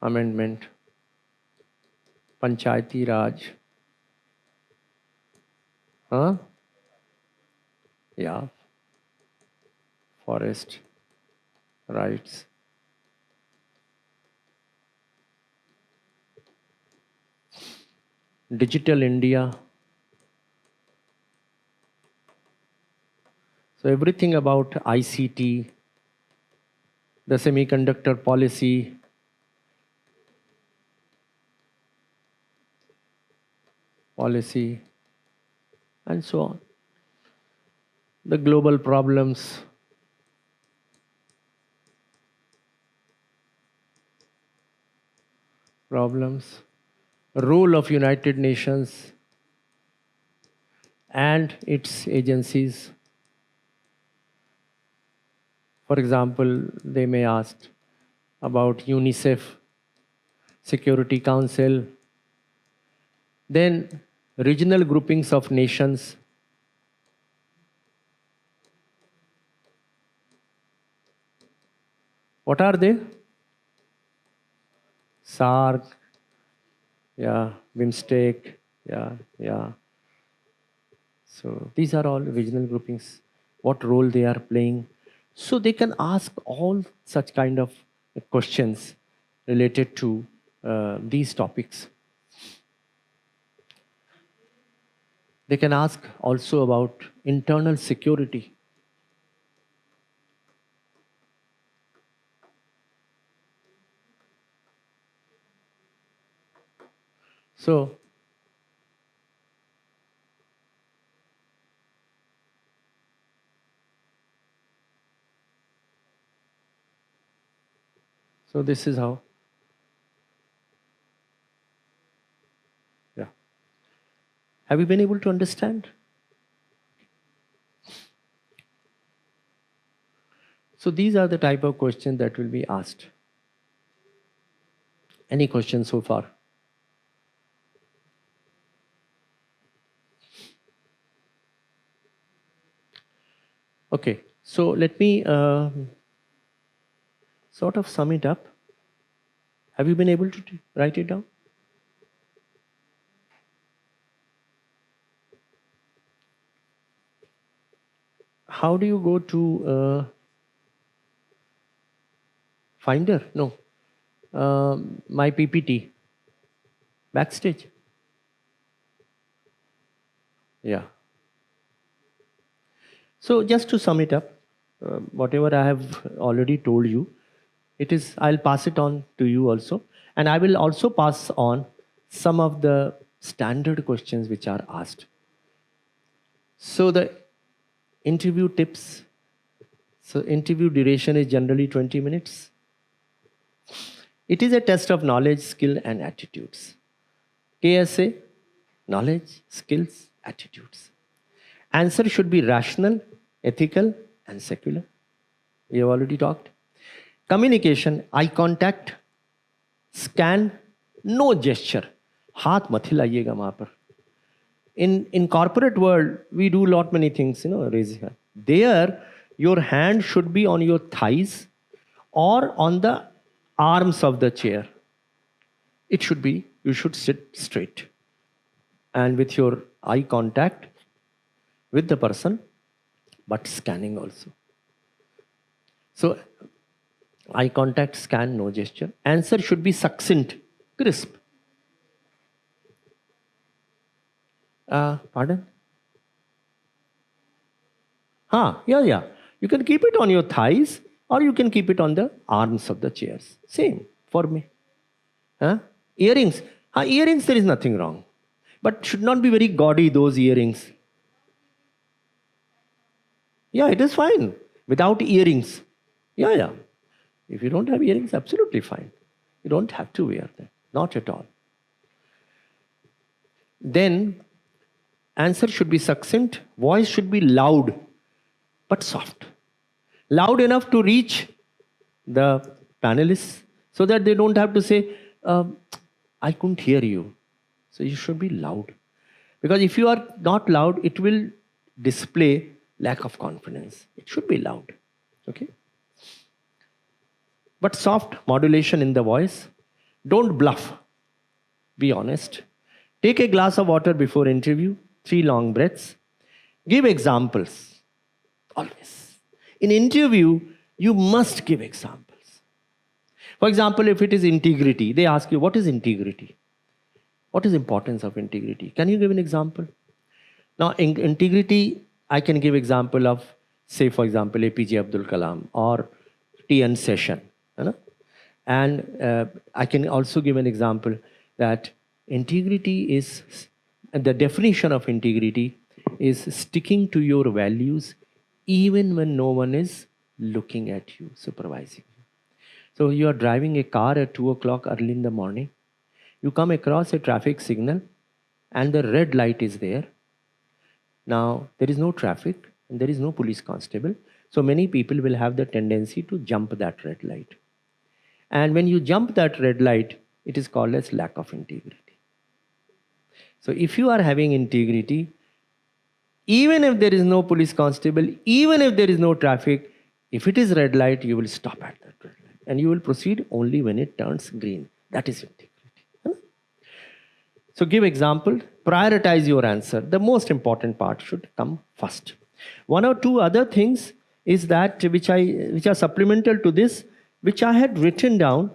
Amendment, Panchayati Raj. Huh? Yeah. Forest rights. Digital India. So everything about ICT, the semiconductor policy, and so on. The global problems, role of United Nations and its agencies. For example, they may ask about UNICEF, Security Council, then regional groupings of nations. What are they? SARC, yeah, BIMSTEC, yeah. So these are all regional groupings, what role they are playing. So they can ask all such kind of questions related to these topics. They can ask also about internal security. So this is how. Yeah. Have you been able to understand? So these are the type of questions that will be asked. Any questions so far? Okay, so let me sort of sum it up. Have you been able to write it down? How do you go to Finder? No. My PPT. Backstage. Yeah. So just to sum it up, whatever I have already told you, I'll pass it on to you also. And I will also pass on some of the standard questions which are asked. So the interview tips. So interview duration is generally 20 minutes. It is a test of knowledge, skill and attitudes. KSA, knowledge, skills, attitudes. Answer should be rational, ethical and secular. We have already talked. Communication, eye contact, scan, no gesture. हाथ मत हिलाइएगा वहाँ पर. In corporate world, we do lot many things, raise your hand. There, your hand should be on your thighs or on the arms of the chair. It should be, you should sit straight and with your eye contact with the person, but scanning also. So, eye contact, scan, no gesture. Answer should be succinct, crisp. Pardon? Yeah. You can keep it on your thighs or you can keep it on the arms of the chairs. Same for me. Earrings. Earrings, there is nothing wrong. But should not be very gaudy, those earrings. Yeah, it is fine. Without earrings. Yeah. If you don't have earrings, absolutely fine. You don't have to wear them. Not at all. Then, answer should be succinct. Voice should be loud, but soft. Loud enough to reach the panelists so that they don't have to say, I couldn't hear you. So you should be loud. Because if you are not loud, it will display lack of confidence. It should be loud. Okay? But soft modulation in the voice. Don't bluff. Be honest. Take a glass of water before interview. 3 long breaths. Give examples. Always. In interview, you must give examples. For example, if it is integrity, they ask you, what is integrity? What is the importance of integrity? Can you give an example? Now, in integrity, I can give example of, say, for example, APJ Abdul Kalam or TN Session. And I can also give an example that integrity is, the definition of integrity is sticking to your values even when no one is looking at you, supervising you. So you are driving a car at 2 o'clock early in the morning. You come across a traffic signal and the red light is there. Now, there is no traffic and there is no police constable. So many people will have the tendency to jump that red light. And when you jump that red light, it is called as lack of integrity. So if you are having integrity, even if there is no police constable, even if there is no traffic, if it is red light, you will stop at that red light. And you will proceed only when it turns green. That is integrity. So give example, prioritize your answer. The most important part should come first. 1 or 2 other things is that which are supplemental to this, which I had written down.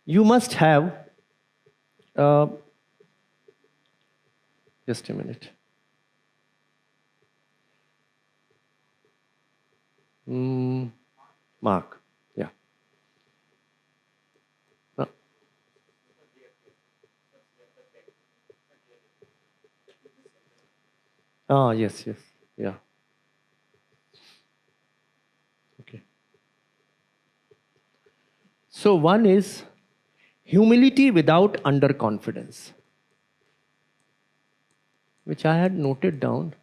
You must have, just a minute. Mark, yeah. Ah, yes, yes. Yeah. Okay. So one is humility without underconfidence, which I had noted down.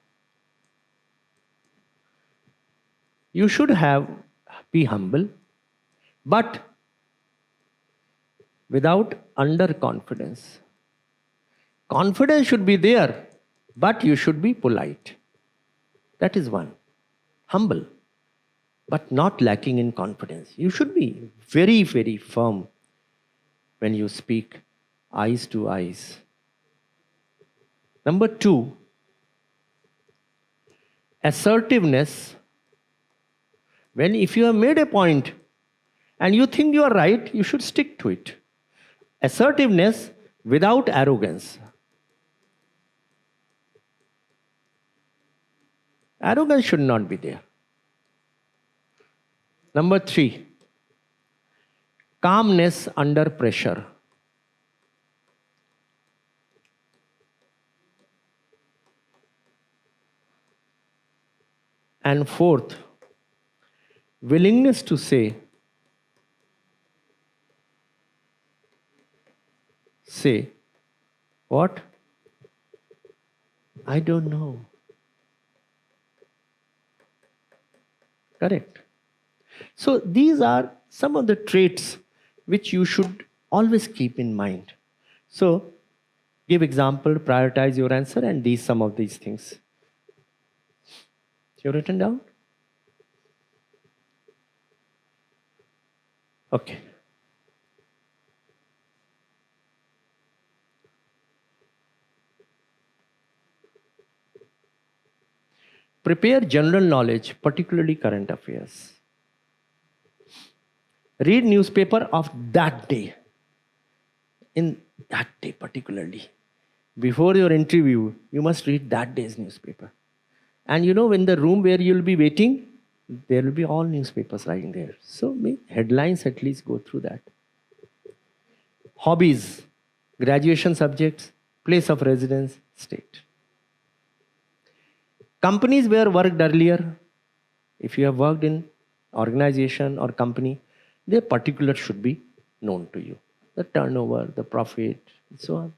You should have be humble, but without underconfidence. Confidence should be there, but you should be polite. That is one. Humble, but not lacking in confidence. You should be very, very firm when you speak, eyes to eyes. Number two, assertiveness. When if you have made a point and you think you are right, you should stick to it. Assertiveness without arrogance. Arrogance should not be there. Number three, calmness under pressure. And fourth, willingness to say, what? I don't know. Correct. So these are some of the traits which you should always keep in mind. So give example, prioritize your answer, and some of these things. You written down? Okay. Prepare general knowledge, particularly current affairs. Read newspaper of that day. In that day particularly. Before your interview, you must read that day's newspaper. And you know, in the room where you'll be waiting, there will be all newspapers lying there. So make headlines at least go through that. Hobbies, graduation subjects, place of residence, state. Companies where worked earlier, if you have worked in organization or company, their particulars should be known to you. The turnover, the profit, and so on.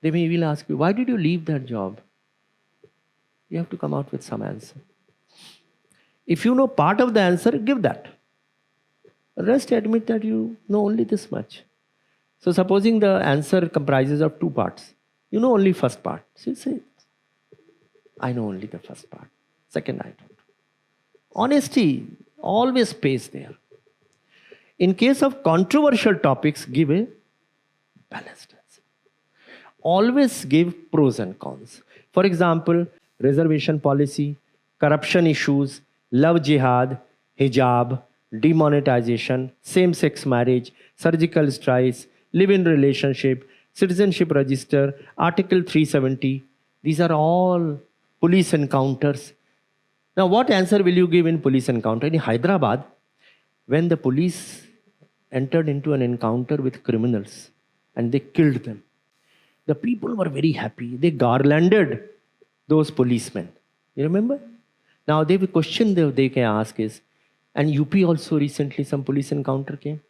They may even ask you, why did you leave that job? You have to come out with some answer. If you know part of the answer, give that. The rest, admit that you know only this much. So supposing the answer comprises of two parts. You know only first part. So you say, I know only the first part. Second, I don't. Honesty always pays there. In case of controversial topics, give a balanced answer. Always give pros and cons. For example, reservation policy, corruption issues, love jihad, hijab, demonetization, same-sex marriage, surgical strikes, live-in relationship, citizenship register, Article 370. These are all police encounters. Now, what answer will you give in police encounter? In Hyderabad, when the police entered into an encounter with criminals and they killed them, the people were very happy. They garlanded those policemen. You remember? Now, the question they can ask is, and UP also recently some police encounter came.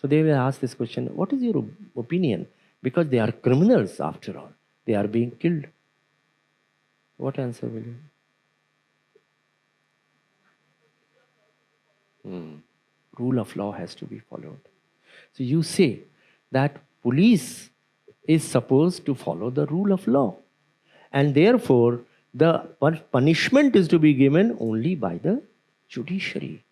So they will ask this question, what is your opinion? Because they are criminals after all. They are being killed. What answer will you? Rule of law has to be followed. So you say that police is supposed to follow the rule of law. And therefore, the punishment is to be given only by the judiciary.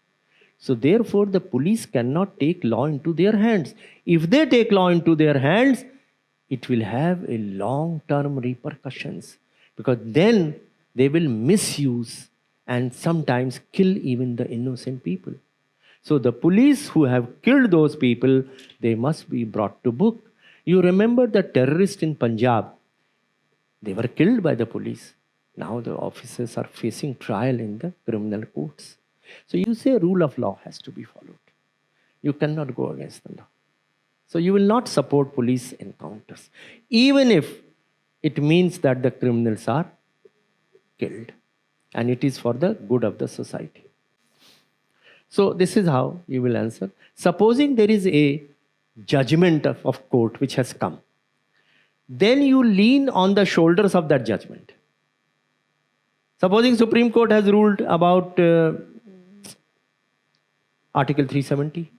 So therefore, the police cannot take law into their hands. If they take law into their hands, it will have a long-term repercussions, because then they will misuse and sometimes kill even the innocent people. So the police who have killed those people, they must be brought to book. You remember the terrorist in Punjab? They were killed by the police. Now the officers are facing trial in the criminal courts. So you say rule of law has to be followed. You cannot go against the law. So you will not support police encounters. Even if it means that the criminals are killed and it is for the good of the society. So this is how you will answer. Supposing there is a judgment of court which has come, then you lean on the shoulders of that judgment. Supposing Supreme Court has ruled about Article 370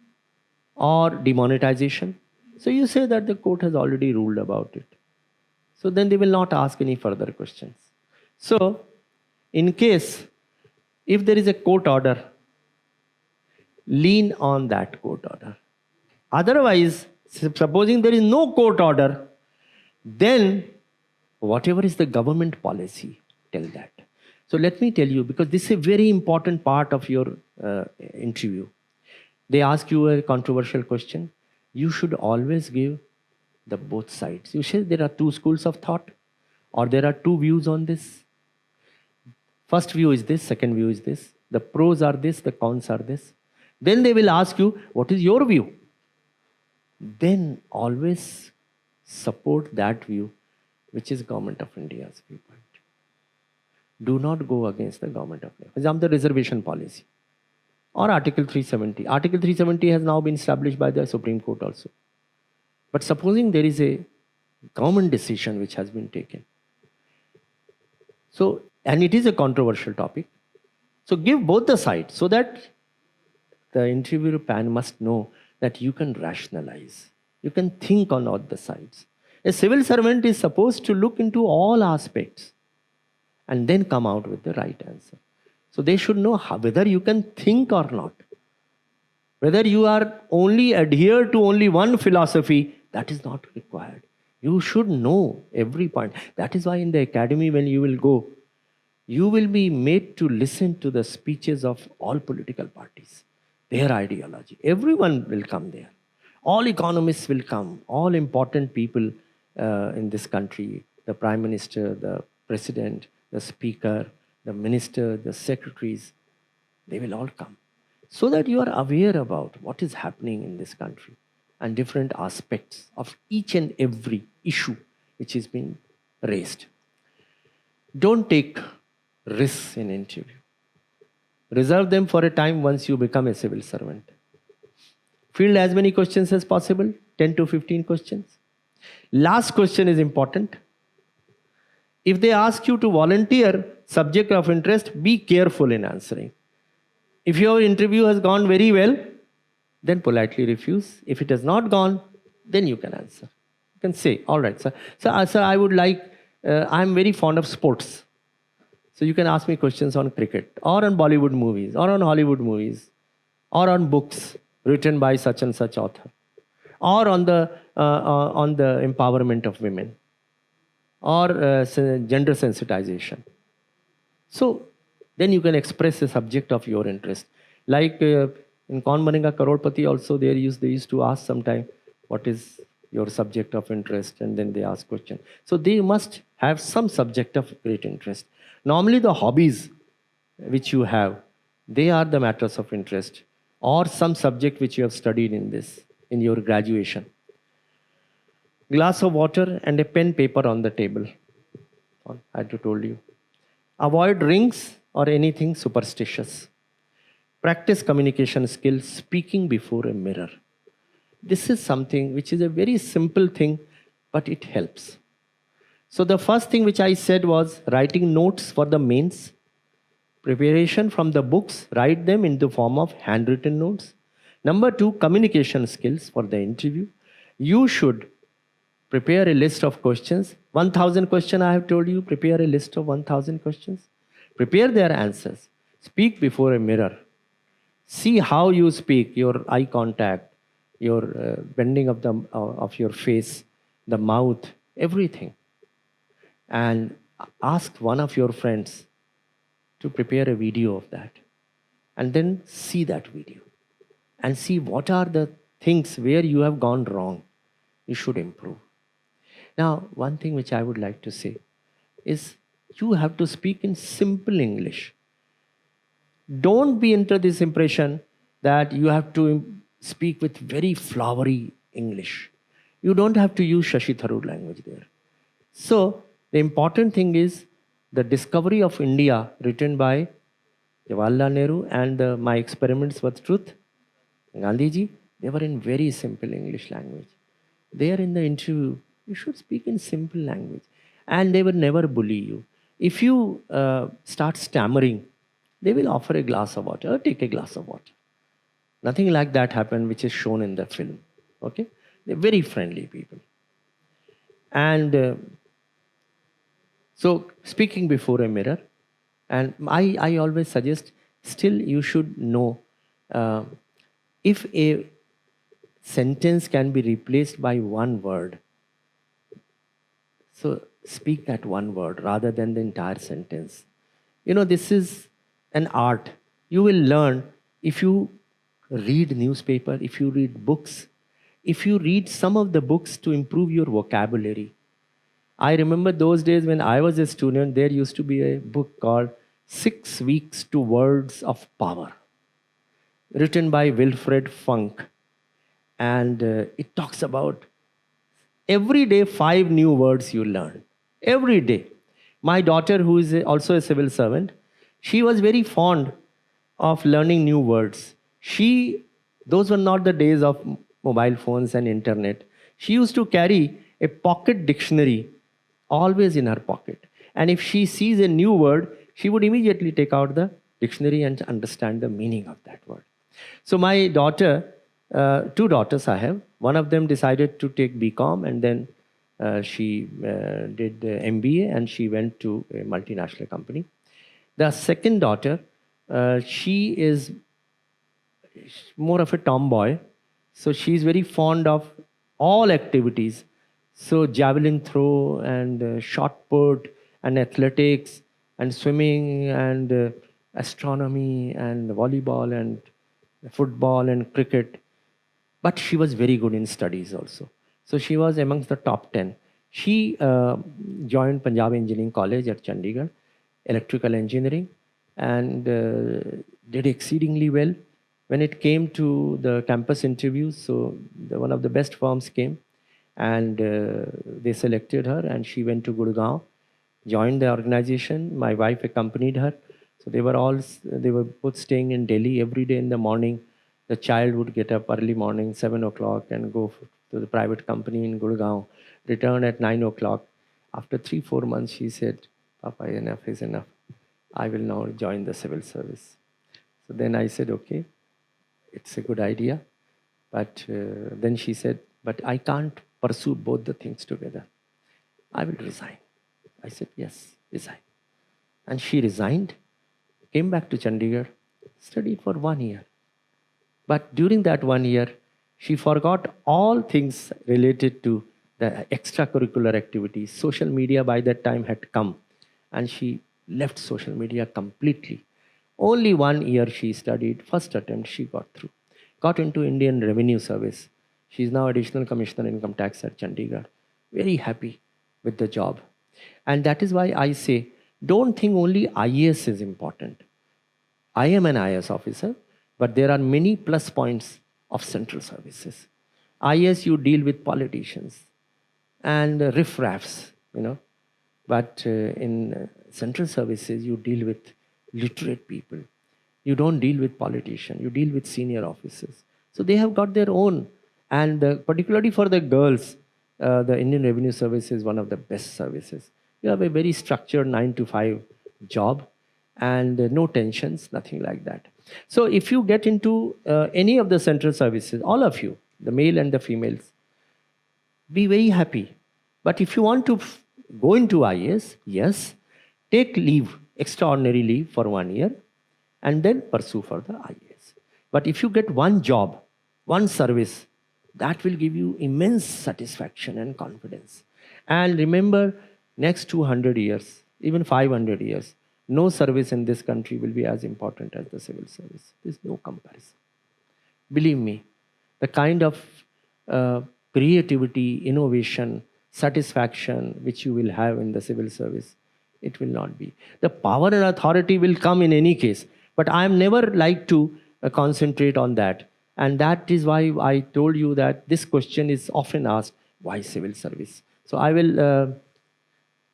or demonetization. So you say that the court has already ruled about it. So then they will not ask any further questions. So in case, if there is a court order, lean on that court order. Otherwise, supposing there is no court order, then whatever is the government policy, tell that. So let me tell you, because this is a very important part of your interview. They ask you a controversial question. You should always give the both sides. You say there are two schools of thought or there are two views on this. First view is this, second view is this. The pros are this, the cons are this. Then they will ask you, what is your view? Then always support that view, which is Government of India's viewpoint. Do not go against the Government of India. For example, the reservation policy or Article 370. Article 370 has now been established by the Supreme Court also. But supposing there is a government decision which has been taken. So, and it is a controversial topic. So give both the sides so that the interviewer panel must know that you can rationalize. You can think on all the sides. A civil servant is supposed to look into all aspects and then come out with the right answer. So they should know whether you can think or not. Whether you are only adhere to only one philosophy, that is not required. You should know every point. That is why in the academy when you will go, you will be made to listen to the speeches of all political parties, their ideology. Everyone will come there. All economists will come, all important people in this country, the Prime Minister, the President, the Speaker, the Minister, the Secretaries, they will all come. So that you are aware about what is happening in this country and different aspects of each and every issue which is being raised. Don't take risks in interview. Reserve them for a time once you become a civil servant. Field as many questions as possible, 10 to 15 questions. Last question is important. If they ask you to volunteer subject of interest, be careful in answering. If your interview has gone very well, then politely refuse. If it has not gone, then you can answer. You can say, all right, sir. Sir, I would like, I'm very fond of sports. So you can ask me questions on cricket or on Bollywood movies or on Hollywood movies or on books written by such and such author or on the empowerment of women or gender sensitization. So then you can express a subject of your interest. Like in Kaun Banega Crorepati also they used to ask sometime what is your subject of interest, and then they ask question. So they must have some subject of great interest. Normally the hobbies which you have, they are the matters of interest or some subject which you have studied in your graduation. Glass of water and a pen paper on the table. I had to told you. Avoid rings or anything superstitious. Practice communication skills, speaking before a mirror. This is something which is a very simple thing, but it helps. So the first thing which I said was writing notes for the mains. Preparation from the books, write them in the form of handwritten notes. Number 2, communication skills for the interview. You should prepare a list of questions. 1,000 questions I have told you, prepare a list of 1,000 questions. Prepare their answers. Speak before a mirror. See how you speak, your eye contact, your bending of your face, the mouth, everything. And ask one of your friends to prepare a video of that. And then see that video. And see what are the things where you have gone wrong. You should improve. Now, one thing which I would like to say is you have to speak in simple English. Don't be under this impression that you have to speak with very flowery English. You don't have to use Shashi Tharoor language there. So, The important thing is the discovery of India written by Jawaharlal Nehru and my experiments with truth, Gandhiji, they were in very simple English language. There in the interview, you should speak in simple language. And they will never bully you. If you start stammering, they will offer a glass of water, or take a glass of water. Nothing like that happened, which is shown in the film. Okay? They're very friendly people. And so speaking before a mirror, and I always suggest, still you should know if a sentence can be replaced by one word, so speak that one word rather than the entire sentence. You know, this is an art. You will learn if you read newspaper, if you read books, if you read some of the books to improve your vocabulary. I remember those days when I was a student, there used to be a book called 6 Weeks to Words of Power, written by Wilfred Funk. And it talks about every day 5 new words you learn. Every day. My daughter, who is also a civil servant, she was very fond of learning new words. Those were not the days of mobile phones and internet. She used to carry a pocket dictionary always in her pocket. And if she sees a new word, she would immediately take out the dictionary and understand the meaning of that word. So my daughter, 2 daughters I have. One of them decided to take BCom, and then she did MBA, and she went to a multinational company. The second daughter, she is more of a tomboy. So she's very fond of all activities. So javelin throw and shot put and athletics and swimming and astronomy and volleyball and football and cricket. But she was very good in studies also. So she was amongst the top 10. She joined Punjab Engineering College at Chandigarh, electrical engineering, and did exceedingly well. When it came to the campus interviews, so one of the best firms came, and they selected her, and she went to Gurgaon, joined the organization. My wife accompanied her. So they were both staying in Delhi. Every day in the morning, the child would get up early morning, 7 o'clock, and go to the private company in Gurgaon, return at 9 o'clock. After 3-4 months, she said, Papa, enough is enough. I will now join the civil service. So then I said, okay, it's a good idea. But then she said, but I can't pursue both the things together. I will resign. I said, yes, resign. And she resigned, came back to Chandigarh, studied for 1 year. But during that 1 year, she forgot all things related to the extracurricular activities. Social media by that time had come, and she left social media completely. Only 1 year she studied. First attempt she got through. Got into Indian Revenue Service. She is now Additional Commissioner Income Tax at Chandigarh. Very happy with the job. And that is why I say, don't think only IAS is important. I am an IAS officer, but there are many plus points of central services. IAS, you deal with politicians and riffraffs, But in central services, you deal with literate people. You don't deal with politicians. You deal with senior officers. So they have got their own. And particularly for the girls, the Indian Revenue Service is one of the best services. You have a very structured 9 to 5 job and no tensions, nothing like that. So if you get into any of the central services, all of you, the male and the females, be very happy. But if you want to go into IAS, yes, take leave, extraordinary leave for 1 year, and then pursue for the IAS. But if you get one job, one service, that will give you immense satisfaction and confidence. And remember, next 200 years, even 500 years, no service in this country will be as important as the civil service. There's no comparison. Believe me, the kind of creativity, innovation, satisfaction which you will have in the civil service, it will not be. The power and authority will come in any case, but I am never like to concentrate on that. And that is why I told you that this question is often asked, why civil service? So I will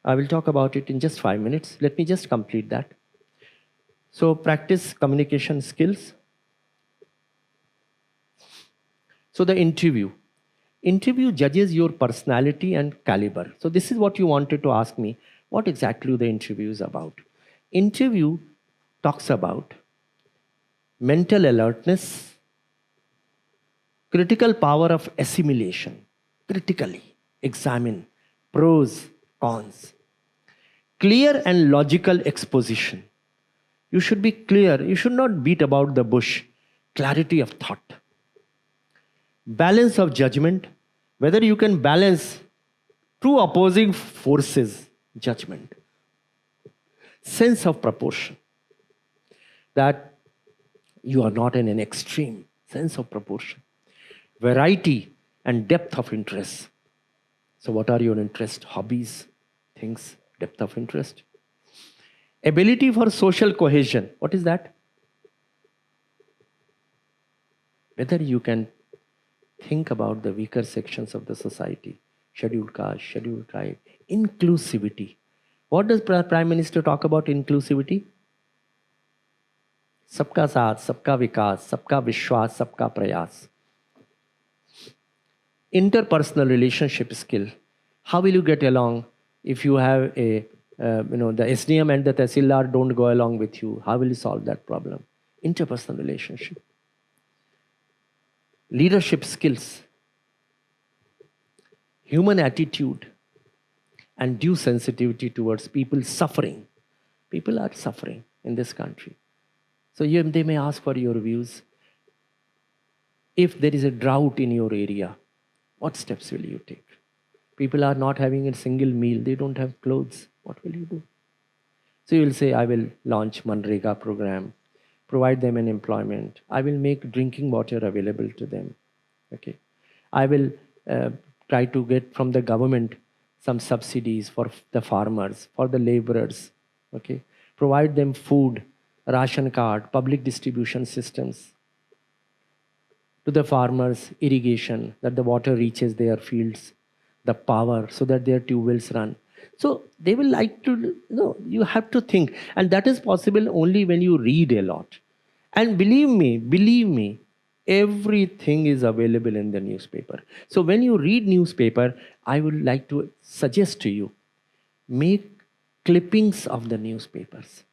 I will talk about it in just 5 minutes. Let me just complete that. So practice communication skills. So the interview. Interview judges your personality and caliber. So this is what you wanted to ask me. What exactly the interview is about? Interview talks about mental alertness, critical power of assimilation, critically examine pros, cons, clear and logical exposition. You should be clear, you should not beat about the bush, clarity of thought, balance of judgment, whether you can balance two opposing forces, judgment, sense of proportion, that you are not in an extreme, sense of proportion, variety and depth of interest. So what are your interests, hobbies, things, depth of interest? Ability for social cohesion. What is that? Whether you can think about the weaker sections of the society, scheduled caste, scheduled tribe, inclusivity. What does Prime Minister talk about inclusivity? Sabka saath, sabka vikas, sabka vishwas, sabka prayas. Interpersonal relationship skill. How will you get along if you have the SDM and the Tehsildar don't go along with you? How will you solve that problem? Interpersonal relationship. Leadership skills. Human attitude and due sensitivity towards people suffering. People are suffering in this country. So they may ask for your views. If there is a drought in your area, what steps will you take? People are not having a single meal. They don't have clothes. What will you do? So you will say, I will launch Manrega program, provide them an employment. I will make drinking water available to them. Okay. I will try to get from the government some subsidies for the farmers, for the laborers. Okay. Provide them food, ration card, public distribution systems. To the farmers, irrigation, that the water reaches their fields, the power, so that their tube wells run. So they will like to, you have to think. And that is possible only when you read a lot. And believe me, everything is available in the newspaper. So when you read newspaper, I would like to suggest to you, make clippings of the newspapers.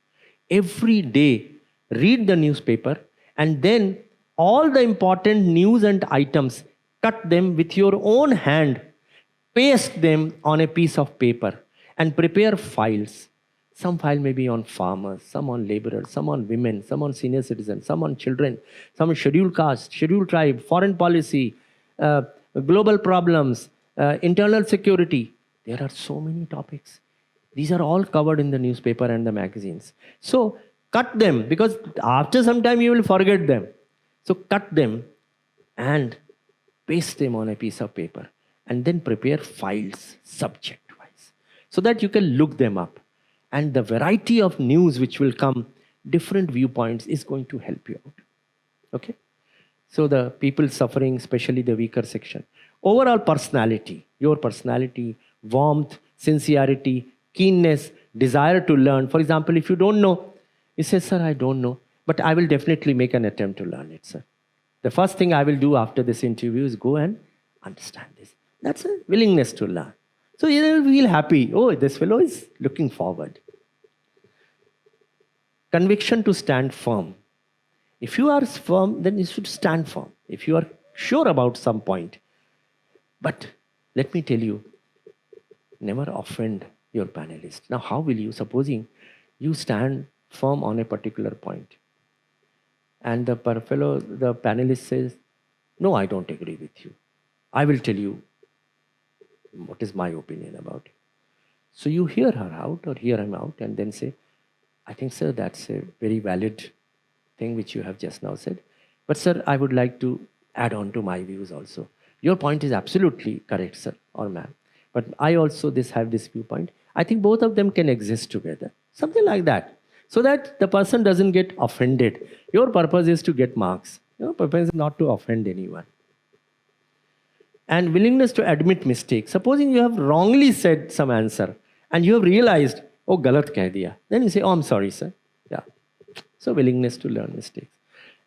Every day, read the newspaper, and then all the important news and items, cut them with your own hand, paste them on a piece of paper, and prepare files. Some file may be on farmers, some on laborers, some on women, some on senior citizens, some on children, some on scheduled caste, scheduled tribe, foreign policy, global problems, internal security. There are so many topics. These are all covered in the newspaper and the magazines. So cut them, because after some time you will forget them. So cut them and paste them on a piece of paper, and then prepare files subject-wise so that you can look them up. And the variety of news which will come, different viewpoints, is going to help you out. Okay? So the people suffering, especially the weaker section. Overall personality, your personality, warmth, sincerity, keenness, desire to learn. For example, if you don't know, you say, sir, I don't know, but I will definitely make an attempt to learn it, sir. The first thing I will do after this interview is go and understand this. That's a willingness to learn. So you will feel happy. Oh, this fellow is looking forward. Conviction to stand firm. If you are firm, then you should stand firm. If you are sure about some point. But let me tell you, never offend your panelist. Now, how will you, supposing you stand firm on a particular point, and the panelist says, no, I don't agree with you. I will tell you what is my opinion about it. So you hear her out or hear him out, and then say, I think, sir, that's a very valid thing which you have just now said. But sir, I would like to add on to my views also. Your point is absolutely correct, sir or ma'am. But I also have this viewpoint. I think both of them can exist together. Something like that. So that the person doesn't get offended. Your purpose is to get marks. Your purpose is not to offend anyone. And willingness to admit mistakes. Supposing you have wrongly said some answer, and you have realized, oh, galat keh diya. Then you say, oh, I'm sorry, sir. Yeah. So willingness to learn mistakes.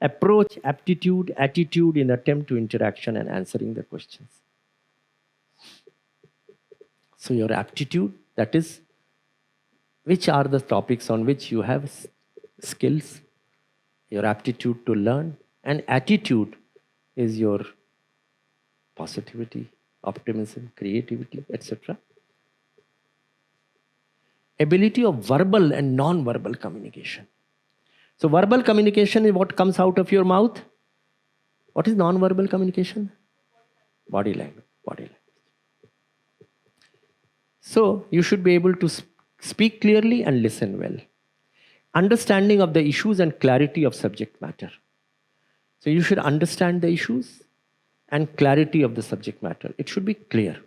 Approach, aptitude, attitude in attempt to interaction and answering the questions. So your aptitude, that is, which are the topics on which you have skills, your aptitude to learn, and attitude is your positivity, optimism, creativity, etc. Ability of verbal and non-verbal communication. So verbal communication is what comes out of your mouth. What is non-verbal communication? Body language. Body language. So you should be able to speak clearly and listen well. Understanding of the issues and clarity of subject matter. So you should understand the issues and clarity of the subject matter. It should be clear.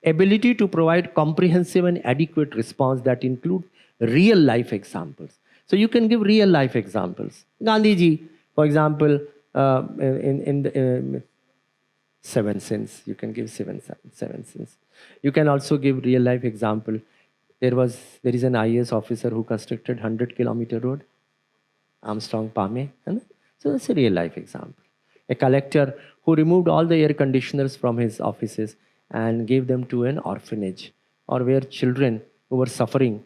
Ability to provide comprehensive and adequate response that include real life examples. So you can give real life examples. Gandhi ji, for example, in the seven sins, you can give seven sins. You can also give real life example. There is an IAS officer who constructed 100-kilometer road, Armstrong Pame. So that's a real life example. A collector who removed all the air conditioners from his offices and gave them to an orphanage, or where children who were suffering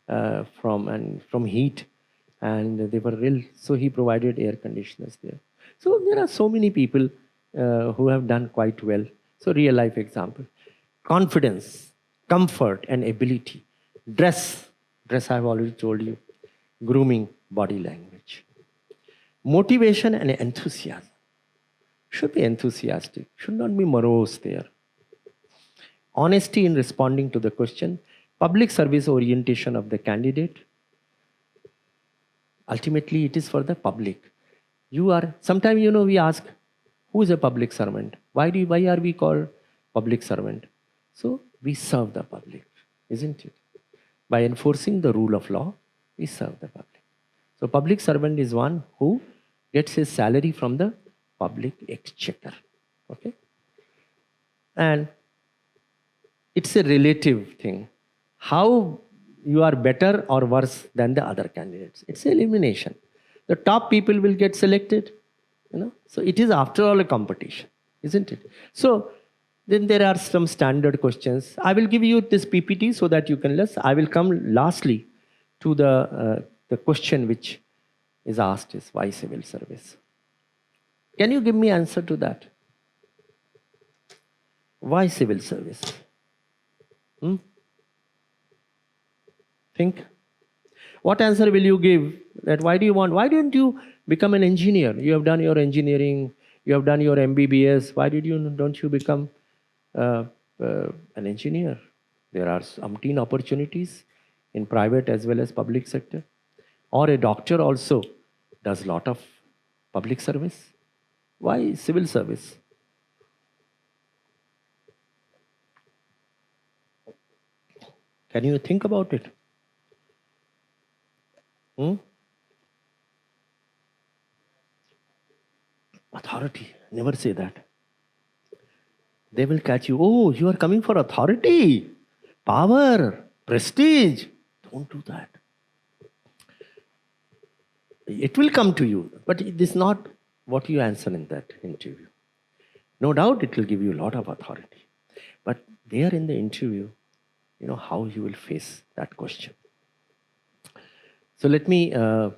from heat and they were ill, so he provided air conditioners there. So there are so many people who have done quite well. So real life example. Confidence, comfort and ability. Dress I have already told you. Grooming, body language. Motivation and enthusiasm. Should be enthusiastic, should not be morose there. Honesty in responding to the question. Public service orientation of the candidate. Ultimately, it is for the public. Sometimes, we ask, who is a public servant? Why are we called public servant? So we serve the public, isn't it? By enforcing the rule of law, we serve the public. So public servant is one who gets his salary from the public exchequer. Okay? And it's a relative thing. How you are better or worse than the other candidates. It's elimination. The top people will get selected. So it is after all a competition, isn't it? So then there are some standard questions. I will give you this PPT so that you can listen. I will come lastly to the question which is asked is why civil service? Can you give me answer to that? Why civil service? Think. What answer will you give? That why don't you become an engineer? You have done your engineering, you have done your MBBS. Why don't you become an engineer? There are umpteen opportunities in private as well as public sector. Or a doctor also does lot of public service. Why civil service? Can you think about it? Authority. Never say that. They will catch you. Oh, you are coming for authority, power, prestige. Don't do that. It will come to you, but it is not what you answer in that interview. No doubt it will give you a lot of authority. But there in the interview, how you will face that question. So let me tell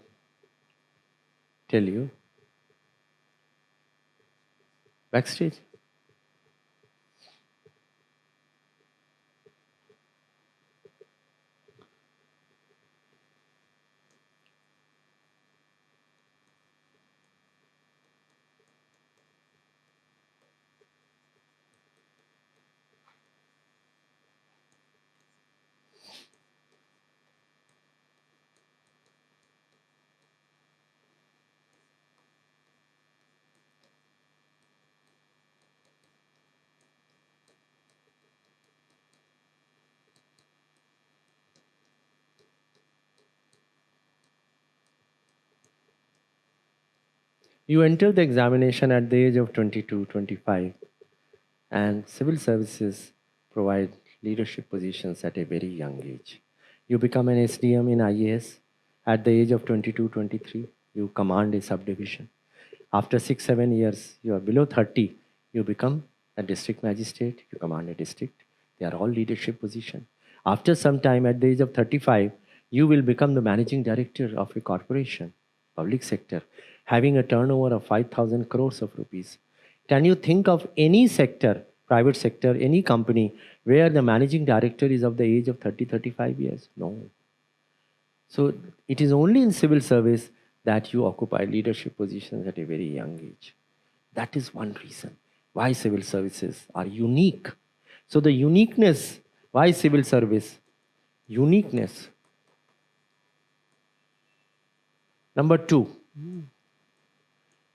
you. Backstage. You enter the examination at the age of 22, 25, and civil services provide leadership positions at a very young age. You become an SDM in IAS at the age of 22, 23. You command a subdivision. After 6, 7 years, you are below 30, you become a district magistrate, you command a district. They are all leadership position. After some time, at the age of 35, you will become the managing director of a corporation, public sector, having a turnover of 5,000 crores of rupees. Can you think of any sector, private sector, any company where the managing director is of the age of 30, 35 years? No. So it is only in civil service that you occupy leadership positions at a very young age. That is one reason why civil services are unique. So the uniqueness, why civil service? Uniqueness. Number 2,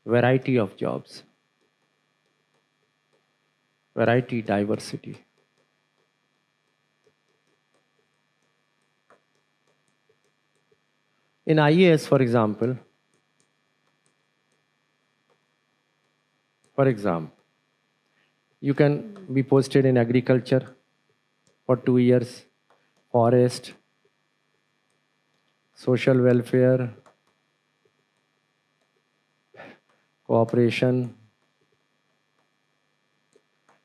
variety of jobs. Variety, diversity. In IAS, for example, you can be posted in agriculture for 2 years, forest, social welfare, cooperation,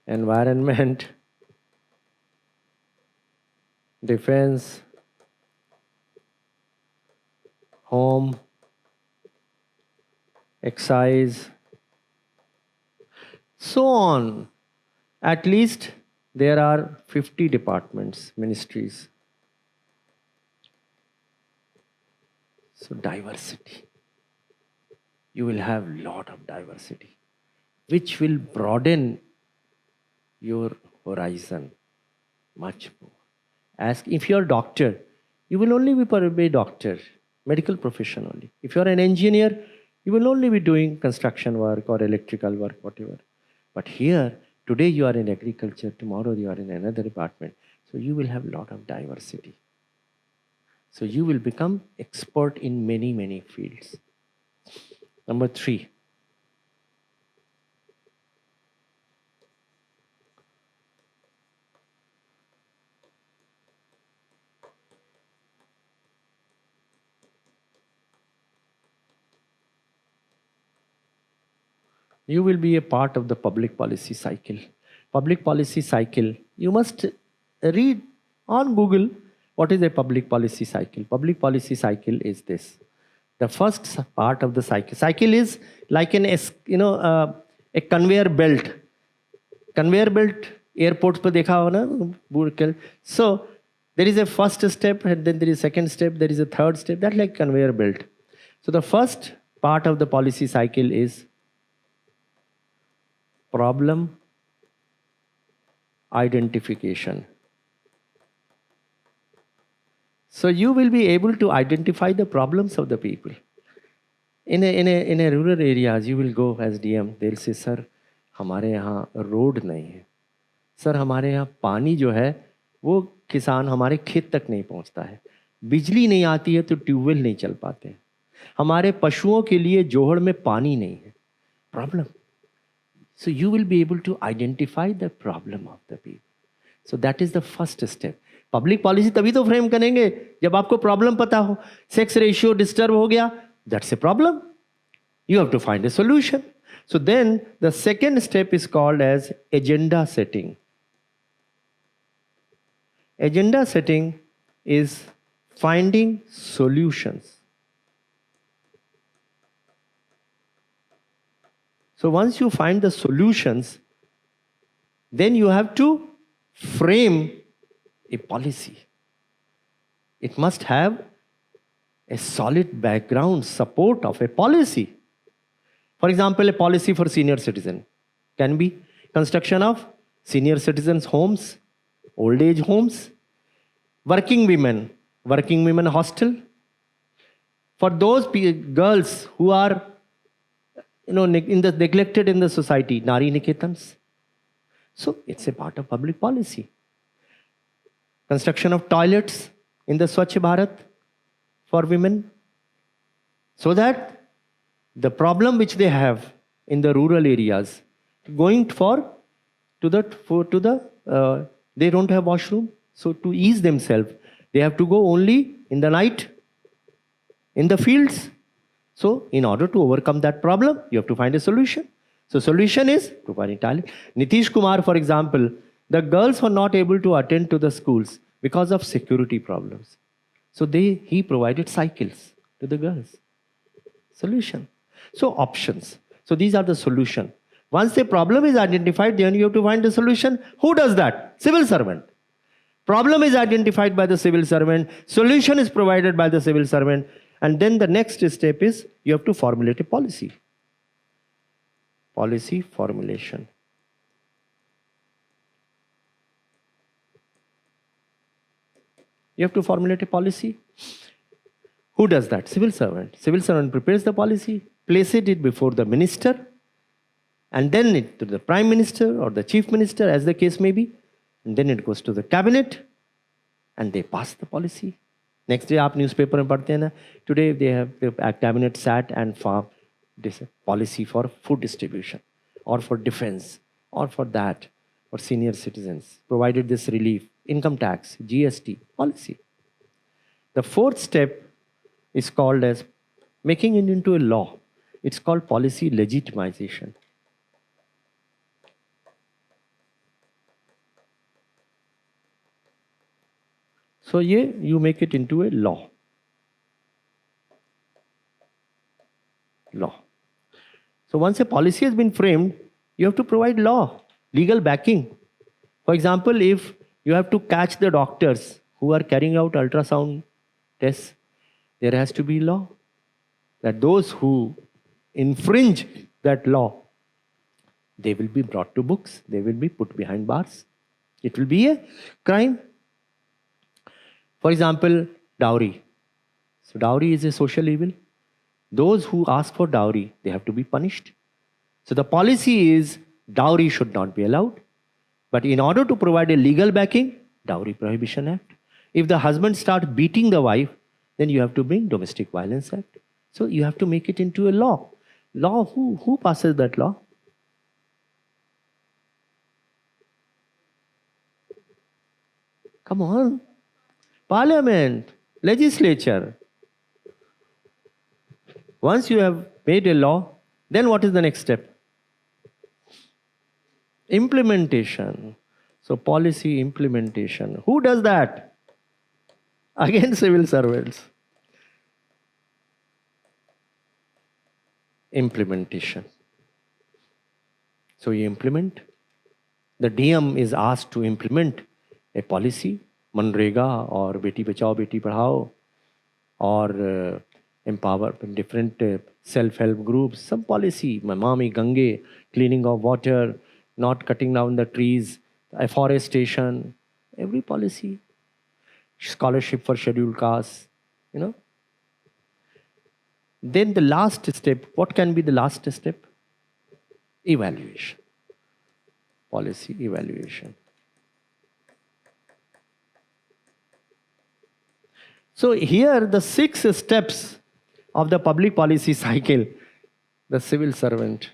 environment, defense, home, excise, so on. At least there are 50 departments, ministries. So diversity. You will have lot of diversity, which will broaden your horizon much more. As if you're a doctor, you will only be a doctor, medical profession only. If you're an engineer, you will only be doing construction work or electrical work, whatever. But here, today you are in agriculture, tomorrow you are in another department. So you will have a lot of diversity. So you will become expert in many, many fields. Number 3. You will be a part of the public policy cycle. Public policy cycle, you must read on Google what is a public policy cycle. Public policy cycle is this. The first part of the cycle. Cycle is like a conveyor belt. Conveyor belt, airports pe dekha ho na. So there is a first step, and then there is a second step, there is a third step. That's like conveyor belt. So the first part of the policy cycle is problem identification. So you will be able to identify the problems of the people. In a rural areas, you will go as DM. They'll say, sir, हमारे यहाँ road नहीं है. Sir हमारे यहाँ पानी जो है वो किसान हमारे खेत तक नहीं पहुँचता है. बिजली नहीं आती है तो ट्यूबवेल नहीं चल पाते हैं. हमारे पशुओं के लिए जोहड़ में पानी नहीं है. Problem. So you will be able to identify the problem of the people. So that is the first step. Public policy तभी तो फ्रेम करेंगे जब आपको प्रॉब्लम पता हो. सेक्स रेशियो डिस्टर्ब हो गया, that's a problem. You have to find a solution. So then the second step is called as agenda setting. Agenda setting is finding solutions. So once you find the solutions, then you have to frame a policy. It must have a solid background support of a policy. For example, a policy for senior citizen can be construction of senior citizens' homes, old age homes, working women hostel. For those girls who are neglected in the society, Nari Niketans. So it's a part of public policy. Construction of toilets in the Swachh Bharat for women, so that the problem which they have in the rural areas going to the They don't have washroom. So to ease themselves, they have to go only in the night, in the fields. So in order to overcome that problem, you have to find a solution. So solution is providing talent. Nitish Kumar, for example, the girls were not able to attend to the schools because of security problems. So he provided cycles to the girls. Solution. So options. So these are the solution. Once the problem is identified, then you have to find the solution. Who does that? Civil servant. Problem is identified by the civil servant. Solution is provided by the civil servant. And then the next step is you have to formulate a policy. Policy formulation. You have to formulate a policy. Who does that? Civil servant. Civil servant prepares the policy, places it before the minister, and then it to the prime minister or the chief minister, as the case may be. And then it goes to the cabinet, and they pass the policy. Next day, आप newspaper में पढ़ते हैं ना. Today they have the cabinet sat and formed this policy for food distribution, or for defense, or for that, for senior citizens. Provided this relief, income tax, GST policy. The fourth step is called as making it into a law. It's called policy legitimization. So you make it into a law. Law. So once a policy has been framed, you have to provide law, legal backing. For example, if you have to catch the doctors who are carrying out ultrasound tests, there has to be law that those who infringe that law, they will be brought to books, they will be put behind bars. It will be a crime. For example, dowry. So dowry is a social evil. Those who ask for dowry, they have to be punished. So the policy is dowry should not be allowed. But in order to provide a legal backing, Dowry Prohibition Act. If the husband starts beating the wife, then you have to bring Domestic Violence Act. So you have to make it into a law. Law, who passes that law? Come on. Parliament, legislature. Once you have made a law, then what is the next step? Implementation. So policy implementation. Who does that? Again, civil servants. Implementation. So you implement. The DM is asked to implement a policy, Manrega or Beti Bachao, Beti Padhao, or empower different self-help groups, some policy, Mamami Gange, cleaning of water, not cutting down the trees, afforestation, every policy, scholarship for scheduled castes, Then the last step, what can be the last step? Evaluation. Policy evaluation. So here the 6 steps of the public policy cycle, the civil servant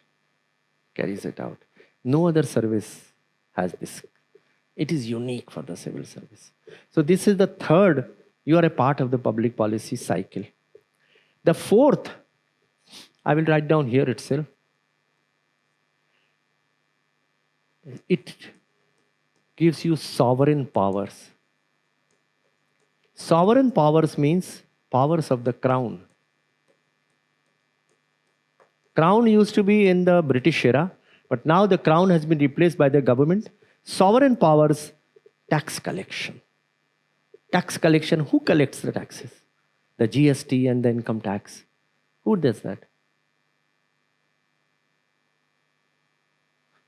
carries it out. No other service has this. It is unique for the civil service. So this is the third, you are a part of the public policy cycle. The fourth, I will write down here itself. It gives you sovereign powers. Sovereign powers means powers of the crown. Crown used to be in the British era, but now the crown has been replaced by the government. Sovereign powers, tax collection. Tax collection, who collects the taxes? The GST and the income tax. Who does that?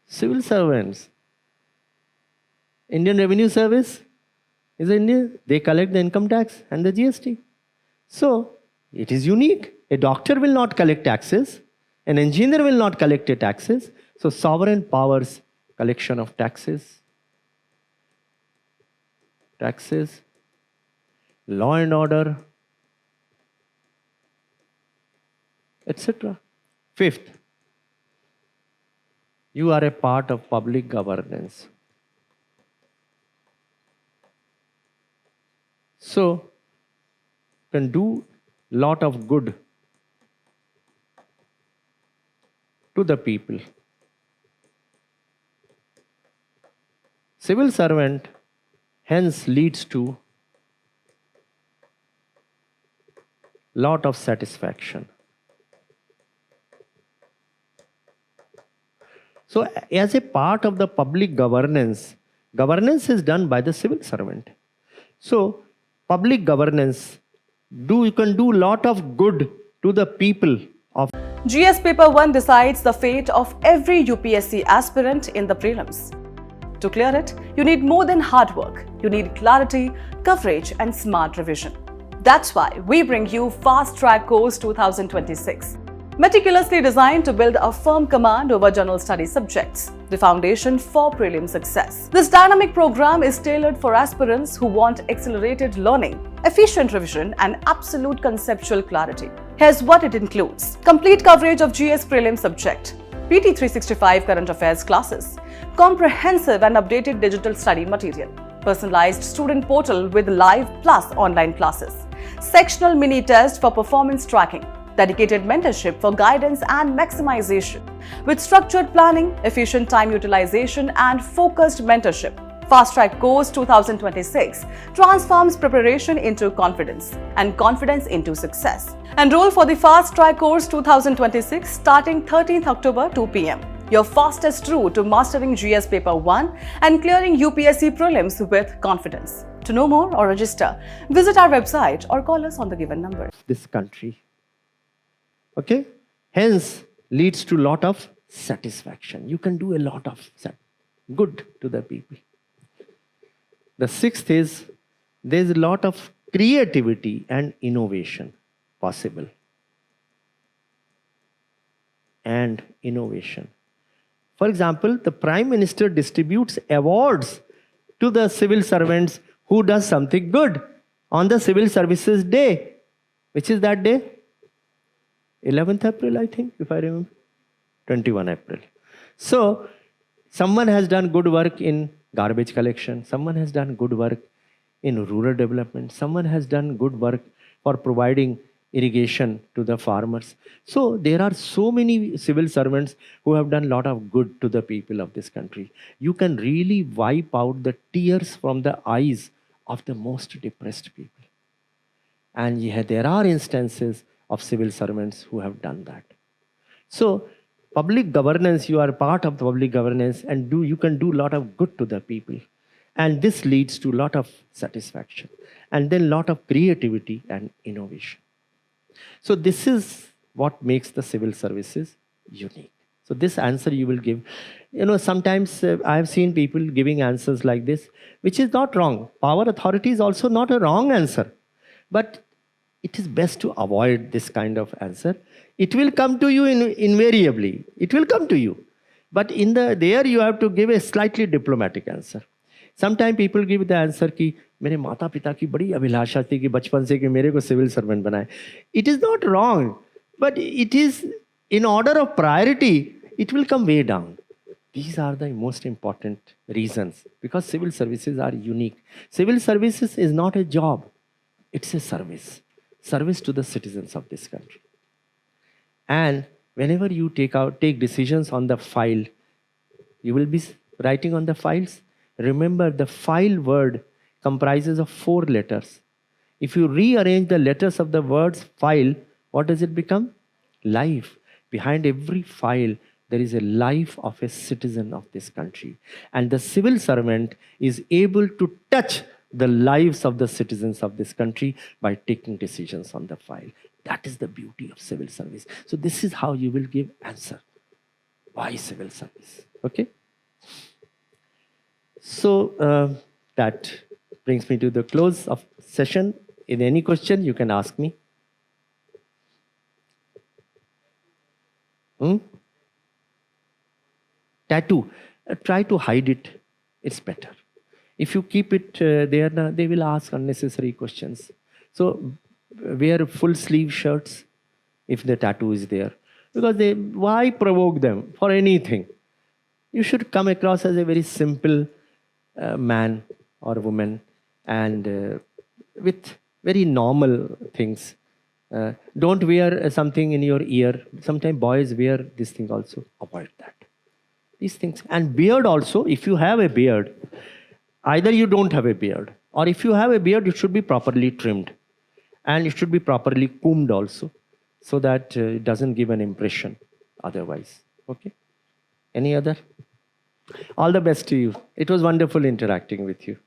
Civil servants. Indian Revenue Service is Indian. They collect the income tax and the GST. So, it is unique. A doctor will not collect taxes. An engineer will not collect the taxes. So, sovereign powers, collection of taxes. Taxes. Law and order. Etc. Fifth, you are a part of public governance. So, can do lot of good to the people. Civil servant hence leads to lot of satisfaction. So as a part of the public governance, governance is done by the civil servant. So public governance, you can do lot of good to the people of. GS Paper 1 decides the fate of every UPSC aspirant in the prelims. To clear it, you need more than hard work. You need clarity, coverage, and smart revision. That's why we bring you Fast Track Course 2026. Meticulously designed to build a firm command over general study subjects, the foundation for prelim success. This dynamic program is tailored for aspirants who want accelerated learning, efficient revision, and absolute conceptual clarity. Here's what it includes: complete coverage of GS prelim subject, PT 365 current affairs classes, comprehensive and updated digital study material, personalized student portal with live plus online classes, sectional mini test for performance tracking, dedicated mentorship for guidance and maximization, with structured planning, efficient time utilization, and focused mentorship. Fast Track Course 2026 transforms preparation into confidence and confidence into success. Enroll for the Fast Track Course 2026 starting 13th October 2 p.m. Your fastest route to mastering GS Paper 1 and clearing UPSC prelims with confidence. To know more or register, visit our website or call us on the given number. This country. Okay? Hence leads to lot of satisfaction. You can do a lot of good to the people. The sixth is there is a lot of creativity and innovation possible. And innovation. For example, the Prime Minister distributes awards to the civil servants who does something good on the Civil Services Day. Which is that day? 11th April, I think, if I remember. 21 April. So, someone has done good work in garbage collection. Someone has done good work in rural development. Someone has done good work for providing irrigation to the farmers. So, there are so many civil servants who have done a lot of good to the people of this country. You can really wipe out the tears from the eyes of the most depressed people. And yeah, there are instances of civil servants who have done that. So, public governance, you are part of the public governance and you can do a lot of good to the people. And this leads to a lot of satisfaction. And then a lot of creativity and innovation. So this is what makes the civil services unique. So this answer you will give. You know, sometimes I have seen people giving answers like this, which is not wrong. Power authority is also not a wrong answer. But it is best to avoid this kind of answer. It will come to you invariably. It will come to you. But there you have to give a slightly diplomatic answer. Sometimes people give the answer कि मेरे माता पिता की बड़ी अभिलाषा थी कि बचपन से कि मेरे को सिविल सर्वेंट बनाए. It is not wrong, but it is in order of priority, it will come way down. These are the most important reasons because civil services are unique. Civil services is not a job. It's a service. Service to the citizens of this country. And whenever you take decisions on the file, you will be writing on the files. Remember, the file word comprises of 4 letters. If you rearrange the letters of the words file, what does it become? Life. Behind every file, there is a life of a citizen of this country. And the civil servant is able to touch the lives of the citizens of this country by taking decisions on the file. That is the beauty of civil service. So this is how you will give answer. Why civil service? Okay. So that brings me to the close of session. In any question, you can ask me. Tattoo. Try to hide it. It's better. If you keep it there, they will ask unnecessary questions. So wear full sleeve shirts if the tattoo is there. Because why provoke them for anything? You should come across as a very simple man or woman and with very normal things. Don't wear something in your ear. Sometimes boys wear this thing also. Avoid that. These things. And beard also, if you have a beard, either you don't have a beard, or if you have a beard, it should be properly trimmed. And it should be properly combed also, so that it doesn't give an impression otherwise. Okay? Any other? All the best to you. It was wonderful interacting with you.